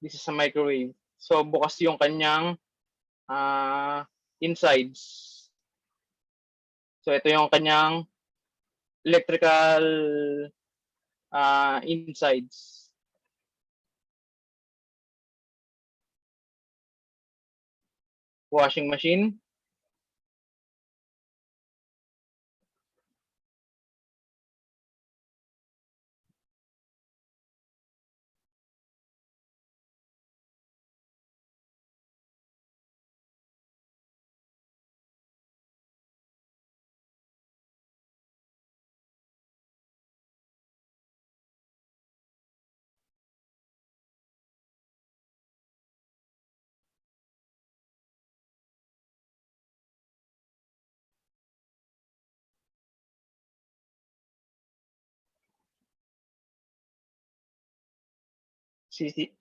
This is a microwave. So, bukas yung kanyang insides. So, ito yung kanyang electrical insides. Washing machine.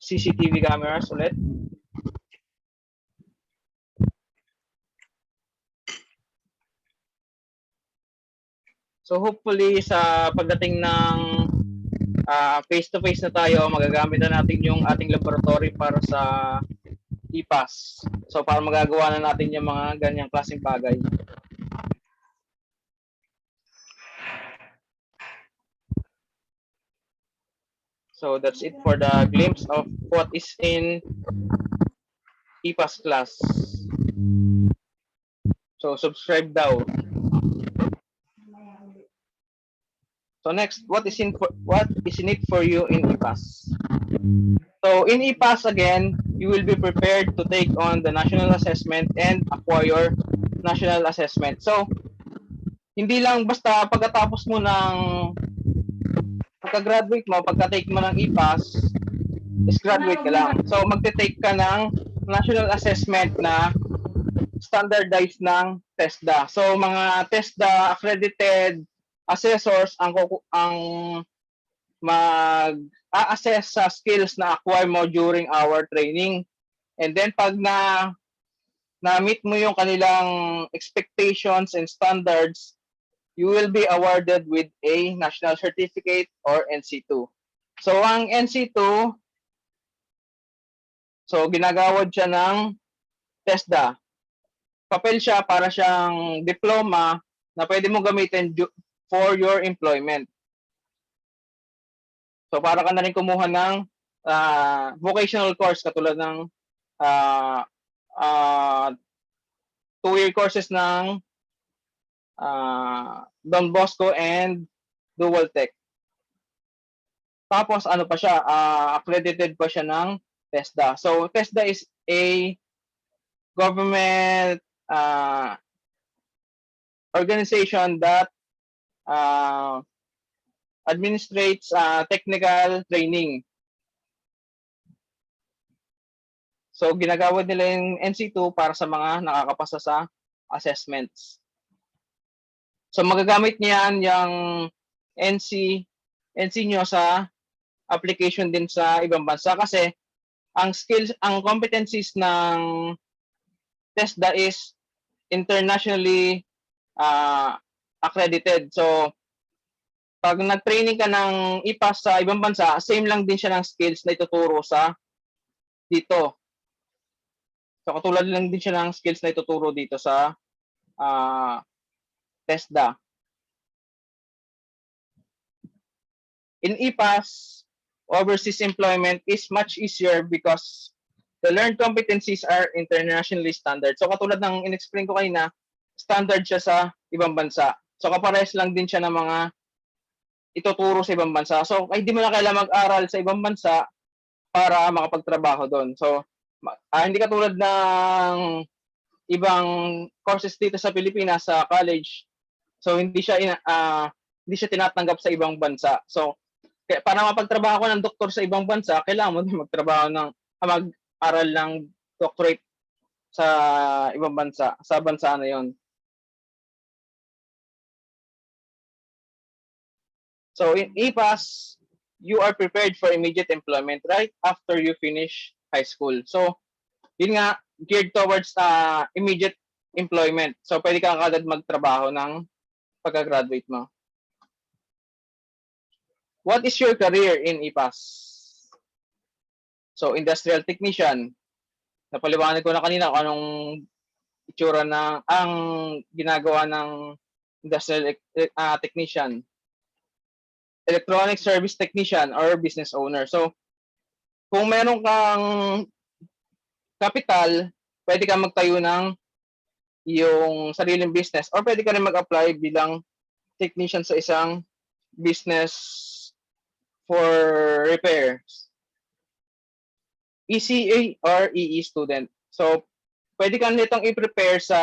CCTV cameras ulit. So hopefully sa pagdating ng face-to-face na tayo, magagamit na natin yung ating laboratory para sa IPAS. So para magagawa na natin yung mga ganyang klaseng bagay. So that's it for the glimpse of what is in IPAS class. So subscribe daw. So next, what is in it for you in IPAS? So in IPAS again, you will be prepared to take on the national assessment and acquire national assessment. So, hindi lang basta pagkatapos mo ng pagka-graduate mo, pagka-take mo ng IPAS, is graduate ka lang. So, magte-take ka ng national assessment na standardized ng TESDA. So, mga TESDA accredited assessors ang mag-a-assess sa skills na acquire mo during our training. And then, pag na-meet mo yung kanilang expectations and standards, you will be awarded with a national certificate or NC2. So, ang NC2, so ginagawad siya ng TESDA. Papel siya para siyang diploma na pwede mo gamitin for your employment. So, para ka na rin kumuha ng vocational course katulad ng 2-year courses ng Don Bosco and Dual Tech. Tapos ano pa siya, accredited pa siya ng TESDA. So TESDA is a government organization that administrates technical training. So ginagawad nila yung NC2 para sa mga nakakapasa sa assessments. So magagamit niyan yung NC nyo sa application din sa ibang bansa kasi ang skills, ang competencies ng TESDA is internationally accredited. So pag nag-training ka ng IPAS sa ibang bansa, same lang din siya ng skills na ituturo sa dito. So katulad lang din siya ng skills na ituturo dito sa TESDA. In IPAS, overseas employment is much easier because the learned competencies are internationally standard. So katulad ng in-explain ko kanina, standard siya sa ibang bansa. So kapares lang din siya ng mga ituturo sa ibang bansa. So hindi mo na kailangan mag-aral sa ibang bansa para makapagtrabaho doon. So hindi katulad ng ibang courses dito sa Pilipinas sa college. So hindi siya tinatanggap sa ibang bansa. So para mapagtrabaho ko ng doktor sa ibang bansa, kailangan mo din mag-aral ng doctorate sa ibang bansa, sa bansa na yon. So in IPAS, you are prepared for immediate employment right after you finish high school. So yun nga, geared towards immediate employment. So pwede ka agad magtrabaho ng pagka-graduate mo. What is your career in IPAS? So, industrial technician. Napaliwanag ko na kanina kung anong itsura ng ang ginagawa ng industrial technician. Electronic service technician or business owner. So, kung meron kang capital, pwede kang magtayo ng yung sariling business or pwede ka rin mag-apply bilang technician sa isang business for repairs. ECA or EE student. So, pwede ka nitong i-prepare sa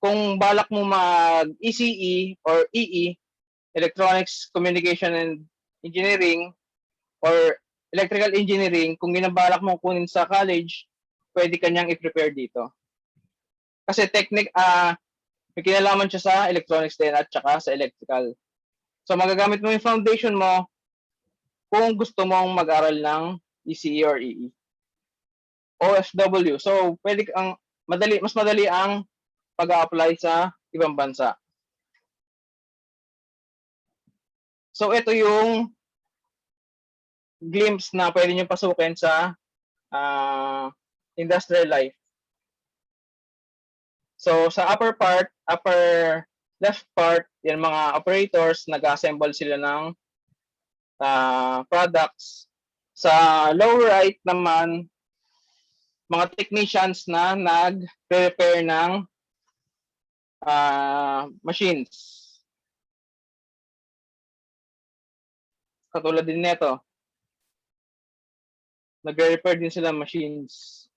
kung balak mo mag-ECE or EE, Electronics, Communication and Engineering or Electrical Engineering, kung ginabalak mo kunin sa college, pwede ka niyang i-prepare dito. Kasi may kinalaman siya sa electronics din at saka sa electrical. So, magagamit mo yung foundation mo kung gusto mong mag-aral ng ECE or EE. OFW. So, pwede kang mas madali ang pag-a-apply sa ibang bansa. So, ito yung glimpse na pwede nyo pasukin sa industrial life. So, sa upper left part, yan mga operators, nag-assemble sila ng products. Sa lower right naman, mga technicians na nag-prepare ng machines. Katulad din nito. Nag-repair din sila machines.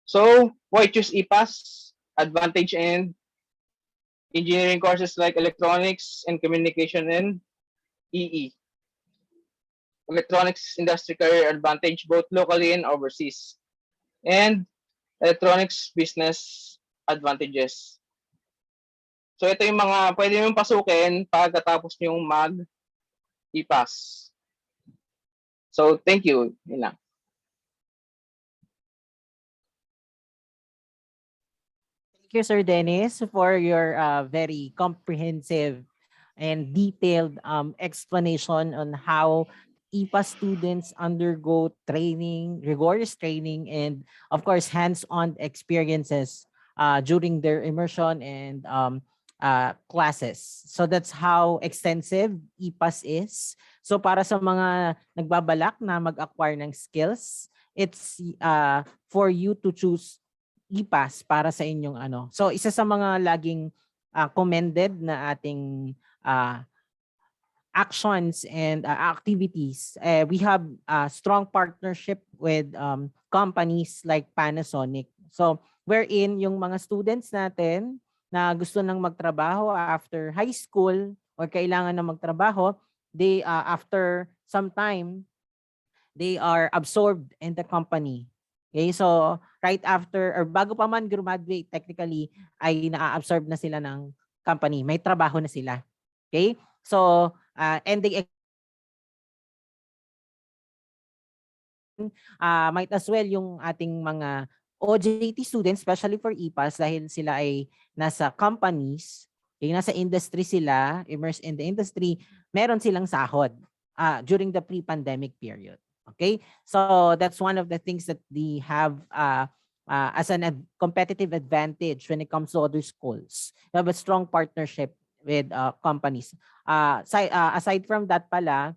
So, why choose IPAS advantage and engineering courses like electronics and communication and EE. Electronics industry career advantage both locally and overseas. And electronics business advantages. So ito yung mga pwede mong pasukin pagkatapos yung mag-IPAS. So thank you. Yun lang. Thank you, Sir Dennis, for your very comprehensive and detailed explanation on how IPA students undergo training, rigorous training, and of course, hands-on experiences during their immersion and classes. So that's how extensive IPAS is. So para sa mga nagbabalak na mag-acquire ng skills, it's for you to choose IPAS para sa inyong ano. So isa sa mga laging commended na ating actions and activities. We have a strong partnership with companies like Panasonic. So wherein yung mga students natin na gusto nang magtrabaho after high school or kailangan na magtrabaho, they after some time they are absorbed in the company. Okay, so right after or bago pa man graduate, technically ay na-absorb na sila ng company. May trabaho na sila. Okay? So and they might as well yung ating mga OJT students, especially for IPAS dahil sila ay nasa companies, yung nasa industry sila, immersed in the industry, meron silang sahod during the pre-pandemic period. Okay? So that's one of the things that they have as an competitive advantage when it comes to other schools. They have a strong partnership with companies. Aside from that pala,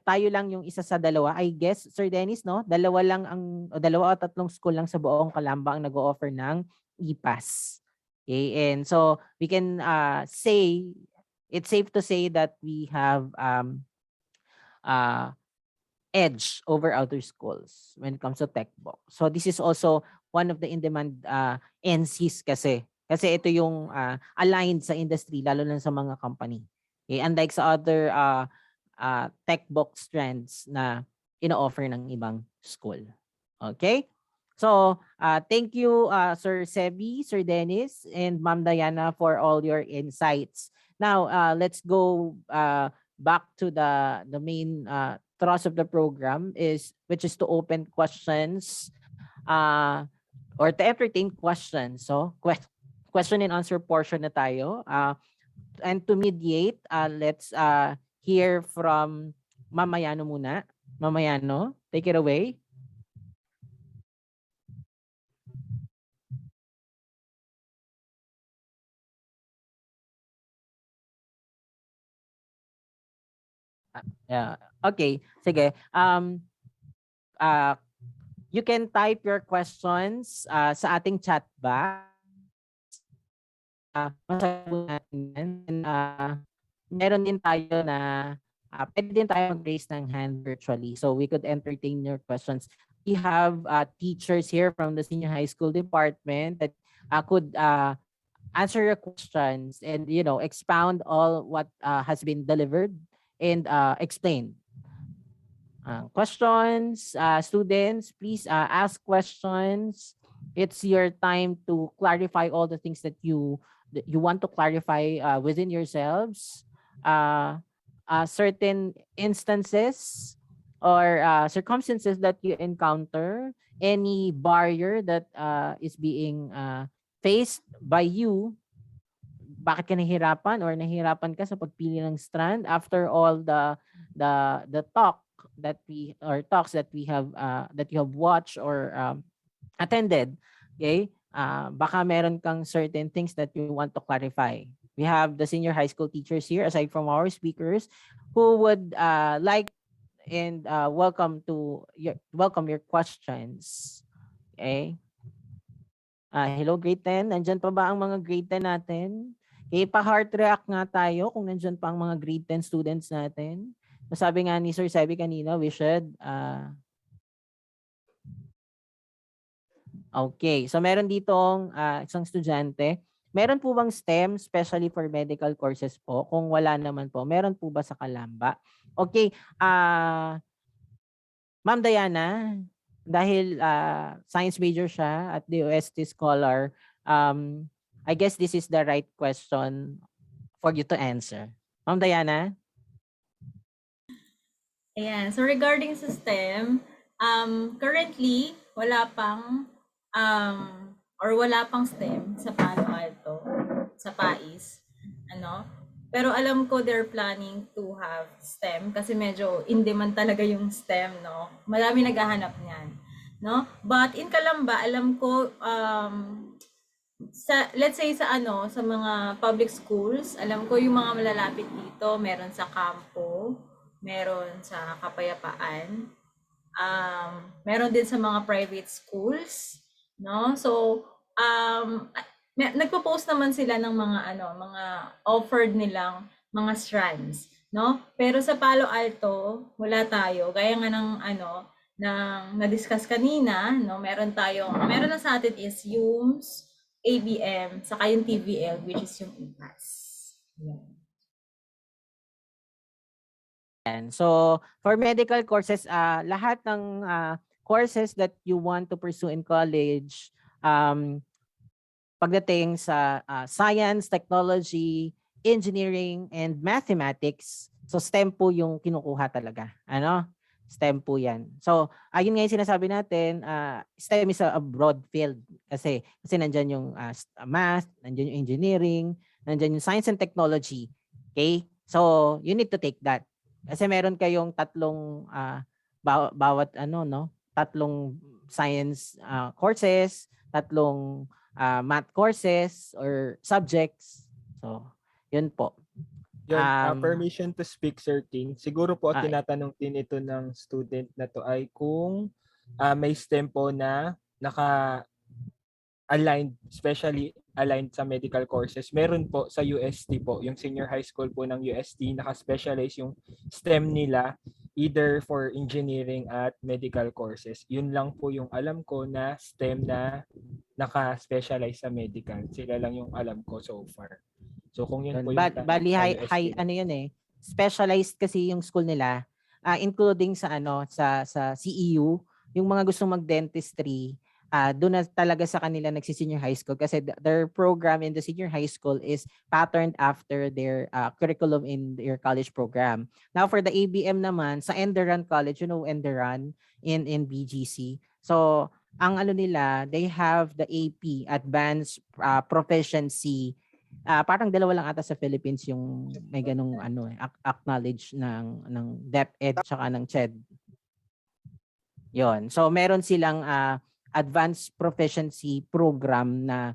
tayo lang yung isa sa dalawa. I guess, Sir Dennis, no? Dalawa o tatlong school lang sa buong Calamba ang nag-o-offer ng IPAS. Okay? And so, we can say, it's safe to say that we have edge over other schools when it comes to tech book. So, this is also one of the in-demand NCs kasi. Kasi ito yung aligned sa industry, lalo na sa mga company. Okay? Unlike sa other tech box strands na ino-offer ng ibang school. Okay? So, thank you Sir Sebi, Sir Dennis, and Ma'am Diana for all your insights. Now, let's go back to the main thrust of the program which is to open questions or to entertain questions. So, question and answer portion na tayo. And to mediate, let's hear from Mamayano muna. Mamayano, take it away. Yeah. Okay, sige. You can type your questions sa ating chat box. Masasagot natin yan. And, meron din tayo na pwede din tayo mag-raise ng hand virtually so we could entertain your questions. We have teachers here from the senior high school department that could answer your questions and expound all what has been delivered and explained. Questions, students, please ask questions. It's your time to clarify all the things that you want to clarify within yourselves. Certain instances or circumstances that you encounter, any barrier that is being faced by you, bakit ka nahihirapan or nahihirapan ka sa pagpili ng strand after all the talks that we have that you have watched or attended. Okay, baka meron kang certain things that you want to clarify. We have the senior high school teachers here aside from our speakers who would like and welcome your questions. Okay. Hello grade 10, nandyan pa ba ang mga grade 10 natin? Okay, pa-heart react nga tayo kung nandyan pa ang mga grade 10 students natin. Sabi nga ni Sir Sebi kanina, we should Okay. So meron ditong isang estudyante. Meron po bang STEM, especially for medical courses po? Kung wala naman po, meron po ba sa Kalamba? Okay. Ma'am Diana, dahil science major siya at the OST scholar, I guess this is the right question for you to answer. Ma'am Diana? Ayan. So regarding sa STEM, currently wala pang STEM sa Palo Alto, sa PAIS, ano? Pero alam ko they're planning to have STEM kasi medyo in demand talaga yung STEM, no? Marami naghahanap niyan, no? But in Calamba, alam ko let's say sa mga public schools, alam ko yung mga malalapit dito, meron sa Campo, meron sa Kapayapaan, meron din sa mga private schools, no? So, nagpo-post naman sila ng mga offered nilang mga strands, no? Pero sa Palo Alto, wala tayo. Gaya nga ng na-discuss kanina, no? Meron na sa atin is yung ABM, saka yung TVL, which is yung IPAS. Yan. So, for medical courses, lahat ng courses that you want to pursue in college, pagdating sa science, technology, engineering, and mathematics, so STEM po yung kinukuha talaga. Ano? STEM po yan. So, ayun nga yung sinasabi natin, STEM is a broad field kasi nandyan yung math, nandyan yung engineering, nandyan yung science and technology. Okay? So, you need to take that. Kasi meron kayong tatlong bawat tatlong science courses, tatlong math courses or subjects. So, yun po. Yun, permission to speak, Sir King. Siguro po Ah, tinatanong din ito ng student na to ay kung may STEM po na naka-aligned, especially aligned sa medical courses. Meron po sa UST po, yung senior high school po ng UST, naka-specialize yung STEM nila either for engineering at medical courses. Yun lang po yung alam ko na STEM na naka-specialize sa medical. Sila lang yung alam ko so far. So kung yun po yung bali sa high UST. ano yun specialized kasi yung school nila, including sa sa CEU, yung mga gustong mag-dentistry, doon na talaga sa kanila nagsi-senior high school kasi their program in the senior high school is patterned after their curriculum in their college program. Now for the ABM naman, sa Enderan College, you know Enderan in BGC. So ang ano nila, they have the AP, Advanced Proficiency. Parang dalawa lang ata sa Philippines yung may ganung acknowledge ng DepEd tsaka ng CHED. Yon. So meron silang advanced proficiency program na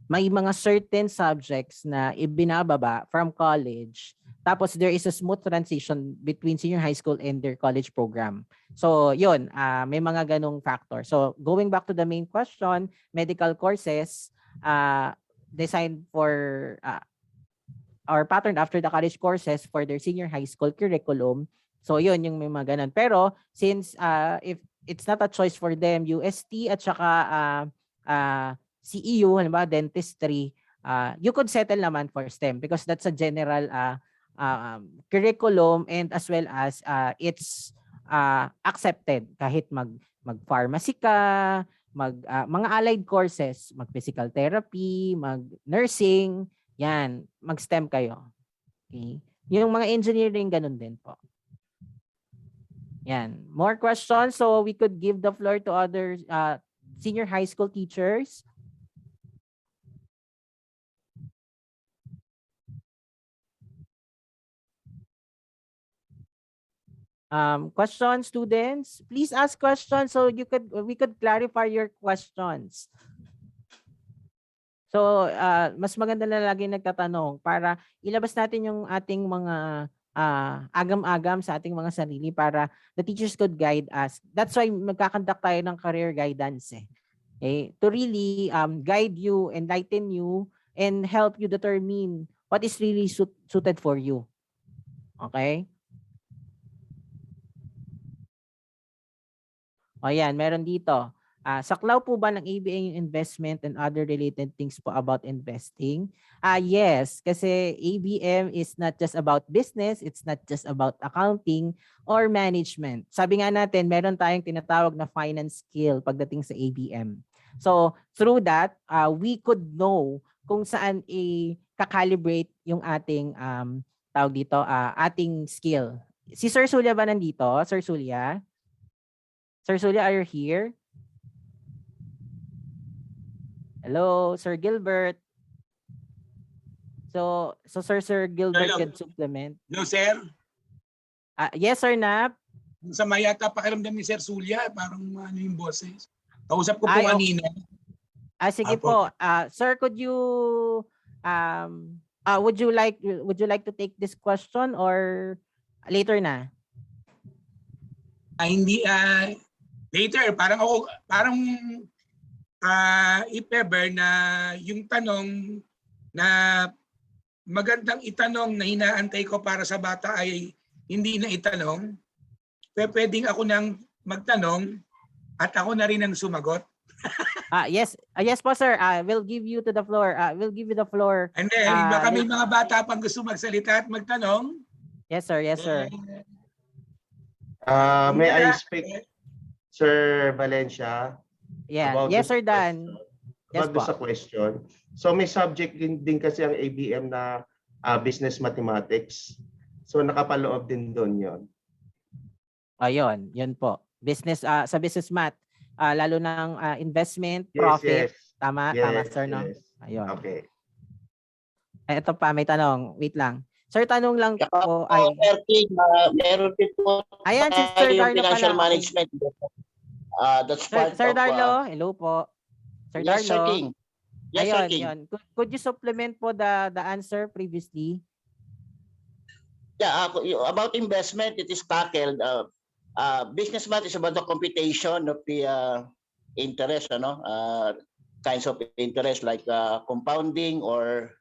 may mga certain subjects na ibinababa from college. Tapos there is a smooth transition between senior high school and their college program. So yun, may mga ganong factor. So going back to the main question, medical courses designed for or patterned after the college courses for their senior high school curriculum. So yun yung may mga ganun. Pero since if it's not a choice for them, UST at saka CEU, halimbawa dentistry, you could settle naman for STEM because that's a general curriculum and as well as it's accepted kahit mag-pharmacy ka, mga allied courses, mag-physical therapy, mag-nursing, yan, mag-STEM kayo. Okay? Yung mga engineering, ganun din po. Yan. More questions? So we could give the floor to other senior high school teachers. Questions, students? Please ask questions so we could clarify your questions. So, mas maganda na lagi nagtatanong para ilabas natin yung ating mga agam-agam sa ating mga sarili para the teachers could guide us. That's why magkakandak tayo ng career guidance Okay? To really guide you, enlighten you, and help you determine what is really suited for you. Okay? O yan, meron dito. saklaw po ba ng ABM yung investment and other related things po about investing? Yes, kasi ABM is not just about business, it's not just about accounting or management. Sabi nga natin, meron tayong tinatawag na finance skill pagdating sa ABM. So, through that, we could know kung saan i-calibrate yung ating tawag dito, ating skill. Si Sir Sulia ba nandito? Sir Sulia? Sir Sulia, are you here? Hello, Sir Gilbert. So Sir Gilbert Hello. can supplement. No, sir. Yes, Sir Nap. Sa mayata pakiramdam ni Sir Sulya, parang ano yung boses. Kausap ko po Ay, kanina. Sige po. Sir, could you would you like to take this question or later na? Hindi later parang if ever na yung tanong na magandang itanong na inaantay ko para sa bata ay hindi na itanong, pwedeng ako nang magtanong at ako na rin ang sumagot. Yes po, sir. We'll give you the floor. And then, baka may mga bata pang gusto magsalita at magtanong. Yes, sir. Yes, sir. May I speak, Sir Valencia? Yeah. Yes, Sir Dan. Yes po. Sa question. So may subject din kasi ang ABM na business mathematics. So nakapaloob din doon 'yon. Ayun, 'yun po. Business sa business math, lalo ng investment, Yes, profit. yes. Tama, sir, no? Yes. Ayun. Okay. Ito pa, may tanong. Wait lang. Sir, tanong lang po ay meron din po ayan si Sir Darlo financial pala. management. That's part Sir of Darlo, hello po. Sir yes, Darlo. Sir King. Yes, Sir King. Ayun. Could you supplement po the answer previously? Yeah, about investment, it is tackled. Business math is about the computation of the interest, kinds of interest like compounding or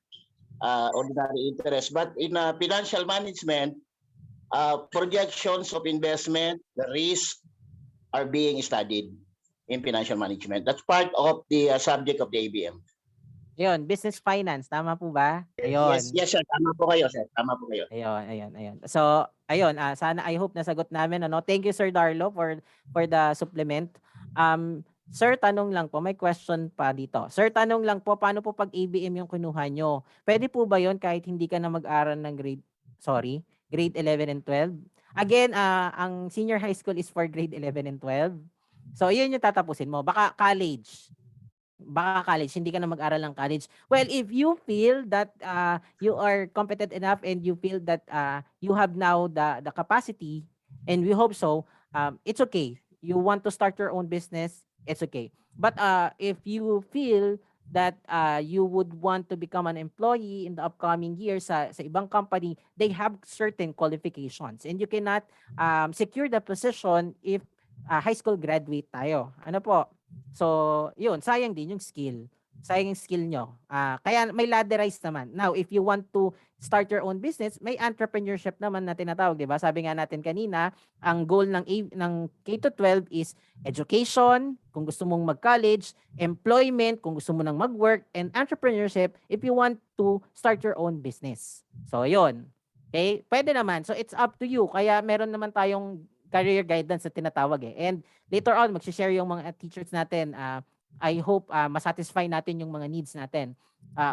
ordinary interest. But in financial management, projections of investment, the risk are being studied in financial management. That's part of the subject of the ABM. Ayun, business finance, tama po ba? Ayun. Yes, sir. Tama po kayo, sir. Tama po kayo. Ayun. So, ayun, sana I hope nasagot namin, ano. Thank you, Sir Darlo, for the supplement. Sir, tanong lang po, may question pa dito. Sir, tanong lang po, paano po pag ABM yung kinuha nyo? Pwede po ba yon kahit hindi ka na mag-aral ng grade 11 and 12? Again, ang senior high school is for grade 11 and 12. So, yun yung tatapusin mo. Baka college, hindi ka na mag-aral ng college. Well, if you feel that you are competent enough and you feel that you have now the capacity, and we hope so, it's okay. You want to start your own business, it's okay. But if you feel that you would want to become an employee in the upcoming years sa ibang company, they have certain qualifications. And you cannot secure the position if high school graduate tayo. Ano po? So, yun, sayang din yung skill. Sayang yung skill nyo. Kaya may ladderized naman. Now, if you want to start your own business, may entrepreneurship naman na tinatawag, di ba? Sabi nga natin kanina, ang goal ng K-12 is education, kung gusto mong mag-college, employment, kung gusto mo nang mag-work, and entrepreneurship if you want to start your own business. So, yun. Okay? Pwede naman. So, it's up to you. Kaya meron naman tayong career guidance na tinatawag eh. And later on, mag-share yung mga teachers natin. I hope masatisfy natin yung mga needs natin.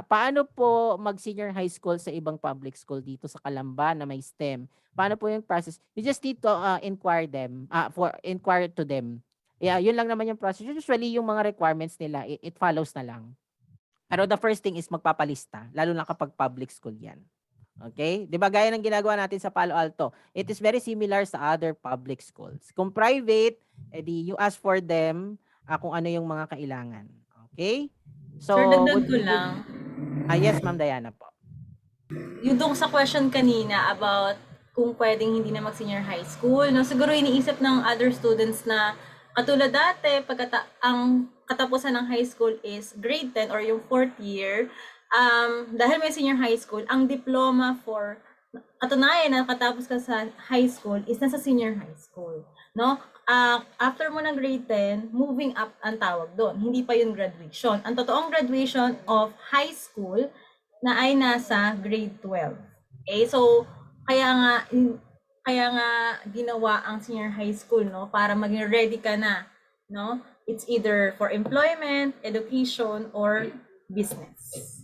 Paano po mag-senior high school sa ibang public school dito sa Calamba na may STEM? Paano po yung process? You just need to inquire to them. Yeah, yun lang naman yung process. Usually, yung mga requirements nila, it follows na lang. Pero the first thing is magpapalista, lalo na kapag public school yan. Okay? 'Di ba gaya ng ginagawa natin sa Palo Alto? It is very similar sa other public schools. Kung private, edi you ask for them kung ano yung mga kailangan. Okay? So, Sir, dagdag ko lang. Yes, Ma'am Diana po. Yung doon sa question kanina about kung pwedeng hindi na mag-senior high school, no? Siguro iniisip ng other students na katulad dati, ang katapusan ng high school is grade 10 or yung 4th year, dahil may senior high school, ang diploma for katunayan na katapos ka sa high school is nasa senior high school. no? After mo ng grade 10, moving up ang tawag doon. Hindi pa yun graduation. Ang totoong graduation of high school na ay nasa grade 12. Okay? So, kaya nga ginawa ang senior high school, no, para maging ready ka na, no? It's either for employment, education, or business.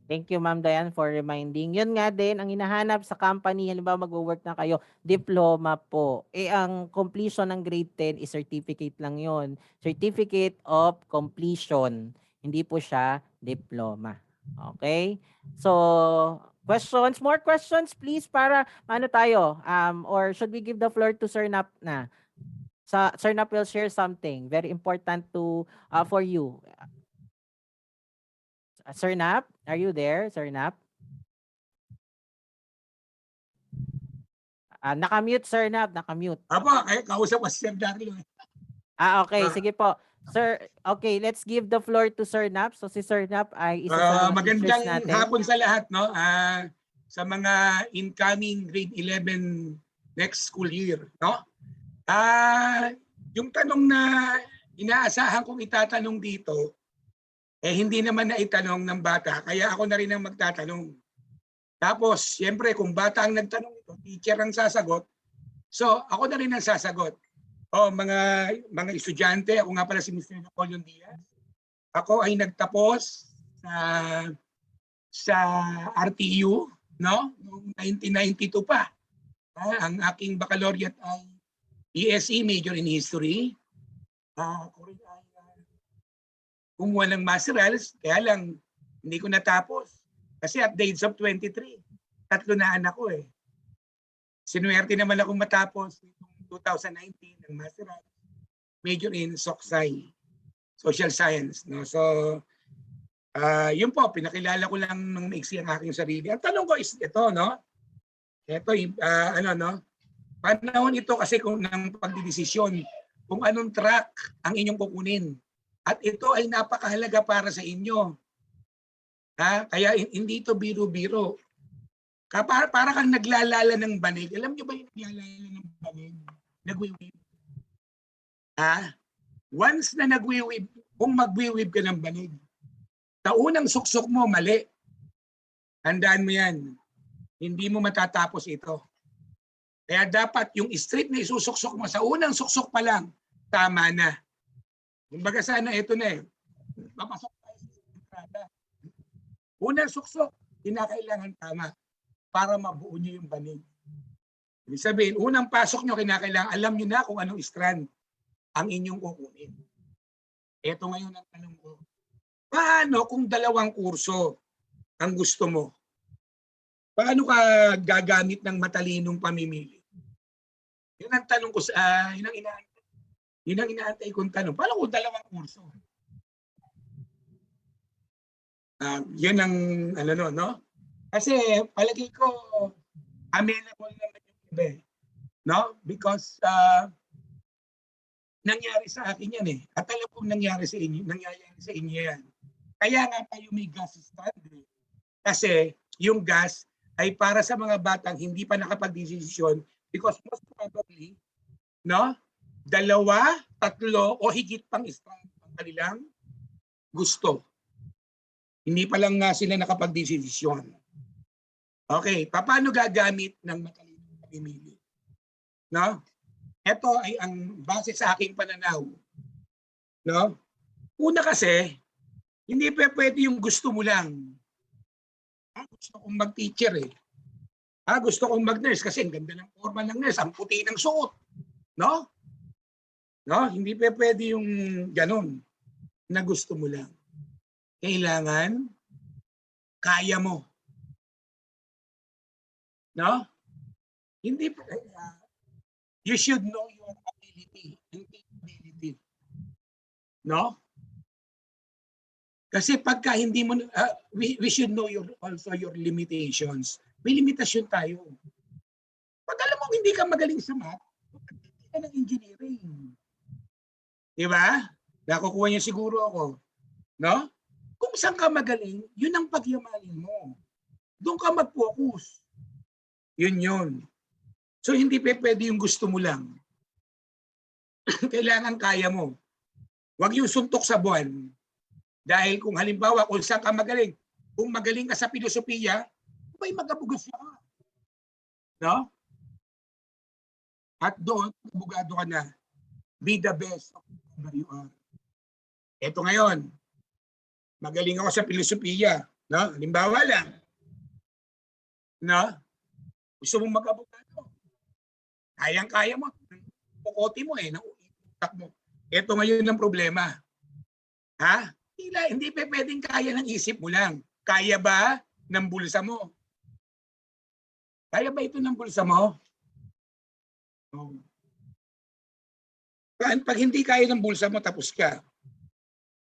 Thank you, Ma'am Diane, for reminding. Yun nga din, ang hinahanap sa company, halimbawa mag-work na kayo, diploma po. Ang completion ng grade 10 is certificate lang yon. Certificate of completion. Hindi po siya diploma. Okay? So, questions? More questions, please, para ano tayo? Or should we give the floor to Sir Nap na? Sir Nap will share something very important for you. Sir Nap, are you there, Sir Nap? Naka-mute, Sir Nap, naka-mute. Apo, kaya kausap ko si Sir Darlo. Okay, sige po. Sir, okay, let's give the floor to Sir Nap. So si Sir Nap ay isa sa mga teachers Magandang natin. hapon sa lahat, no? Sa mga incoming grade 11 next school year, no? Yung tanong na inaasahan kong itatanong dito, hindi naman na itanong ng bata, kaya ako na rin ang magtatanong. Tapos, siyempre, kung bata ang nagtanong ito, teacher ang sasagot, so ako na rin ang sasagot. Mga estudyante, ako nga pala si Mr. Napoleon Diaz. Ako ay nagtapos sa RTU, no? Noong 1992 pa. Ang aking baccalaureate ay ESE, Major in History. Ako rin ay kumuha ng masterals, kaya lang hindi ko natapos. Kasi at the age of 23, 3 na anak ko eh. Sinuwerte naman akong matapos noong 2019 ng masterals, major in SOCSI, Social Science. No? So, yun po, pinakilala ko lang nung maiksi ang aking sarili. Ang tanong ko is ito, no? Ito, no? Panahon ito kasi kung ng pagdidesisyon kung anong track ang inyong kukunin. At ito ay napakahalaga para sa inyo. Kaya hindi ito biro-biro. Para kang naglalala ng banig. Alam niyo ba yung naglalala ng banig? Nagwiwib. Once na nagwiwib, kung magwiwib ka ng banig, sa unang suksok mo, mali. Tandaan mo yan. Hindi mo matatapos ito. Kaya dapat yung straight na isusuksok mo sa unang suksok pa lang, tama na. Kumbaga sana ito na eh. Papasok tayo sa entrada. Unang suksok, kinakailangan tama para mabuo niyo yung banig. Ibig sabihin, unang pasok niyo, kinakailangan alam niyo na kung anong strand ang inyong kukunin. Ito ngayon ang tanong ko. Paano kung 2 kurso ang gusto mo? Paano ka gagamit ng matalinong pamimili? Yun ang tanong ko sa yun ang inaantay kong tanong. Paano kung 2 kurso? Yun ang no? Kasi palagi ko amenable naman yung iba, no? Because nangyari sa akin yan eh. At alam kong nangyari sa inyo yan. Kaya nga tayo may gas stand. Kasi yung gas ay para sa mga batang hindi pa nakapag-desisyon because most probably, no? 2, 3 o higit pang strand ang kanilang gusto. Hindi pa lang nga sila nakapag-desisyon. Okay, paano gagamit ng matalinong pamimili? No? Ito ay ang base sa aking pananaw. No? Una kasi, hindi pwede yung gusto mo lang. Gusto kong mag-teacher eh. Gusto kong mag-nurse kasi ang ganda ng forma ng nurse, ang puti ng suot. No? No? Hindi pwede yung ganun na gusto mo lang. Kailangan kaya mo. No? Hindi you should know your ability and capability. No? Kasi pagka hindi mo we should know also your limitations. May limitasyon tayo. Pag alam mo hindi ka magaling sa math, hindi ka ng engineering. Di ba? Nakukuha niyo siguro ako. No? Kung saan ka magaling, yun ang pagyamanin mo. Doon ka mag-focus. Yun. So hindi pwede yung gusto mo lang. kailangan kaya mo. Huwag yung suntok sa buwan. Dahil kung halimbawa, kung saan ka magaling, kung magaling ka sa filosofiya, may mag-abugas ka. No? At doon, abogado ka na. Be the best of whoever you are. Ito ngayon, magaling ako sa filosofiya. No? Halimbawa lang. No? Gusto mong mag-abogado. Kayang-kaya mo. Pukote mo eh. Utak mo. Ito ngayon ang problema. Ha? Hindi pa pwedeng kaya ng isip mo lang. Kaya ba ng bulsa mo? Kaya ba ito ng bulsa mo? No. Pag hindi kaya ng bulsa mo, tapos ka.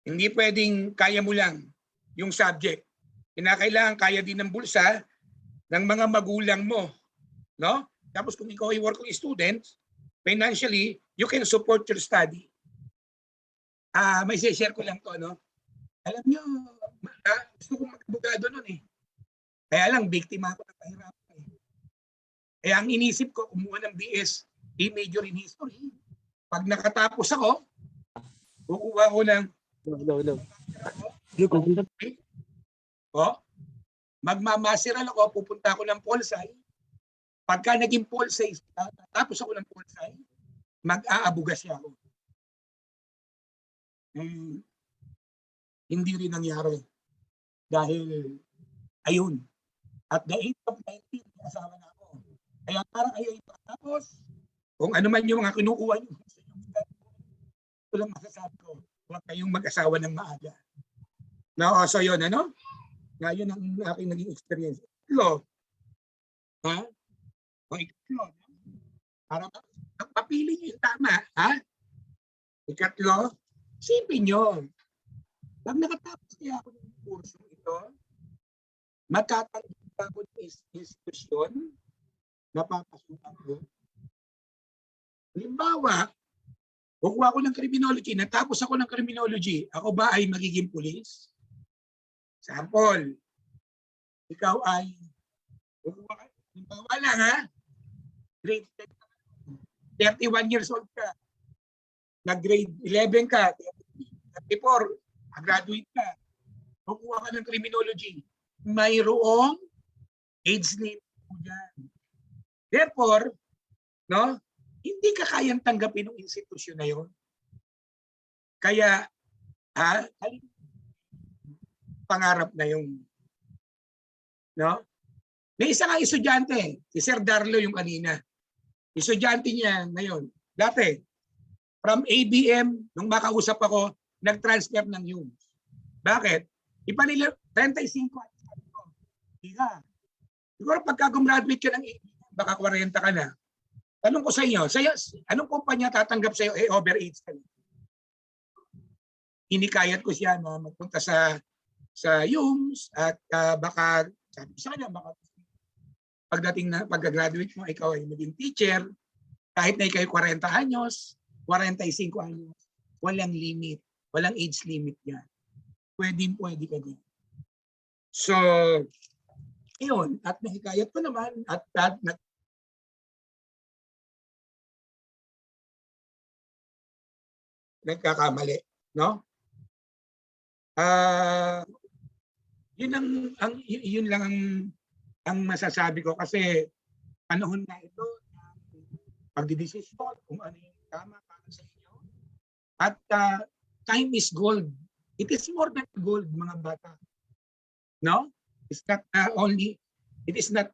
Hindi pwedeng kaya mo lang yung subject. Kinakailangan kaya din ng bulsa ng mga magulang mo. No? Tapos kung ikaw ay working student, financially, you can support your study. May share ko lang to, no? Alam nyo, gusto kong mag-abogado nun eh. Kaya lang, biktima ako ng kahirapan eh. Kaya ang inisip ko, kumuha ng BS, major in history. Pag nakatapos ako, kukuha ko ng magmamasiral ako, pupunta ako ng Polsai. Pagka naging Polsai, tapos ako ng Polsai, mag-aabugas siya ako. Hindi rin nangyari. Dahil, ayun, at the age of 19, asawa na ako. Kaya parang ayaw tapos, kung ano man yung mga kinukuha nyo, ito lang masasabi ko, huwag kayong mag-asawa ng maaga. No, so yun, ano? Ngayon ang aking naging experience. Ikatlo, ha? O ikatlo, para mapili nyo yung tama, ha? Ikatlo, sipin nyo. Pag nakatapos kaya ako ng kurso ito, matatanggap ako ng institusyon na papasukan ko. Halimbawa, kukuha ko ng criminology, natapos ako ng criminology, ako ba ay magiging pulis? Sample, ikaw ay, kukuha ka, halimbawa lang ha, grade 10, 31 years old ka, nag-grade 11 ka, 34, graduate ka, kukuha ka ng criminology, mayroong age limit mo dyan. Therefore, no, hindi ka kayang tanggapin ng institusyon na yun. Kaya, pangarap na yung, no? May isa nga estudyante, si Sir Darlo yung kanina. Estudyante niya ngayon. Dati, from ABM, nung makausap ako, nag-transfer ng UMS. Bakit? Ipanila, 35 Hindi ka. Siguro pagka gumraduate ka ng ABM, baka 40 ka na. Tanong ko sa inyo, anong kumpanya tatanggap sa iyo? Over-age ka na. Hinikayat ko siya na magpunta sa UMS at baka, sabi ko sa kanya, baka pagdating na pagka-graduate mo, ikaw ay maging teacher, kahit na ikaw 40 anyos, 45 anyos, walang limit, walang age limit yan. Pwede ka din. So, yun, at nahikayat ko naman, at nagkakamali, no? Yun lang ang masasabi ko kasi panahon na ito pagdidesisyon kung ano yung tama para sa inyo. At time is gold. It is more than gold, mga bata. No? It's not it is not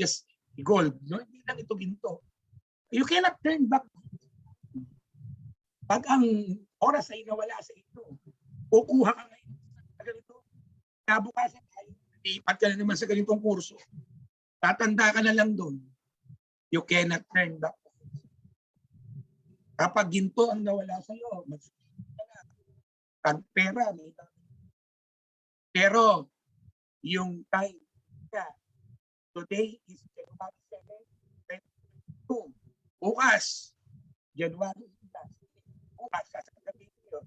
just gold. No? Hindi lang ito ginto. You cannot turn back. Pag ang oras ay nawala sa ito, kukuha ka ngayon sa ganito. Nabukasan tayo, lipat ka na naman sa ganitong kurso. Tatanda ka na lang doon. You cannot turn back. Kapag ginto ang nawala sa iyo, pag pera, pero yung time, today is January 7, 2022. Bukas, January 7. Bukas, sasabihin nyo,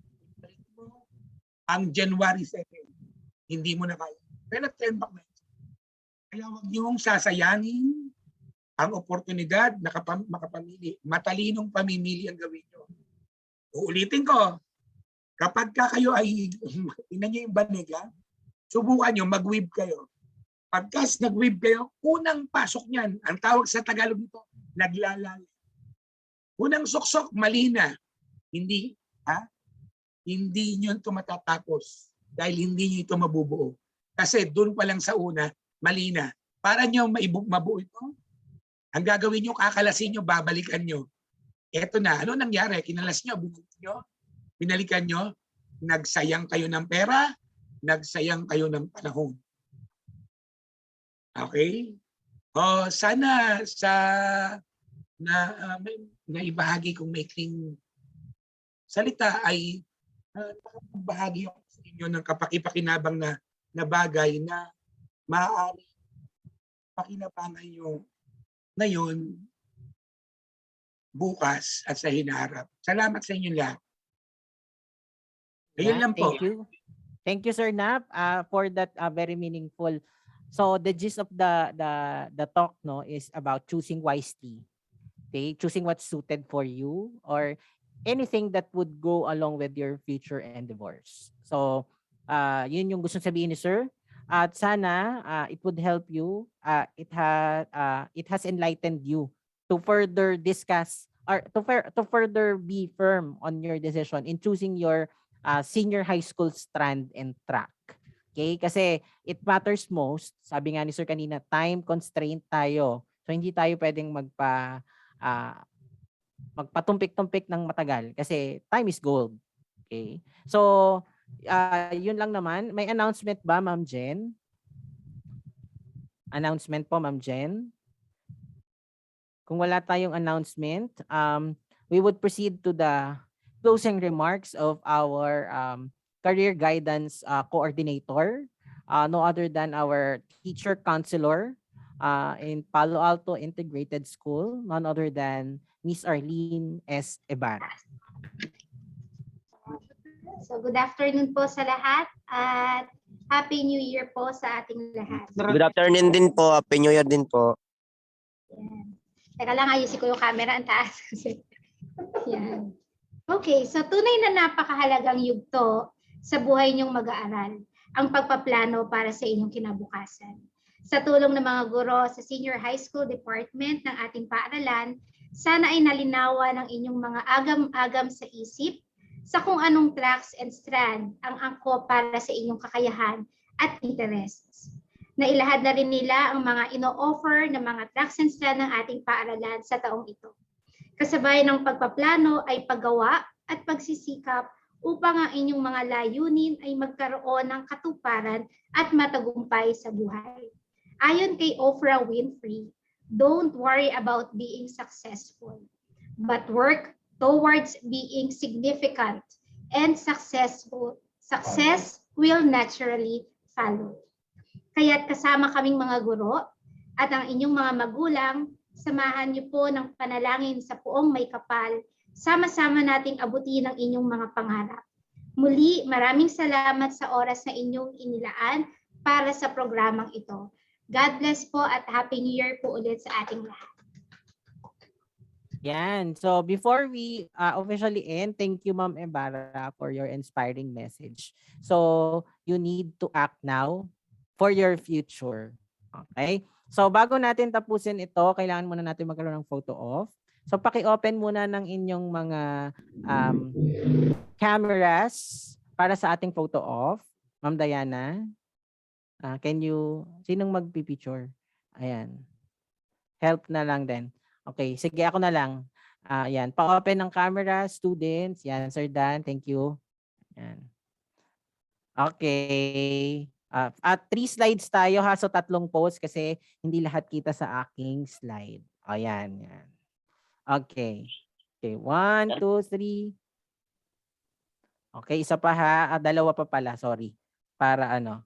ang January 7, hindi mo na kaya. Pero turn back na. Kaya huwag niyong sasayangin ang oportunidad na makapamili. Matalinong pamimili ang gawin nyo. Uulitin ko, kapag kayo ay, tingnan nyo yung banig, subukan nyo, mag-weave kayo. Pagkas nag-weave kayo, unang pasok niyan, ang tawag sa Tagalog nito, naglalala. Unang suksok, mali na. Hindi, hindi nyo ito matatapos dahil hindi nyo ito mabubuo. Kasi doon pa lang sa una, mali na. Para nyo mabuo ito, ang gagawin nyo, kakalasin nyo, babalikan nyo. Eto na, ano nangyari? Kinalas nyo, binalikan nyo, nagsayang kayo ng pera, nagsayang kayo ng panahon. Okay? O sana sa na ibahagi kong maikling salita ay bahagi ako sa inyo ng kapakipakinabang na bagay na maaari pakinabangan nyo ngayon, bukas at sa hinaharap. Salamat sa inyo lahat. Ayun lang po. Thank you. Thank you, Sir Nap, for that very meaningful. So the gist of the talk, no, is about choosing wisely. Okay, choosing what's suited for you or anything that would go along with your future endeavors. So yun yung gusto sabihin ni Sir. At sana it would help you. It has enlightened you to further discuss or to further be firm on your decision in choosing your senior high school strand and track. Okay? Kasi it matters most. Sabi nga ni Sir kanina, time constraint tayo. So hindi tayo pwedeng magpatumpik-tumpik ng matagal kasi time is gold. Okay? So yun lang naman. May announcement ba, Ma'am Jen? Announcement po, Ma'am Jen? Kung wala tayong announcement, we would proceed to the closing remarks of our career guidance coordinator, no other than our teacher counselor in Palo Alto Integrated School, none other than Miss Arlene S. Ibarra. So good afternoon po sa lahat at Happy New Year po sa ating lahat. Good afternoon din po. Happy New Year din po. Yan. Teka lang, ayusin ko yung camera ang taas. Yan. Okay, so tunay na napakahalagang yugto sa buhay niyong mag-aaral ang pagpaplano para sa inyong kinabukasan. Sa tulong ng mga guro sa Senior High School Department ng ating paaralan, sana ay nalinawan ang inyong mga agam-agam sa isip sa kung anong tracks and strand ang angkop para sa inyong kakayahan at interests. Nailahad na rin nila ang mga ino-offer ng mga tracks and strand ng ating paaralan sa taong ito. Kasabay ng pagpaplano ay paggawa at pagsisikap upang ang inyong mga layunin ay magkaroon ng katuparan at matagumpay sa buhay. Ayon kay Oprah Winfrey, don't worry about being successful, but work towards being significant and successful. Success will naturally follow. Kaya't kasama kaming mga guro at ang inyong mga magulang, samahan niyo po ng panalangin sa Poong May Kapal, sama-sama nating abutin ang inyong mga pangarap. Muli, maraming salamat sa oras na inyong inilaan para sa programang ito. God bless po at Happy New Year po ulit sa ating lahat. Yan. So before we officially end, thank you, Ma'am Ibarra, for your inspiring message. So you need to act now for your future. Okay? So bago natin tapusin ito, kailangan muna natin magkaroon ng photo off. So paki-open muna ng inyong mga cameras para sa ating photo off. Ma'am Diana, can you, sinong magpipicture? Ayan. Help na lang din. Okay, sige ako na lang. Yan, pa-open ng camera, students. Yan, Sir Dan, thank you. Yan. Okay. At 3 slides tayo ha, so 3 posts kasi hindi lahat kita sa aking slide. Ayan, yan. Okay. Okay, 1, 2, 3. Okay, isa pa ha. 2 pa pala, sorry. Para ano,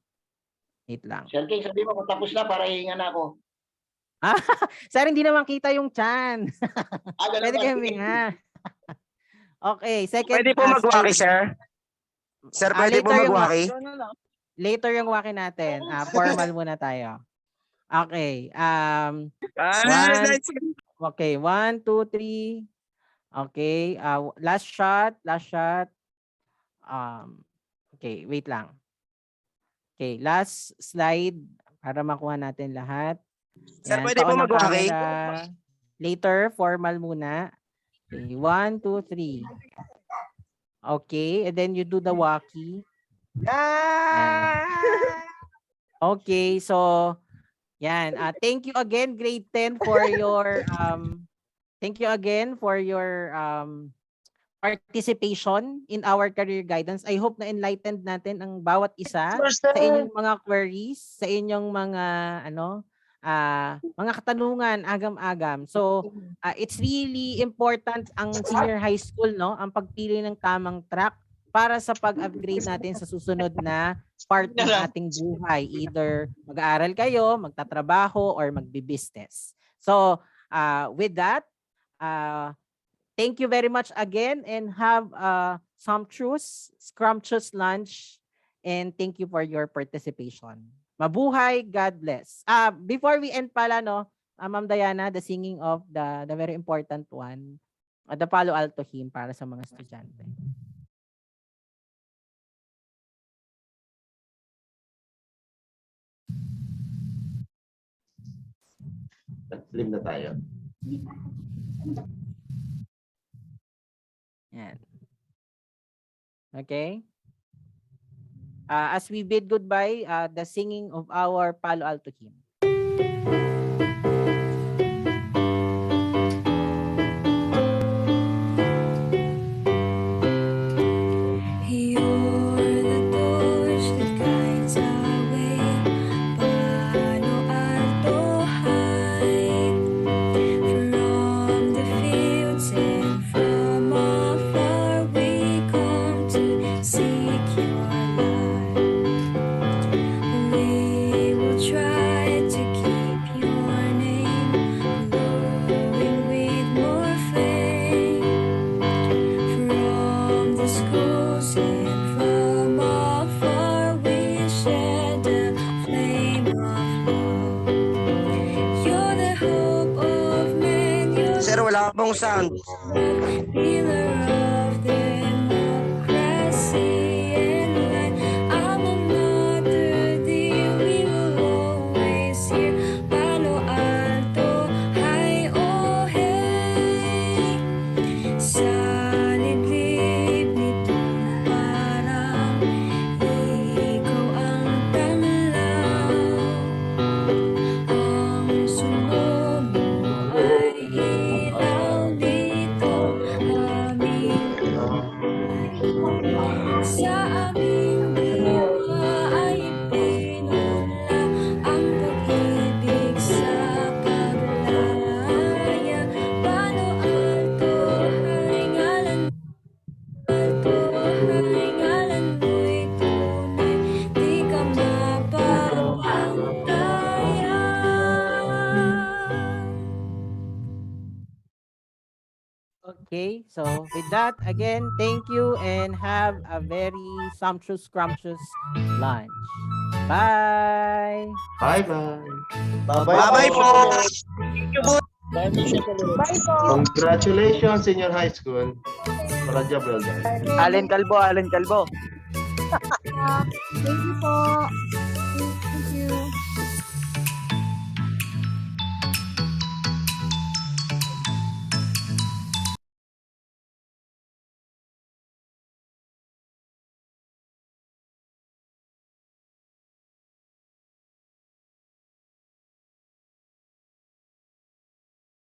wait lang. Sir King, sabi mo kung tapos na para hihinga na ako. Sir, hindi naman kita yung chan. Pwede Ganun ba? kayo huminga. Okay, second. Pwede po magwaki, sir. Sir, pwede po magwaki. Later yung waki natin. Formal muna tayo. Okay. Ah, Okay, 1, 2, 3. Okay. Last shot. Last shot. Okay, wait lang. Okay, last slide para makuha natin lahat. Sir, Yan, pwede po paon ng mag-waki? camera. Later, formal muna. Okay, 1, 2, 3. Okay, and then you do the walkie. Yan. Okay, so yan. Thank you again, grade 10, for your thank you again for your participation in our career guidance. I hope na enlightened natin ang bawat isa sa inyong mga queries, sa inyong mga mga katanungan agam-agam. So, it's really important ang senior high school, no, ang pagpili ng tamang track para sa pag-upgrade natin sa susunod na part ng ating buhay. Either mag-aaral kayo, magtatrabaho, or magbi-business. So, with that, thank you very much again, and have scrumptious lunch, and thank you for your participation. Mabuhay, God bless. Before we end pala, no, Ma'am Diana, the singing of the very important one, the Palo Alto hymn para sa mga estudyante. Slim na tayo. Yan. Okay. As we bid goodbye, the singing of our Palo Alto hymn. You're the torch that guides our way, Palo Alto high. From the fields and from afar, we come to seek your light. We will try to keep your name glowing with more flame. From the schools and from afar, we share the flame of love. You're the hope of men, you're Sir, wala pong sound. pillar of democracy and light. Alma mater dear, we will always hear Palo Alto, high oh hey. Sa liblib nitong parang ikaw ang tanglaw. Ang sundo mo ay ilaw dito aming buhay. Sa aming diwa ay ipinunla ang pag-ibig sa paglalaya. Palo Alto, hay ngalan Alto, hay ngalan mo'y tunay, di ka mapapantayan. Okay, so with that, again, thank you, and have a very sumptuous, scrumptious lunch. Bye! Bye-bye. Bye-bye po. Congratulations, senior high school. For a job well done. Allen Calvo, Allen Calvo. Thank you po. Thank you.